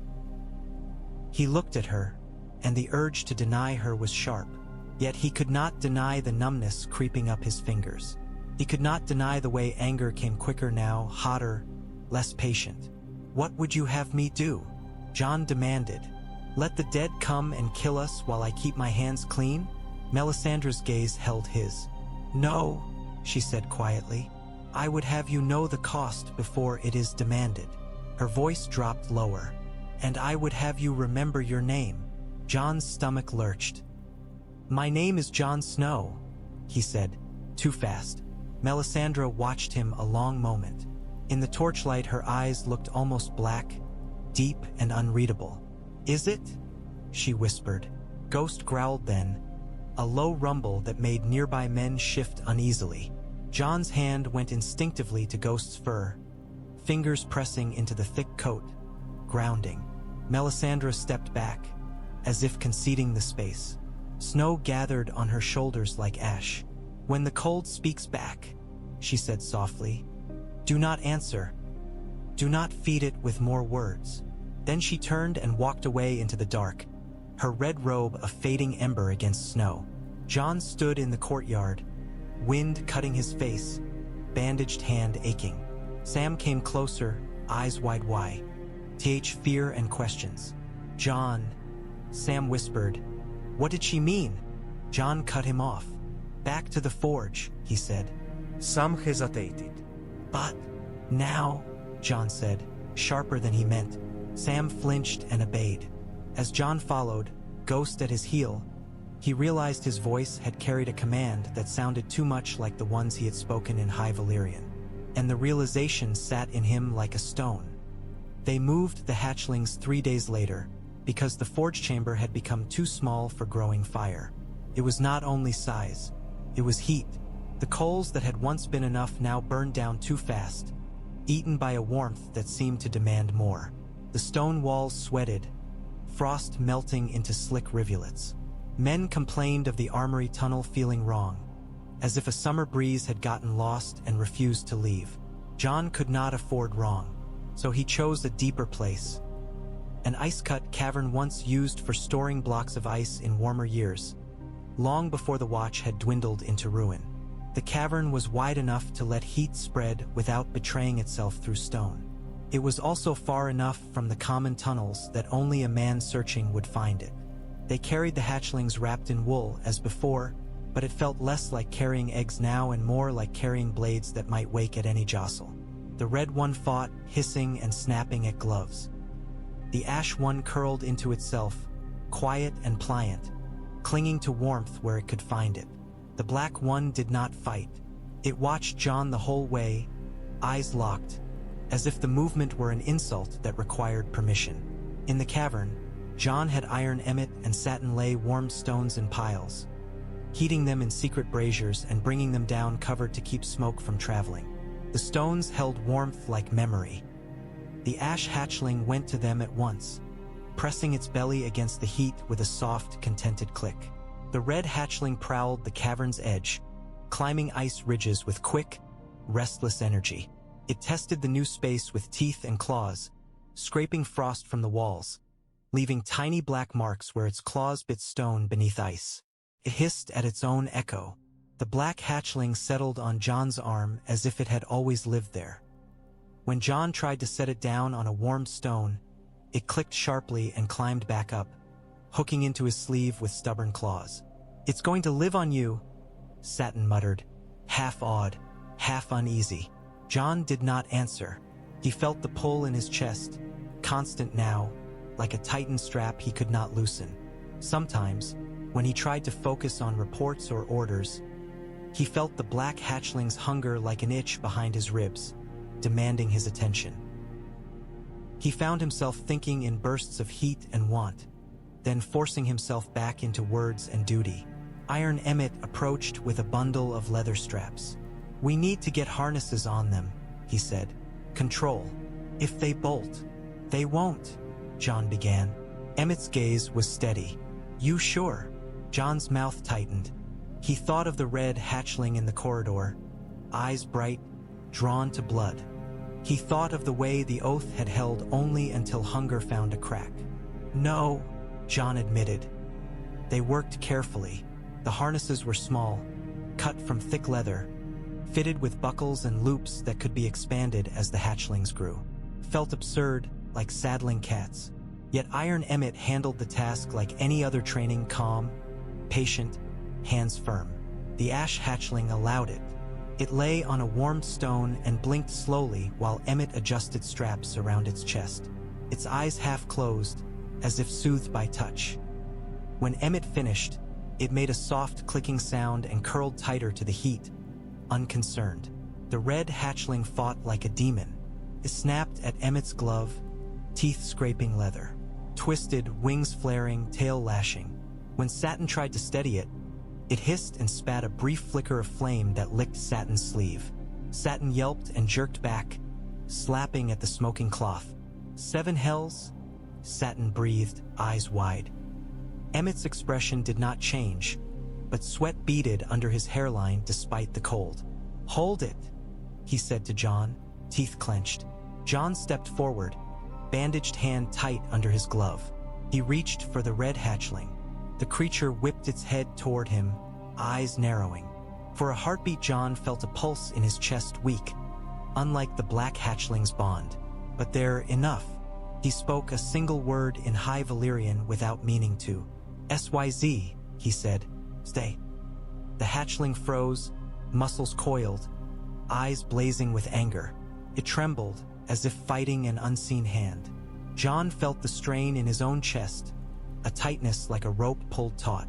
He looked at her, and the urge to deny her was sharp. Yet he could not deny the numbness creeping up his fingers. He could not deny the way anger came quicker now, hotter, less patient. "What would you have me do?" Jon demanded. "Let the dead come and kill us while I keep my hands clean?" Melisandre's gaze held his. "No," she said quietly. "I would have you know the cost before it is demanded." Her voice dropped lower. "And I would have you remember your name." Jon's stomach lurched. "My name is Jon Snow," he said, too fast. Melisandre watched him a long moment. In the torchlight, her eyes looked almost black, deep and unreadable. "Is it?" she whispered. Ghost growled then, a low rumble that made nearby men shift uneasily. Jon's hand went instinctively to Ghost's fur, fingers pressing into the thick coat, grounding. Melisandre stepped back, as if conceding the space. Snow gathered on her shoulders like ash. "When the cold speaks back," she said softly, "do not answer. Do not feed it with more words." Then she turned and walked away into the dark, her red robe a fading ember against snow. Jon stood in the courtyard, wind cutting his face, bandaged hand aching. Sam came closer, eyes wide, fear and questions. "Jon," Sam whispered. "What did she mean?" Jon cut him off. "Back to the forge," he said.
Sam hesitated.
"But now," Jon said, sharper than he meant. Sam flinched and obeyed. As Jon followed, Ghost at his heel, he realized his voice had carried a command that sounded too much like the ones he had spoken in High Valyrian, and the realization sat in him like a stone. They moved the hatchlings 3 days later, because the forge chamber had become too small for growing fire. It was not only size, it was heat. The coals that had once been enough now burned down too fast, eaten by a warmth that seemed to demand more. The stone walls sweated, frost melting into slick rivulets. Men complained of the armory tunnel feeling wrong, as if a summer breeze had gotten lost and refused to leave. Jon could not afford wrong, so he chose a deeper place. An ice-cut cavern once used for storing blocks of ice in warmer years, long before the watch had dwindled into ruin. The cavern was wide enough to let heat spread without betraying itself through stone. It was also far enough from the common tunnels that only a man searching would find it. They carried the hatchlings wrapped in wool as before, but it felt less like carrying eggs now and more like carrying blades that might wake at any jostle. The red one fought, hissing and snapping at gloves. The ash one curled into itself, quiet and pliant, clinging to warmth where it could find it. The black one did not fight. It watched Jon the whole way, eyes locked, as if the movement were an insult that required permission. In the cavern, Jon had iron emmet and satin lay warmed stones in piles. heating them in secret braziers and bringing them down covered to keep smoke from traveling. The stones held warmth like memory. The ash hatchling went to them at once, pressing its belly against the heat with a soft, contented click. The red hatchling prowled the cavern's edge, climbing ice ridges with quick, restless energy. It tested the new space with teeth and claws, scraping frost from the walls, leaving tiny black marks where its claws bit stone beneath ice. It hissed at its own echo. The black hatchling settled on Jon's arm as if it had always lived there. When Jon tried to set it down on a warm stone, it clicked sharply and climbed back up, hooking into his sleeve with stubborn claws. "It's going to live on you," Satin muttered, half awed, half uneasy. Jon did not answer. He felt the pull in his chest, constant now, like a tightened strap he could not loosen. Sometimes, when he tried to focus on reports or orders, he felt the black hatchling's hunger like an itch behind his ribs, demanding his attention. He found himself thinking in bursts of heat and want, then forcing himself back into words and duty. Iron Emmett approached with a bundle of leather straps. "We need to get harnesses on them," he said. "Control. If they bolt." "They won't," Jon began. Emmett's gaze was steady. "You sure?" Jon's mouth tightened. He thought of the red hatchling in the corridor, eyes bright, drawn to blood. He thought of the way the oath had held only until hunger found a crack. "No," Jon admitted. They worked carefully. The harnesses were small, cut from thick leather, fitted with buckles and loops that could be expanded as the hatchlings grew. Felt absurd, like saddling cats. Yet Iron Emmett handled the task like any other training, calm, patient, hands firm. The ash hatchling allowed it. It lay on a warm stone and blinked slowly while Emmett adjusted straps around its chest. Its eyes half closed, as if soothed by touch. When Emmett finished, it made a soft clicking sound and curled tighter to the heat, unconcerned. The red hatchling fought like a demon. It snapped at Emmett's glove, teeth scraping leather. Twisted, wings flaring, tail lashing. When Satin tried to steady it, it hissed and spat a brief flicker of flame that licked Satin's sleeve. Satin yelped and jerked back, slapping at the smoking cloth. "7 hells?" Satin breathed, eyes wide. Emmett's expression did not change, but sweat beaded under his hairline despite the cold. "Hold it," he said to Jon, teeth clenched. Jon stepped forward, bandaged hand tight under his glove. He reached for the red hatchling. The creature whipped its head toward him, eyes narrowing. For a heartbeat, Jon felt a pulse in his chest weak, unlike the black hatchling's bond. "But they're enough." He spoke a single word in High Valyrian without meaning to. "SYZ," he said. "Stay." The hatchling froze, muscles coiled, eyes blazing with anger. It trembled, as if fighting an unseen hand. Jon felt the strain in his own chest, a tightness like a rope pulled taut.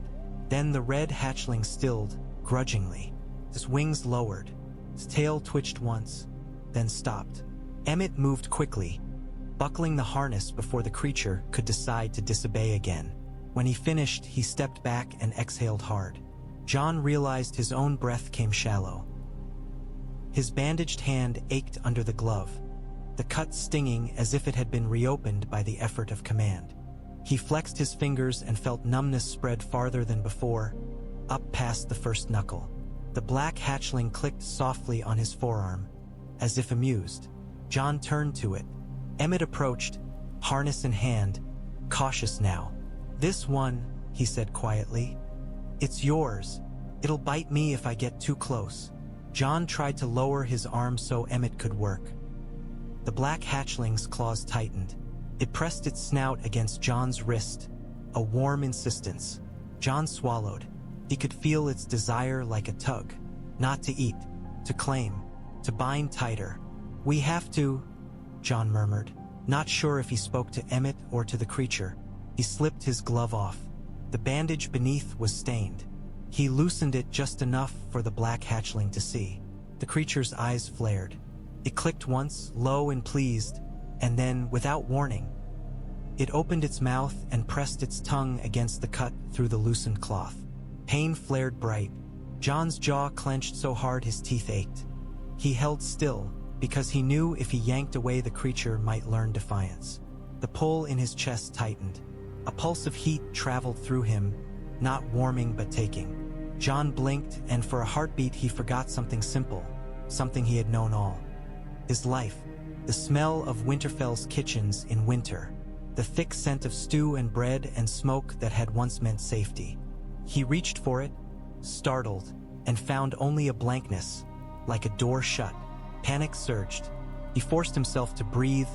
Then the red hatchling stilled, grudgingly. His wings lowered. His tail twitched once, then stopped. Emmett moved quickly, buckling the harness before the creature could decide to disobey again. When he finished, he stepped back and exhaled hard. Jon realized his own breath came shallow. His bandaged hand ached under the glove, the cut stinging as if it had been reopened by the effort of command. He flexed his fingers and felt numbness spread farther than before, up past the first knuckle. The black hatchling clicked softly on his forearm, as if amused. Jon turned to it. Emmett approached, harness in hand, cautious now. "This one," he said quietly. "It's yours. It'll bite me if I get too close." Jon tried to lower his arm so Emmett could work. The black hatchling's claws tightened. It pressed its snout against Jon's wrist, a warm insistence. Jon swallowed. He could feel its desire like a tug. Not to eat, to claim, to bind tighter. "We have to," Jon murmured, not sure if he spoke to Emmett or to the creature. He slipped his glove off. The bandage beneath was stained. He loosened it just enough for the black hatchling to see. The creature's eyes flared. It clicked once, low and pleased, and then, without warning, it opened its mouth and pressed its tongue against the cut through the loosened cloth. Pain flared bright. Jon's jaw clenched so hard his teeth ached. He held still, because he knew if he yanked away the creature might learn defiance. The pull in his chest tightened. A pulse of heat traveled through him, not warming but taking. Jon blinked, and for a heartbeat he forgot something simple, something he had known all his life. The smell of Winterfell's kitchens in winter. The thick scent of stew and bread and smoke that had once meant safety. He reached for it, startled, and found only a blankness, like a door shut. Panic surged. He forced himself to breathe,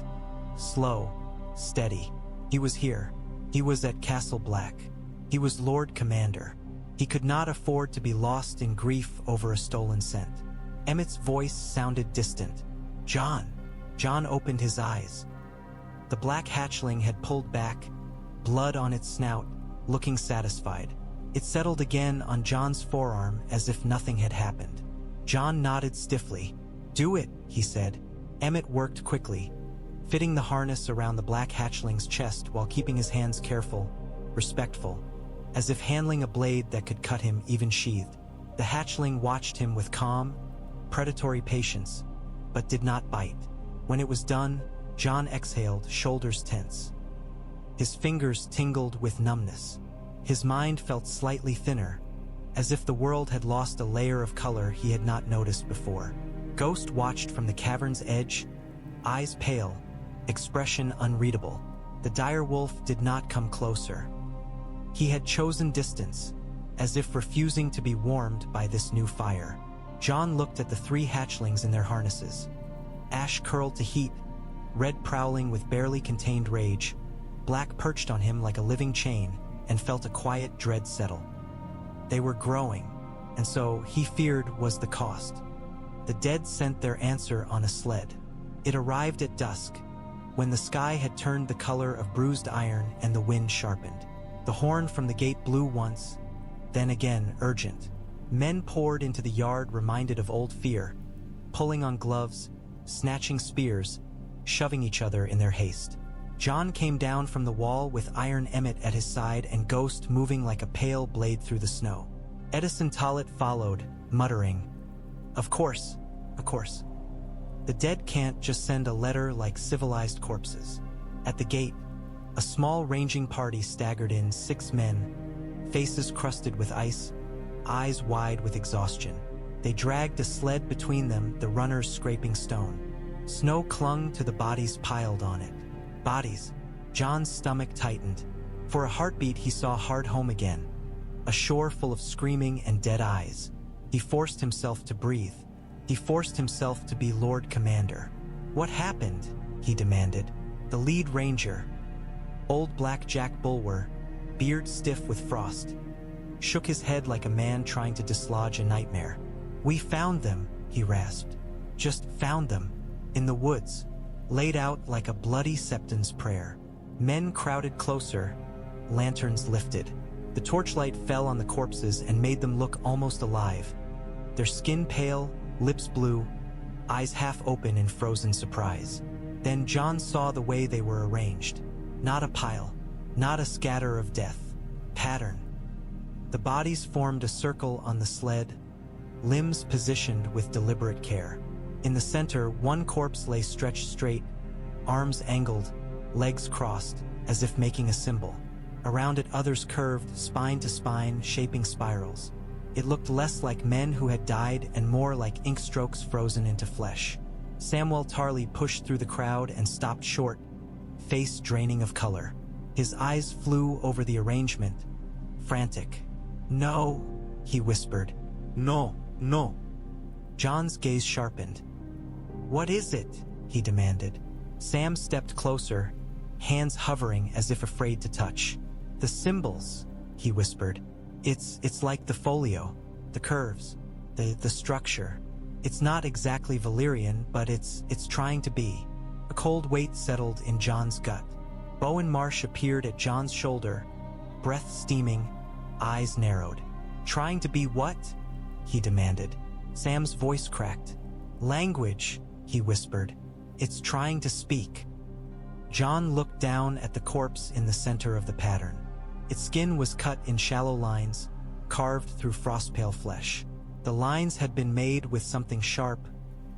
slow, steady. He was here. He was at Castle Black. He was Lord Commander. He could not afford to be lost in grief over a stolen scent. Emmett's voice sounded distant. "Jon." Jon opened his eyes. The black hatchling had pulled back, blood on its snout, looking satisfied. It settled again on Jon's forearm as if nothing had happened. Jon nodded stiffly. "Do it," he said. Emmett worked quickly, fitting the harness around the black hatchling's chest while keeping his hands careful, respectful, as if handling a blade that could cut him even sheathed. The hatchling watched him with calm, predatory patience, but did not bite. When it was done, Jon exhaled, shoulders tense. His fingers tingled with numbness. His mind felt slightly thinner, as if the world had lost a layer of color he had not noticed before. Ghost watched from the cavern's edge, eyes pale, expression unreadable. The dire wolf did not come closer. He had chosen distance, as if refusing to be warmed by this new fire. Jon looked at the three hatchlings in their harnesses. Ash curled to heat, red prowling with barely contained rage. Black perched on him like a living chain, and felt a quiet dread settle. They were growing, and so he feared was the cost. The dead sent their answer on a sled. It arrived at dusk, when the sky had turned the color of bruised iron and the wind sharpened. The horn from the gate blew once, then again, urgent. Men poured into the yard reminded of old fear, pulling on gloves, snatching spears, shoving each other in their haste. Jon came down from the wall with Iron Emmett at his side and Ghost moving like a pale blade through the snow. Edison Tollett followed, muttering, Of course. The dead can't just send a letter like civilized corpses." At the gate, a small ranging party staggered in, 6 men, faces crusted with ice, eyes wide with exhaustion. They dragged a sled between them, the runners scraping stone. Snow clung to the bodies piled on it. Bodies. Jon's stomach tightened. For a heartbeat he saw hard home again, a shore full of screaming and dead eyes. He forced himself to breathe. He forced himself to be Lord Commander. "What happened?" he demanded. The lead ranger, old black Jack Bulwer, beard stiff with frost, shook his head like a man trying to dislodge a nightmare. "We found them," he rasped. "Just found them. In the woods, laid out like a bloody Septon's prayer." Men crowded closer, lanterns lifted. The torchlight fell on the corpses and made them look almost alive. Their skin pale, lips blue, eyes half open in frozen surprise. Then Jon saw the way they were arranged. Not a pile, not a scatter of death. Pattern. The bodies formed a circle on the sled, limbs positioned with deliberate care. In the center, one corpse lay stretched straight, arms angled, legs crossed, as if making a symbol. Around it others curved, spine to spine, shaping spirals. It looked less like men who had died and more like ink strokes frozen into flesh. Samwell Tarly pushed through the crowd and stopped short, face draining of color. His eyes flew over the arrangement, frantic. "No," he whispered. "No." Jon's gaze sharpened. "What is it?" he demanded. Sam stepped closer, hands hovering as if afraid to touch. "The symbols," he whispered. It's like the folio, the curves, the structure. It's not exactly Valyrian, but it's trying to be." A cold weight settled in Jon's gut. Bowen Marsh appeared at Jon's shoulder, breath steaming, eyes narrowed. "Trying to be what?" he demanded. Sam's voice cracked. "Language," he whispered. "It's trying to speak." Jon looked down at the corpse in the center of the pattern. Its skin was cut in shallow lines, carved through frostpale flesh. The lines had been made with something sharp,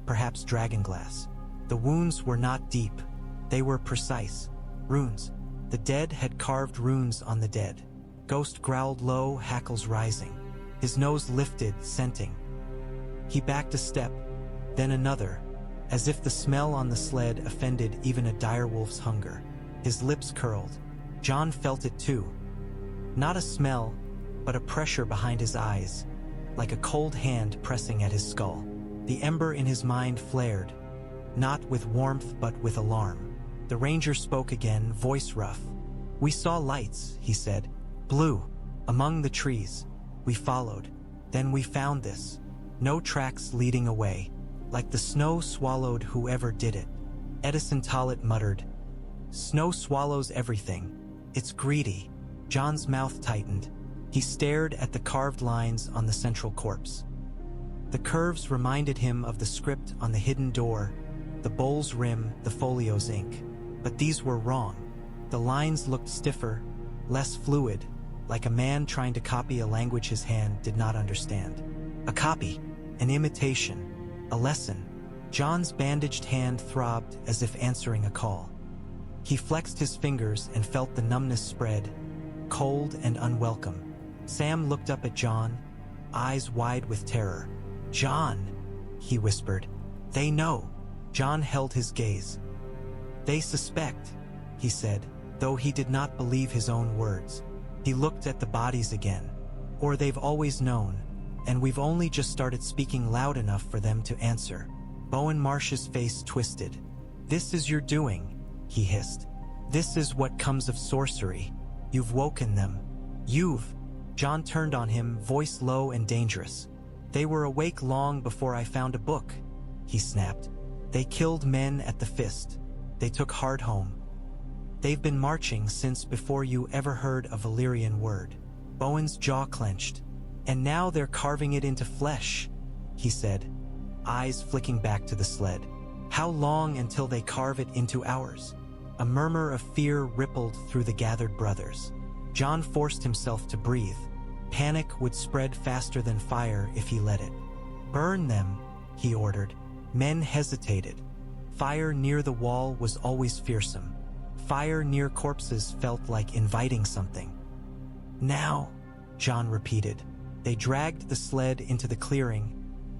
perhaps dragonglass. The wounds were not deep. They were precise. Runes. The dead had carved runes on the dead. Ghost growled low, hackles rising. His nose lifted, scenting. He backed a step, then another, as if the smell on the sled offended even a direwolf's hunger. His lips curled. Jon felt it too. Not a smell, but a pressure behind his eyes, like a cold hand pressing at his skull. The ember in his mind flared, not with warmth but with alarm. The ranger spoke again, voice rough. "We saw lights," he said. "Blue, among the trees. We followed. Then we found this. No tracks leading away. Like the snow swallowed whoever did it." Edison Tollett muttered, "Snow swallows everything. It's greedy." Jon's mouth tightened. He stared at the carved lines on the central corpse. The curves reminded him of the script on the hidden door, the bowl's rim, the folio's ink. But these were wrong. The lines looked stiffer, less fluid, like a man trying to copy a language his hand did not understand. A copy, an imitation, a lesson. Jon's bandaged hand throbbed as if answering a call. He flexed his fingers and felt the numbness spread, cold and unwelcome. Sam looked up at Jon, eyes wide with terror. "Jon," he whispered. "They know." Jon held his gaze. "They suspect," he said, though he did not believe his own words. He looked at the bodies again. "Or they've always known, and we've only just started speaking loud enough for them to answer." Bowen Marsh's face twisted. "This is your doing," he hissed. "This is what comes of sorcery. You've woken them. You've—" Jon turned on him, voice low and dangerous. "They were awake long before I found a book," he snapped. "They killed men at the fist. They took Hard home. They've been marching since before you ever heard a Valyrian word." Bowen's jaw clenched. "And now they're carving it into flesh," he said, eyes flicking back to the sled. "How long until they carve it into ours?" A murmur of fear rippled through the gathered brothers. Jon forced himself to breathe. Panic would spread faster than fire if he let it. "Burn them," he ordered. Men hesitated. Fire near the wall was always fearsome. Fire near corpses felt like inviting something. "Now," Jon repeated. They dragged the sled into the clearing,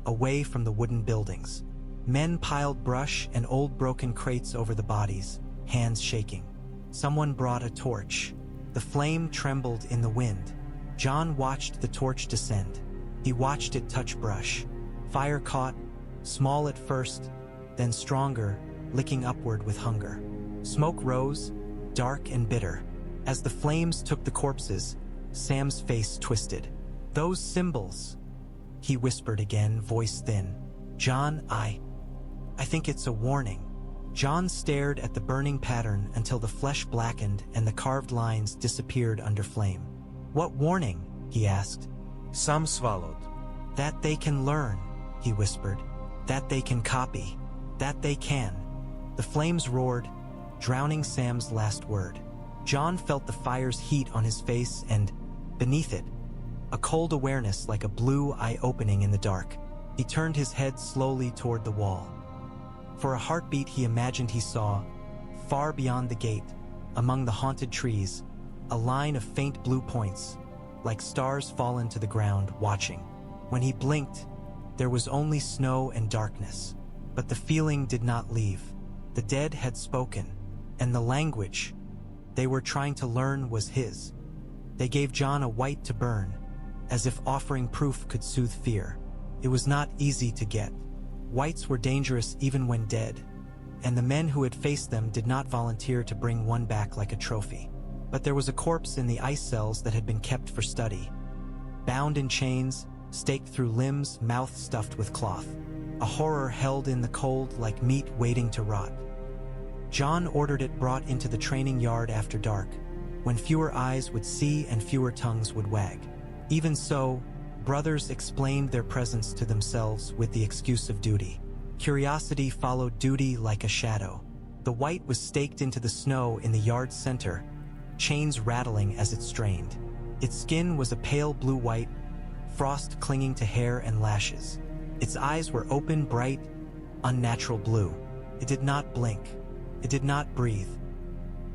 away from the wooden buildings. Men piled brush and old broken crates over the bodies, hands shaking. Someone brought a torch. The flame trembled in the wind. Jon watched the torch descend. He watched it touch brush. Fire caught, small at first, then stronger, licking upward with hunger. Smoke rose, dark and bitter. As the flames took the corpses, Sam's face twisted. "Those symbols," he whispered again, voice thin. "Jon, I think it's a warning." Jon stared at the burning pattern until the flesh blackened and the carved lines disappeared under flame. "What warning?" he asked.
"Some swallowed."
"That they can learn," he whispered. "That they can copy. That they can." The flames roared, drowning Sam's last word. Jon felt the fire's heat on his face and, beneath it, a cold awareness like a blue eye opening in the dark. He turned his head slowly toward the wall. For a heartbeat he imagined he saw, far beyond the gate, among the haunted trees, a line of faint blue points, like stars fallen to the ground, watching. When he blinked, there was only snow and darkness. But the feeling did not leave. The dead had spoken, and the language they were trying to learn was his. They gave Jon a white to burn, as if offering proof could soothe fear. It was not easy to get. Whites were dangerous even when dead, and the men who had faced them did not volunteer to bring one back like a trophy. But there was a corpse in the ice cells that had been kept for study. Bound in chains, staked through limbs, mouth stuffed with cloth. A horror held in the cold like meat waiting to rot. Jon ordered it brought into the training yard after dark, when fewer eyes would see and fewer tongues would wag. Even so, brothers explained their presence to themselves with the excuse of duty. Curiosity followed duty like a shadow. The white was staked into the snow in the yard's center, chains rattling as it strained. Its skin was a pale blue white, frost clinging to hair and lashes. Its eyes were open, bright, unnatural blue. It did not blink. It did not breathe.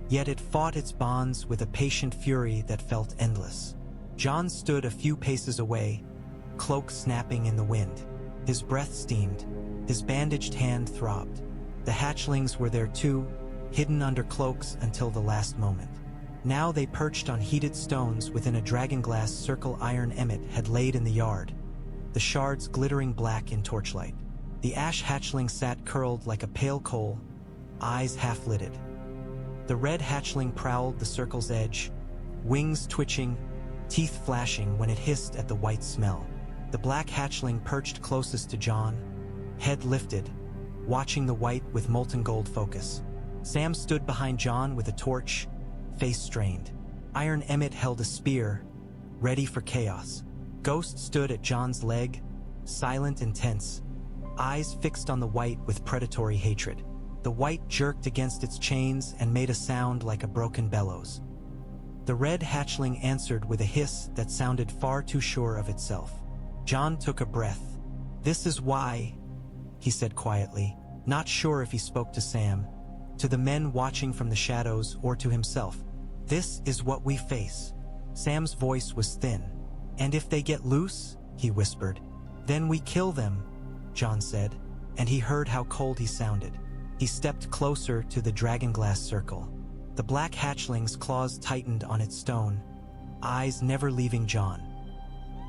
Yet it fought its bonds with a patient fury that felt endless. Jon stood a few paces away, cloak snapping in the wind. His breath steamed. His bandaged hand throbbed. The hatchlings were there too, hidden under cloaks until the last moment. Now they perched on heated stones within a dragonglass circle iron emmet had laid in the yard, the shards glittering black in torchlight. The ash hatchling sat curled like a pale coal, eyes half-lidded. The red hatchling prowled the circle's edge, wings twitching, teeth flashing when it hissed at the white smell. The black hatchling perched closest to Jon, head lifted, watching the white with molten gold focus. Sam stood behind Jon with a torch, face strained. Iron Emmet held a spear, ready for chaos. Ghost stood at Jon's leg, silent and tense, eyes fixed on the white with predatory hatred. The white jerked against its chains and made a sound like a broken bellows. The red hatchling answered with a hiss that sounded far too sure of itself. Jon took a breath. "This is why," he said quietly, not sure if he spoke to Sam, to the men watching from the shadows, or to himself. "This is what we face." Sam's voice was thin. "And if they get loose," he whispered. "Then we kill them," Jon said, and he heard how cold he sounded. He stepped closer to the dragonglass circle. The black hatchling's claws tightened on its stone, eyes never leaving Jon.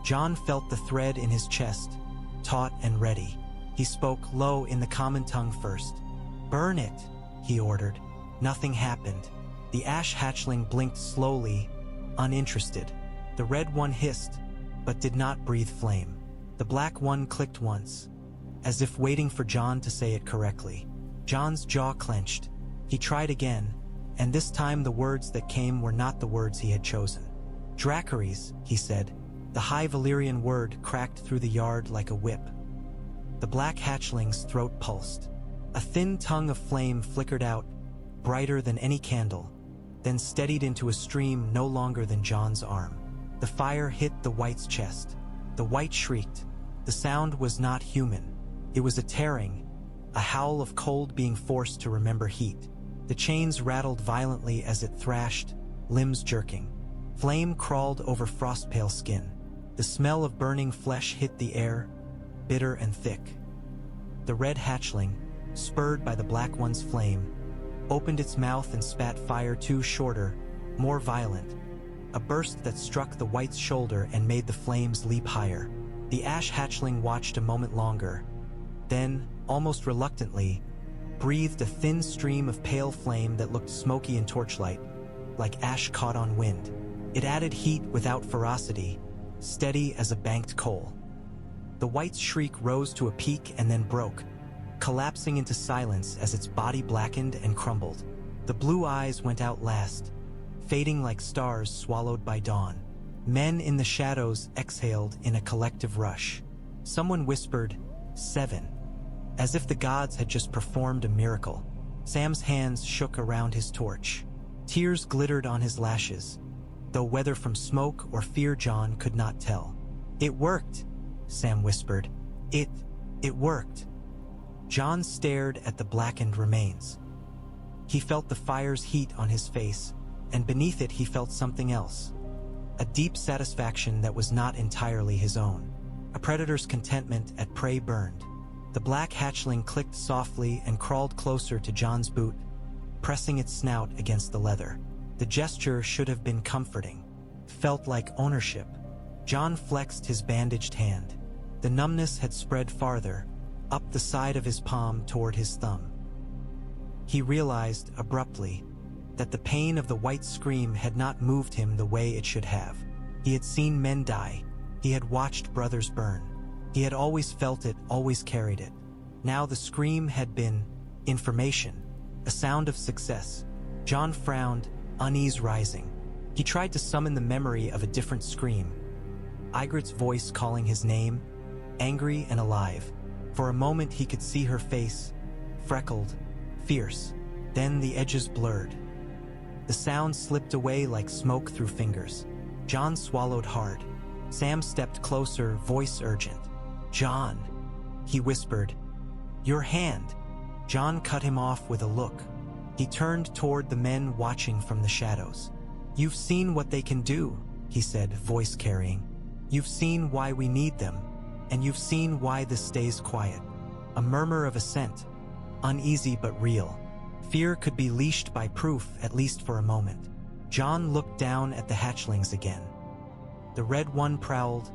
Jon felt the thread in his chest, taut and ready. He spoke low in the common tongue first. "Burn it," he ordered. Nothing happened. The ash hatchling blinked slowly, uninterested. The red one hissed, but did not breathe flame. The black one clicked once, as if waiting for Jon to say it correctly. Jon's jaw clenched. He tried again, and this time the words that came were not the words he had chosen. "Dracaries," he said. The high Valyrian word cracked through the yard like a whip. The black hatchling's throat pulsed. A thin tongue of flame flickered out, brighter than any candle, then steadied into a stream no longer than Jon's arm. The fire hit the white's chest. The white shrieked. The sound was not human. It was a tearing, a howl of cold being forced to remember heat. The chains rattled violently as it thrashed, limbs jerking. Flame crawled over frost-pale skin. The smell of burning flesh hit the air, bitter and thick. The red hatchling, spurred by the black one's flame, opened its mouth and spat fire too shorter, more violent. A burst that struck the white's shoulder and made the flames leap higher. The ash hatchling watched a moment longer, then, almost reluctantly, breathed a thin stream of pale flame that looked smoky in torchlight, like ash caught on wind. It added heat without ferocity, steady as a banked coal. The white's shriek rose to a peak and then broke, collapsing into silence as its body blackened and crumbled. The blue eyes went out last, fading like stars swallowed by dawn. Men in the shadows exhaled in a collective rush. Someone whispered, "7," as if the gods had just performed a miracle. Sam's hands shook around his torch. Tears glittered on his lashes, though whether from smoke or fear Jon could not tell. "It worked," Sam whispered. It worked." Jon stared at the blackened remains. He felt the fire's heat on his face, and beneath it he felt something else. A deep satisfaction that was not entirely his own. A predator's contentment at prey burned. The black hatchling clicked softly and crawled closer to Jon's boot, pressing its snout against the leather. The gesture should have been comforting. Felt like ownership. Jon flexed his bandaged hand. The numbness had spread farther, up the side of his palm toward his thumb. He realized, abruptly, that the pain of the white scream had not moved him the way it should have. He had seen men die. He had watched brothers burn. He had always felt it, always carried it. Now the scream had been information, a sound of success. Jon frowned, unease rising. He tried to summon the memory of a different scream. Ygritte's voice calling his name, angry and alive. For a moment he could see her face, freckled, fierce. Then the edges blurred. The sound slipped away like smoke through fingers. Jon swallowed hard. Sam stepped closer, voice urgent. "Jon," he whispered. "Your hand." Jon cut him off with a look. He turned toward the men watching from the shadows. "You've seen what they can do," he said, voice carrying. "You've seen why we need them, and you've seen why this stays quiet." A murmur of assent, uneasy but real. Fear could be leashed by proof, at least for a moment. Jon looked down at the hatchlings again. The red one prowled,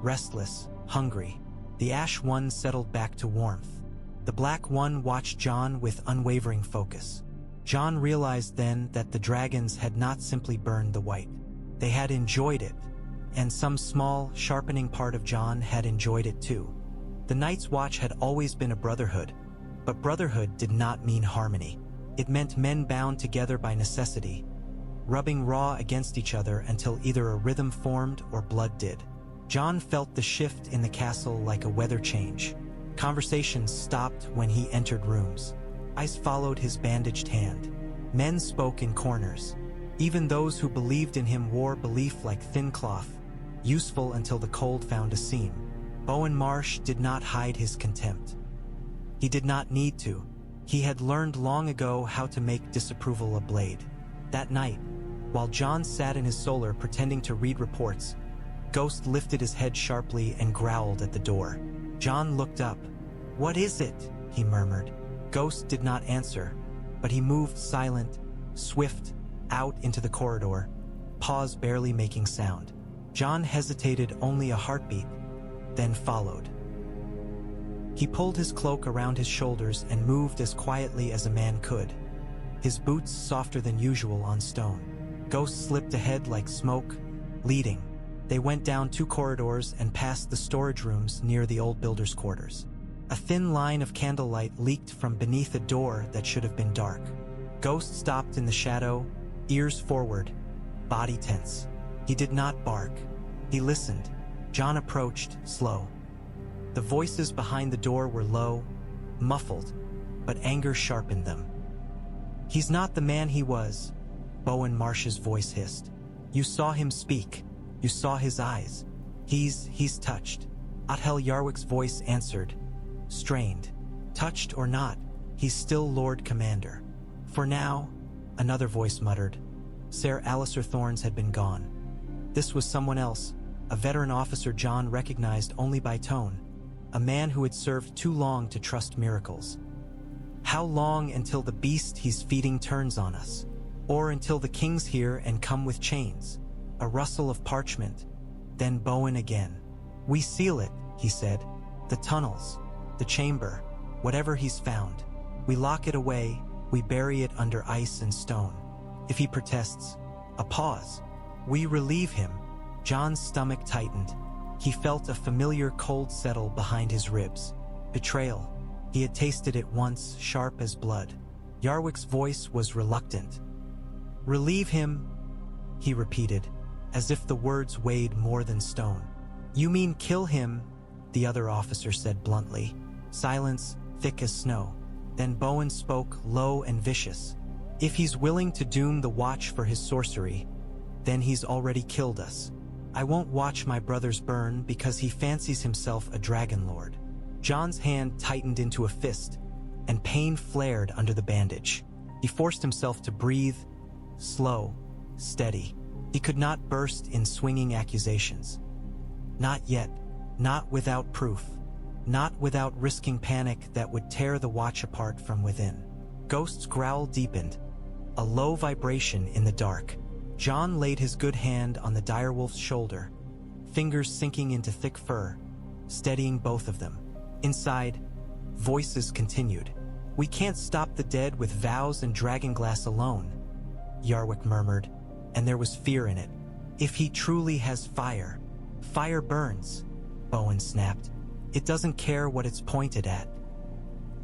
restless, hungry. The ash one settled back to warmth. The black one watched Jon with unwavering focus. Jon realized then that the dragons had not simply burned the white. They had enjoyed it, and some small, sharpening part of Jon had enjoyed it too. The Night's Watch had always been a brotherhood, but brotherhood did not mean harmony. It meant men bound together by necessity, rubbing raw against each other until either a rhythm formed or blood did. Jon felt the shift in the castle like a weather change. Conversations stopped when he entered rooms. Eyes followed his bandaged hand. Men spoke in corners. Even those who believed in him wore belief like thin cloth, useful until the cold found a seam. Bowen Marsh did not hide his contempt. He did not need to. He had learned long ago how to make disapproval a blade. That night, while Jon sat in his solar pretending to read reports, Ghost lifted his head sharply and growled at the door. Jon looked up. "What is it?" he murmured. Ghost did not answer, but he moved silent, swift, out into the corridor, paws barely making sound. Jon hesitated only a heartbeat, then followed. He pulled his cloak around his shoulders and moved as quietly as a man could, his boots softer than usual on stone. Ghost slipped ahead like smoke, leading. They went down 2 corridors and past the storage rooms near the old builder's quarters. A thin line of candlelight leaked from beneath a door that should have been dark. Ghost stopped in the shadow, ears forward, body tense. He did not bark. He listened. Jon approached, slow. The voices behind the door were low, muffled, but anger sharpened them. "He's not the man he was," Bowen Marsh's voice hissed. "You saw him speak. You saw his eyes. He's touched." Athel Yarwick's voice answered, strained. "Touched or not, he's still Lord Commander." "For now," another voice muttered. Ser Alistair Thorns had been gone. This was someone else, a veteran officer Jon recognized only by tone, a man who had served too long to trust miracles. How long until the beast he's feeding turns on us? Or until the king's here and come with chains? A rustle of parchment, then Bowen again. "We seal it," he said. "The tunnels, the chamber, whatever he's found. We lock it away, we bury it under ice and stone. If he protests," a pause, "we relieve him." Jon's stomach tightened. He felt a familiar cold settle behind his ribs. Betrayal. He had tasted it once, sharp as blood. Yarwick's voice was reluctant. "Relieve him," he repeated, as if the words weighed more than stone. "You mean kill him," the other officer said bluntly. Silence, thick as snow. Then Bowen spoke, low and vicious. "If he's willing to doom the Watch for his sorcery, then he's already killed us. I won't watch my brothers burn because he fancies himself a dragon lord." Jon's hand tightened into a fist, and pain flared under the bandage. He forced himself to breathe, slow, steady. He could not burst in swinging accusations. Not yet, not without proof, not without risking panic that would tear the Watch apart from within. Ghost's growl deepened, a low vibration in the dark. Jon laid his good hand on the direwolf's shoulder, fingers sinking into thick fur, steadying both of them. Inside, voices continued. "We can't stop the dead with vows and dragonglass alone," Yarwick murmured, and there was fear in it. "If he truly has fire, fire burns," Bowen snapped. "It doesn't care what it's pointed at.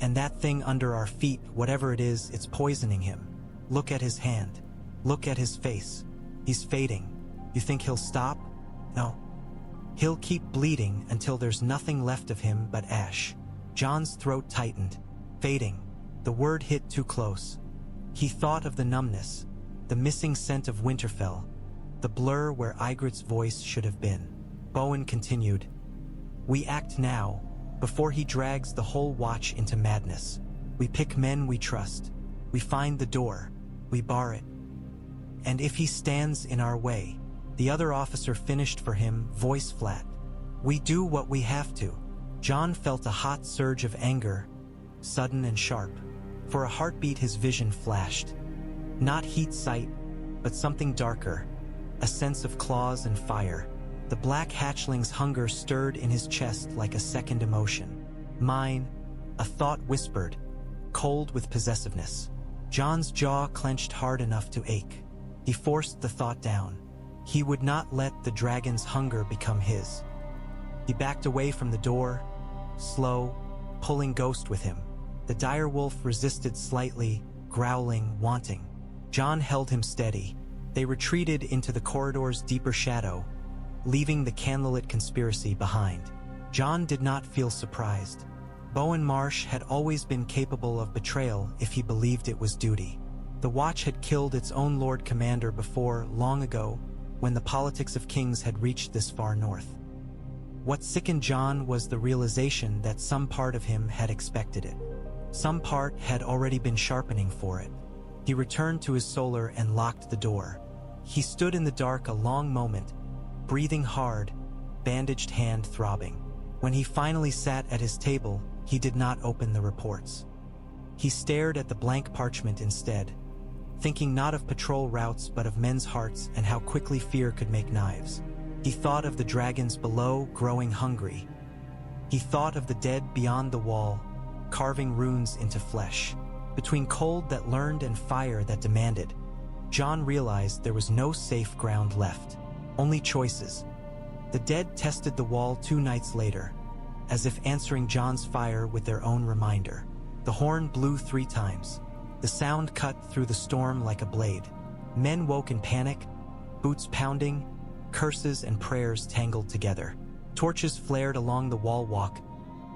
And that thing under our feet, whatever it is, it's poisoning him. Look at his hand. Look at his face. He's fading. You think he'll stop? No. He'll keep bleeding until there's nothing left of him but ash." Jon's throat tightened. Fading. The word hit too close. He thought of the numbness, the missing scent of Winterfell, the blur where Ygritte's voice should have been. Bowen continued. We act now, before he drags the whole watch into madness. We pick men we trust. We find the door. We bar it. And if he stands in our way, the other officer finished for him, voice flat. We do what we have to. Jon felt a hot surge of anger, sudden and sharp. For a heartbeat his vision flashed. Not heat sight, but something darker, a sense of claws and fire. The black hatchling's hunger stirred in his chest like a second emotion. Mine, a thought whispered, cold with possessiveness. Jon's jaw clenched hard enough to ache. He forced the thought down. He would not let the dragon's hunger become his. He backed away from the door, slow, pulling Ghost with him. The direwolf resisted slightly, growling, wanting. Jon held him steady. They retreated into the corridor's deeper shadow, leaving the candlelit conspiracy behind. Jon did not feel surprised. Bowen Marsh had always been capable of betrayal if he believed it was duty. The Watch had killed its own Lord Commander before, long ago, when the politics of kings had reached this far north. What sickened Jon was the realization that some part of him had expected it. Some part had already been sharpening for it. He returned to his solar and locked the door. He stood in the dark a long moment, breathing hard, bandaged hand throbbing. When he finally sat at his table, he did not open the reports. He stared at the blank parchment instead, thinking not of patrol routes but of men's hearts and how quickly fear could make knives. He thought of the dragons below, growing hungry. He thought of the dead beyond the wall, carving runes into flesh. Between cold that learned and fire that demanded, Jon realized there was no safe ground left, only choices. The dead tested the wall 2 nights later, as if answering Jon's fire with their own reminder. The horn blew 3 times. The sound cut through the storm like a blade. Men woke in panic, boots pounding, curses and prayers tangled together. Torches flared along the wall walk,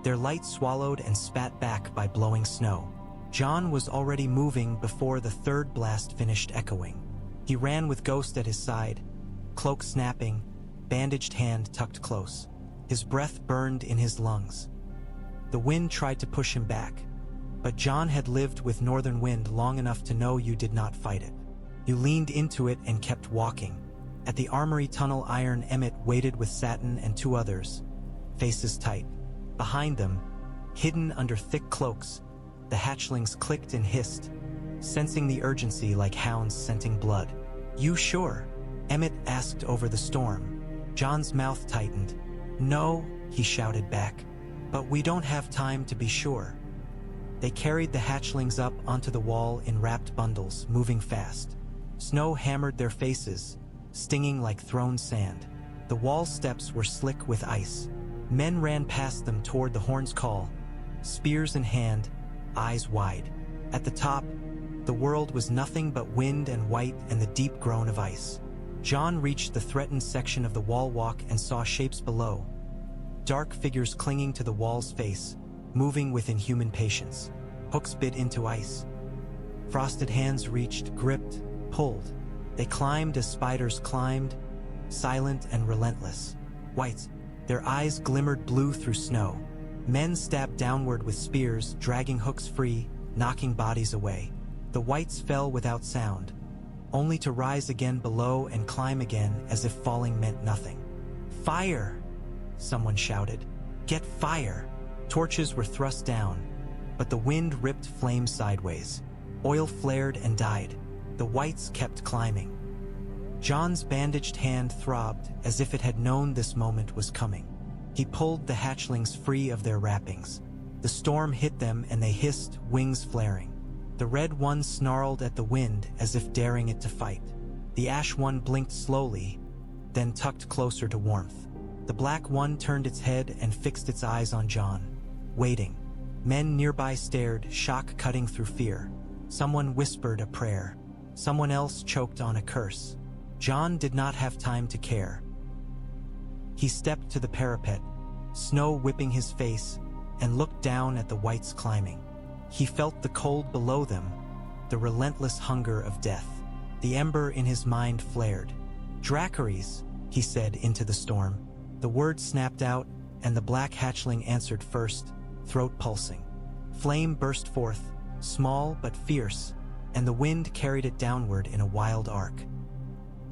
their light swallowed and spat back by blowing snow. Jon was already moving before the 3rd blast finished echoing. He ran with Ghost at his side, cloak snapping, bandaged hand tucked close. His breath burned in his lungs. The wind tried to push him back, but Jon had lived with northern wind long enough to know you did not fight it. You leaned into it and kept walking. At the armory tunnel, Iron Emmett waited with Satin and 2 others, faces tight. Behind them, hidden under thick cloaks, the hatchlings clicked and hissed, sensing the urgency like hounds scenting blood. You sure? Emmett asked over the storm. Jon's mouth tightened. No, he shouted back. But we don't have time to be sure. They carried the hatchlings up onto the wall in wrapped bundles, moving fast. Snow hammered their faces, stinging like thrown sand. The wall steps were slick with ice. Men ran past them toward the horn's call, spears in hand, eyes wide. At the top, the world was nothing but wind and white and the deep groan of ice. Jon reached the threatened section of the wall walk and saw shapes below. Dark figures clinging to the wall's face, moving with inhuman patience. Hooks bit into ice. Frosted hands reached, gripped, pulled. They climbed as spiders climbed, silent and relentless. Whites, their eyes glimmered blue through snow. Men stabbed downward with spears, dragging hooks free, knocking bodies away. The whites fell without sound, only to rise again below and climb again as if falling meant nothing. Fire! Someone shouted. Get fire! Torches were thrust down, but the wind ripped flames sideways. Oil flared and died. The whites kept climbing. Jon's bandaged hand throbbed as if it had known this moment was coming. He pulled the hatchlings free of their wrappings. The storm hit them and they hissed, wings flaring. The red one snarled at the wind as if daring it to fight. The ash one blinked slowly, then tucked closer to warmth. The black one turned its head and fixed its eyes on Jon, waiting. Men nearby stared, shock cutting through fear. Someone whispered a prayer. Someone else choked on a curse. Jon did not have time to care. He stepped to the parapet, snow whipping his face, and looked down at the whites climbing. He felt the cold below them, the relentless hunger of death. The ember in his mind flared. Dracaries, he said into the storm. The word snapped out, and the black hatchling answered first, throat pulsing. Flame burst forth, small but fierce, and the wind carried it downward in a wild arc.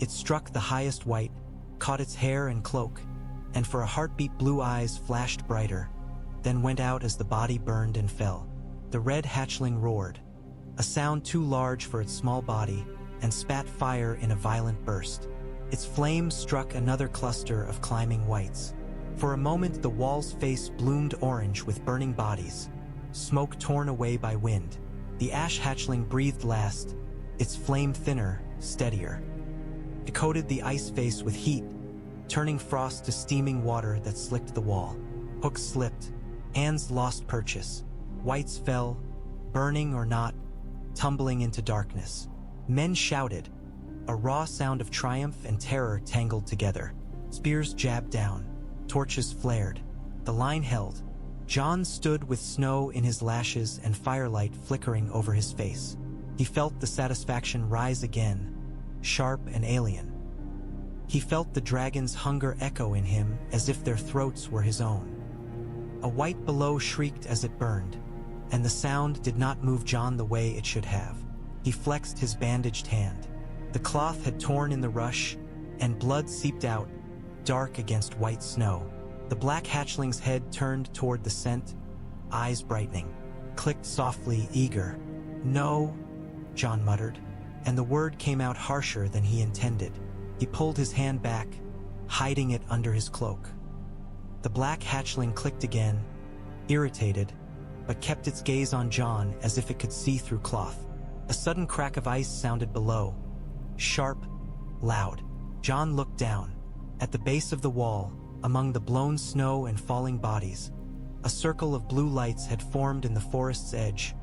It struck the highest white, caught its hair and cloak, and for a heartbeat blue eyes flashed brighter, then went out as the body burned and fell. The red hatchling roared, a sound too large for its small body, and spat fire in a violent burst. Its flame struck another cluster of climbing whites. For a moment the wall's face bloomed orange with burning bodies, smoke torn away by wind. The ash hatchling breathed last, its flame thinner, steadier. It coated the ice face with heat, turning frost to steaming water that slicked the wall. Hooks slipped, hands lost purchase. Whites fell, burning or not, tumbling into darkness. Men shouted, a raw sound of triumph and terror tangled together. Spears jabbed down, torches flared. The line held. Jon stood with snow in his lashes and firelight flickering over his face. He felt the satisfaction rise again, sharp and alien. He felt the dragon's hunger echo in him as if their throats were his own. A white below shrieked as it burned, and the sound did not move Jon the way it should have. He flexed his bandaged hand. The cloth had torn in the rush, and blood seeped out, dark against white snow. The black hatchling's head turned toward the scent, eyes brightening, clicked softly, eager. No, Jon muttered, and the word came out harsher than he intended. He pulled his hand back, hiding it under his cloak. The black hatchling clicked again, irritated, but kept its gaze on Jon as if it could see through cloth. A sudden crack of ice sounded below, sharp, loud. Jon looked down. At the base of the wall, among the blown snow and falling bodies, a circle of blue lights had formed in the forest's edge,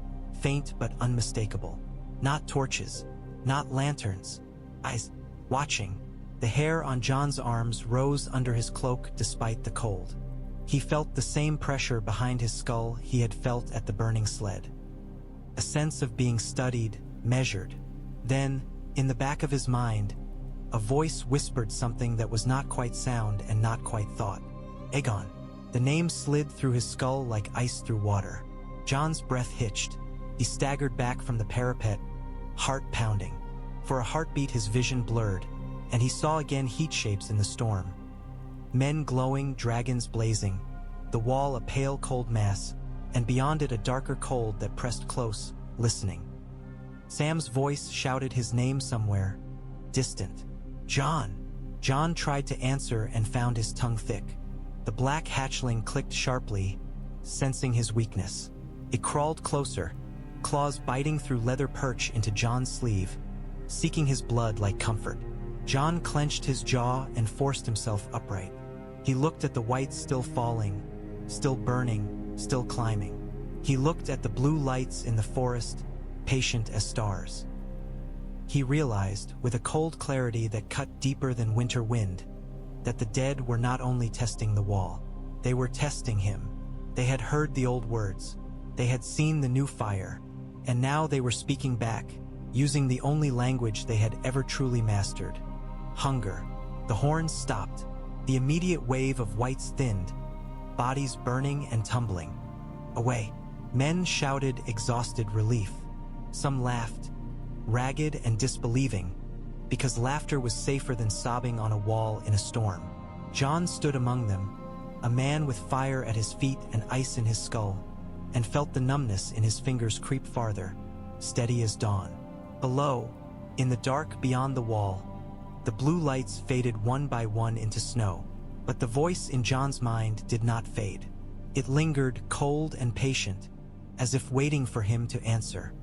faint but unmistakable. Not torches, not lanterns, eyes watching. The hair on Jon's arms rose under his cloak despite the cold. He felt the same pressure behind his skull he had felt at the burning sled. A sense of being studied, measured. Then, in the back of his mind, a voice whispered something that was not quite sound and not quite thought. Aegon. The name slid through his skull like ice through water. Jon's breath hitched. He staggered back from the parapet, heart pounding. For a heartbeat his vision blurred, and he saw again heat shapes in the storm. Men glowing, dragons blazing, the wall a pale cold mass, and beyond it a darker cold that pressed close, listening. Sam's voice shouted his name somewhere, distant. Jon! Jon tried to answer and found his tongue thick. The black hatchling clicked sharply, sensing his weakness. It crawled closer, claws biting through leather perch into Jon's sleeve, seeking his blood like comfort. Jon clenched his jaw and forced himself upright. He looked at the whites still falling, still burning, still climbing. He looked at the blue lights in the forest, patient as stars. He realized, with a cold clarity that cut deeper than winter wind, that the dead were not only testing the wall, they were testing him. They had heard the old words, they had seen the new fire, and now they were speaking back, using the only language they had ever truly mastered. Hunger. The horns stopped. The immediate wave of whites thinned, bodies burning and tumbling. Away. Men shouted exhausted relief. Some laughed, ragged and disbelieving, because laughter was safer than sobbing on a wall in a storm. Jon stood among them, a man with fire at his feet and ice in his skull, and felt the numbness in his fingers creep farther, steady as dawn. Below, in the dark beyond the wall, the blue lights faded one by one into snow, but the voice in Jon's mind did not fade. It lingered, cold and patient, as if waiting for him to answer.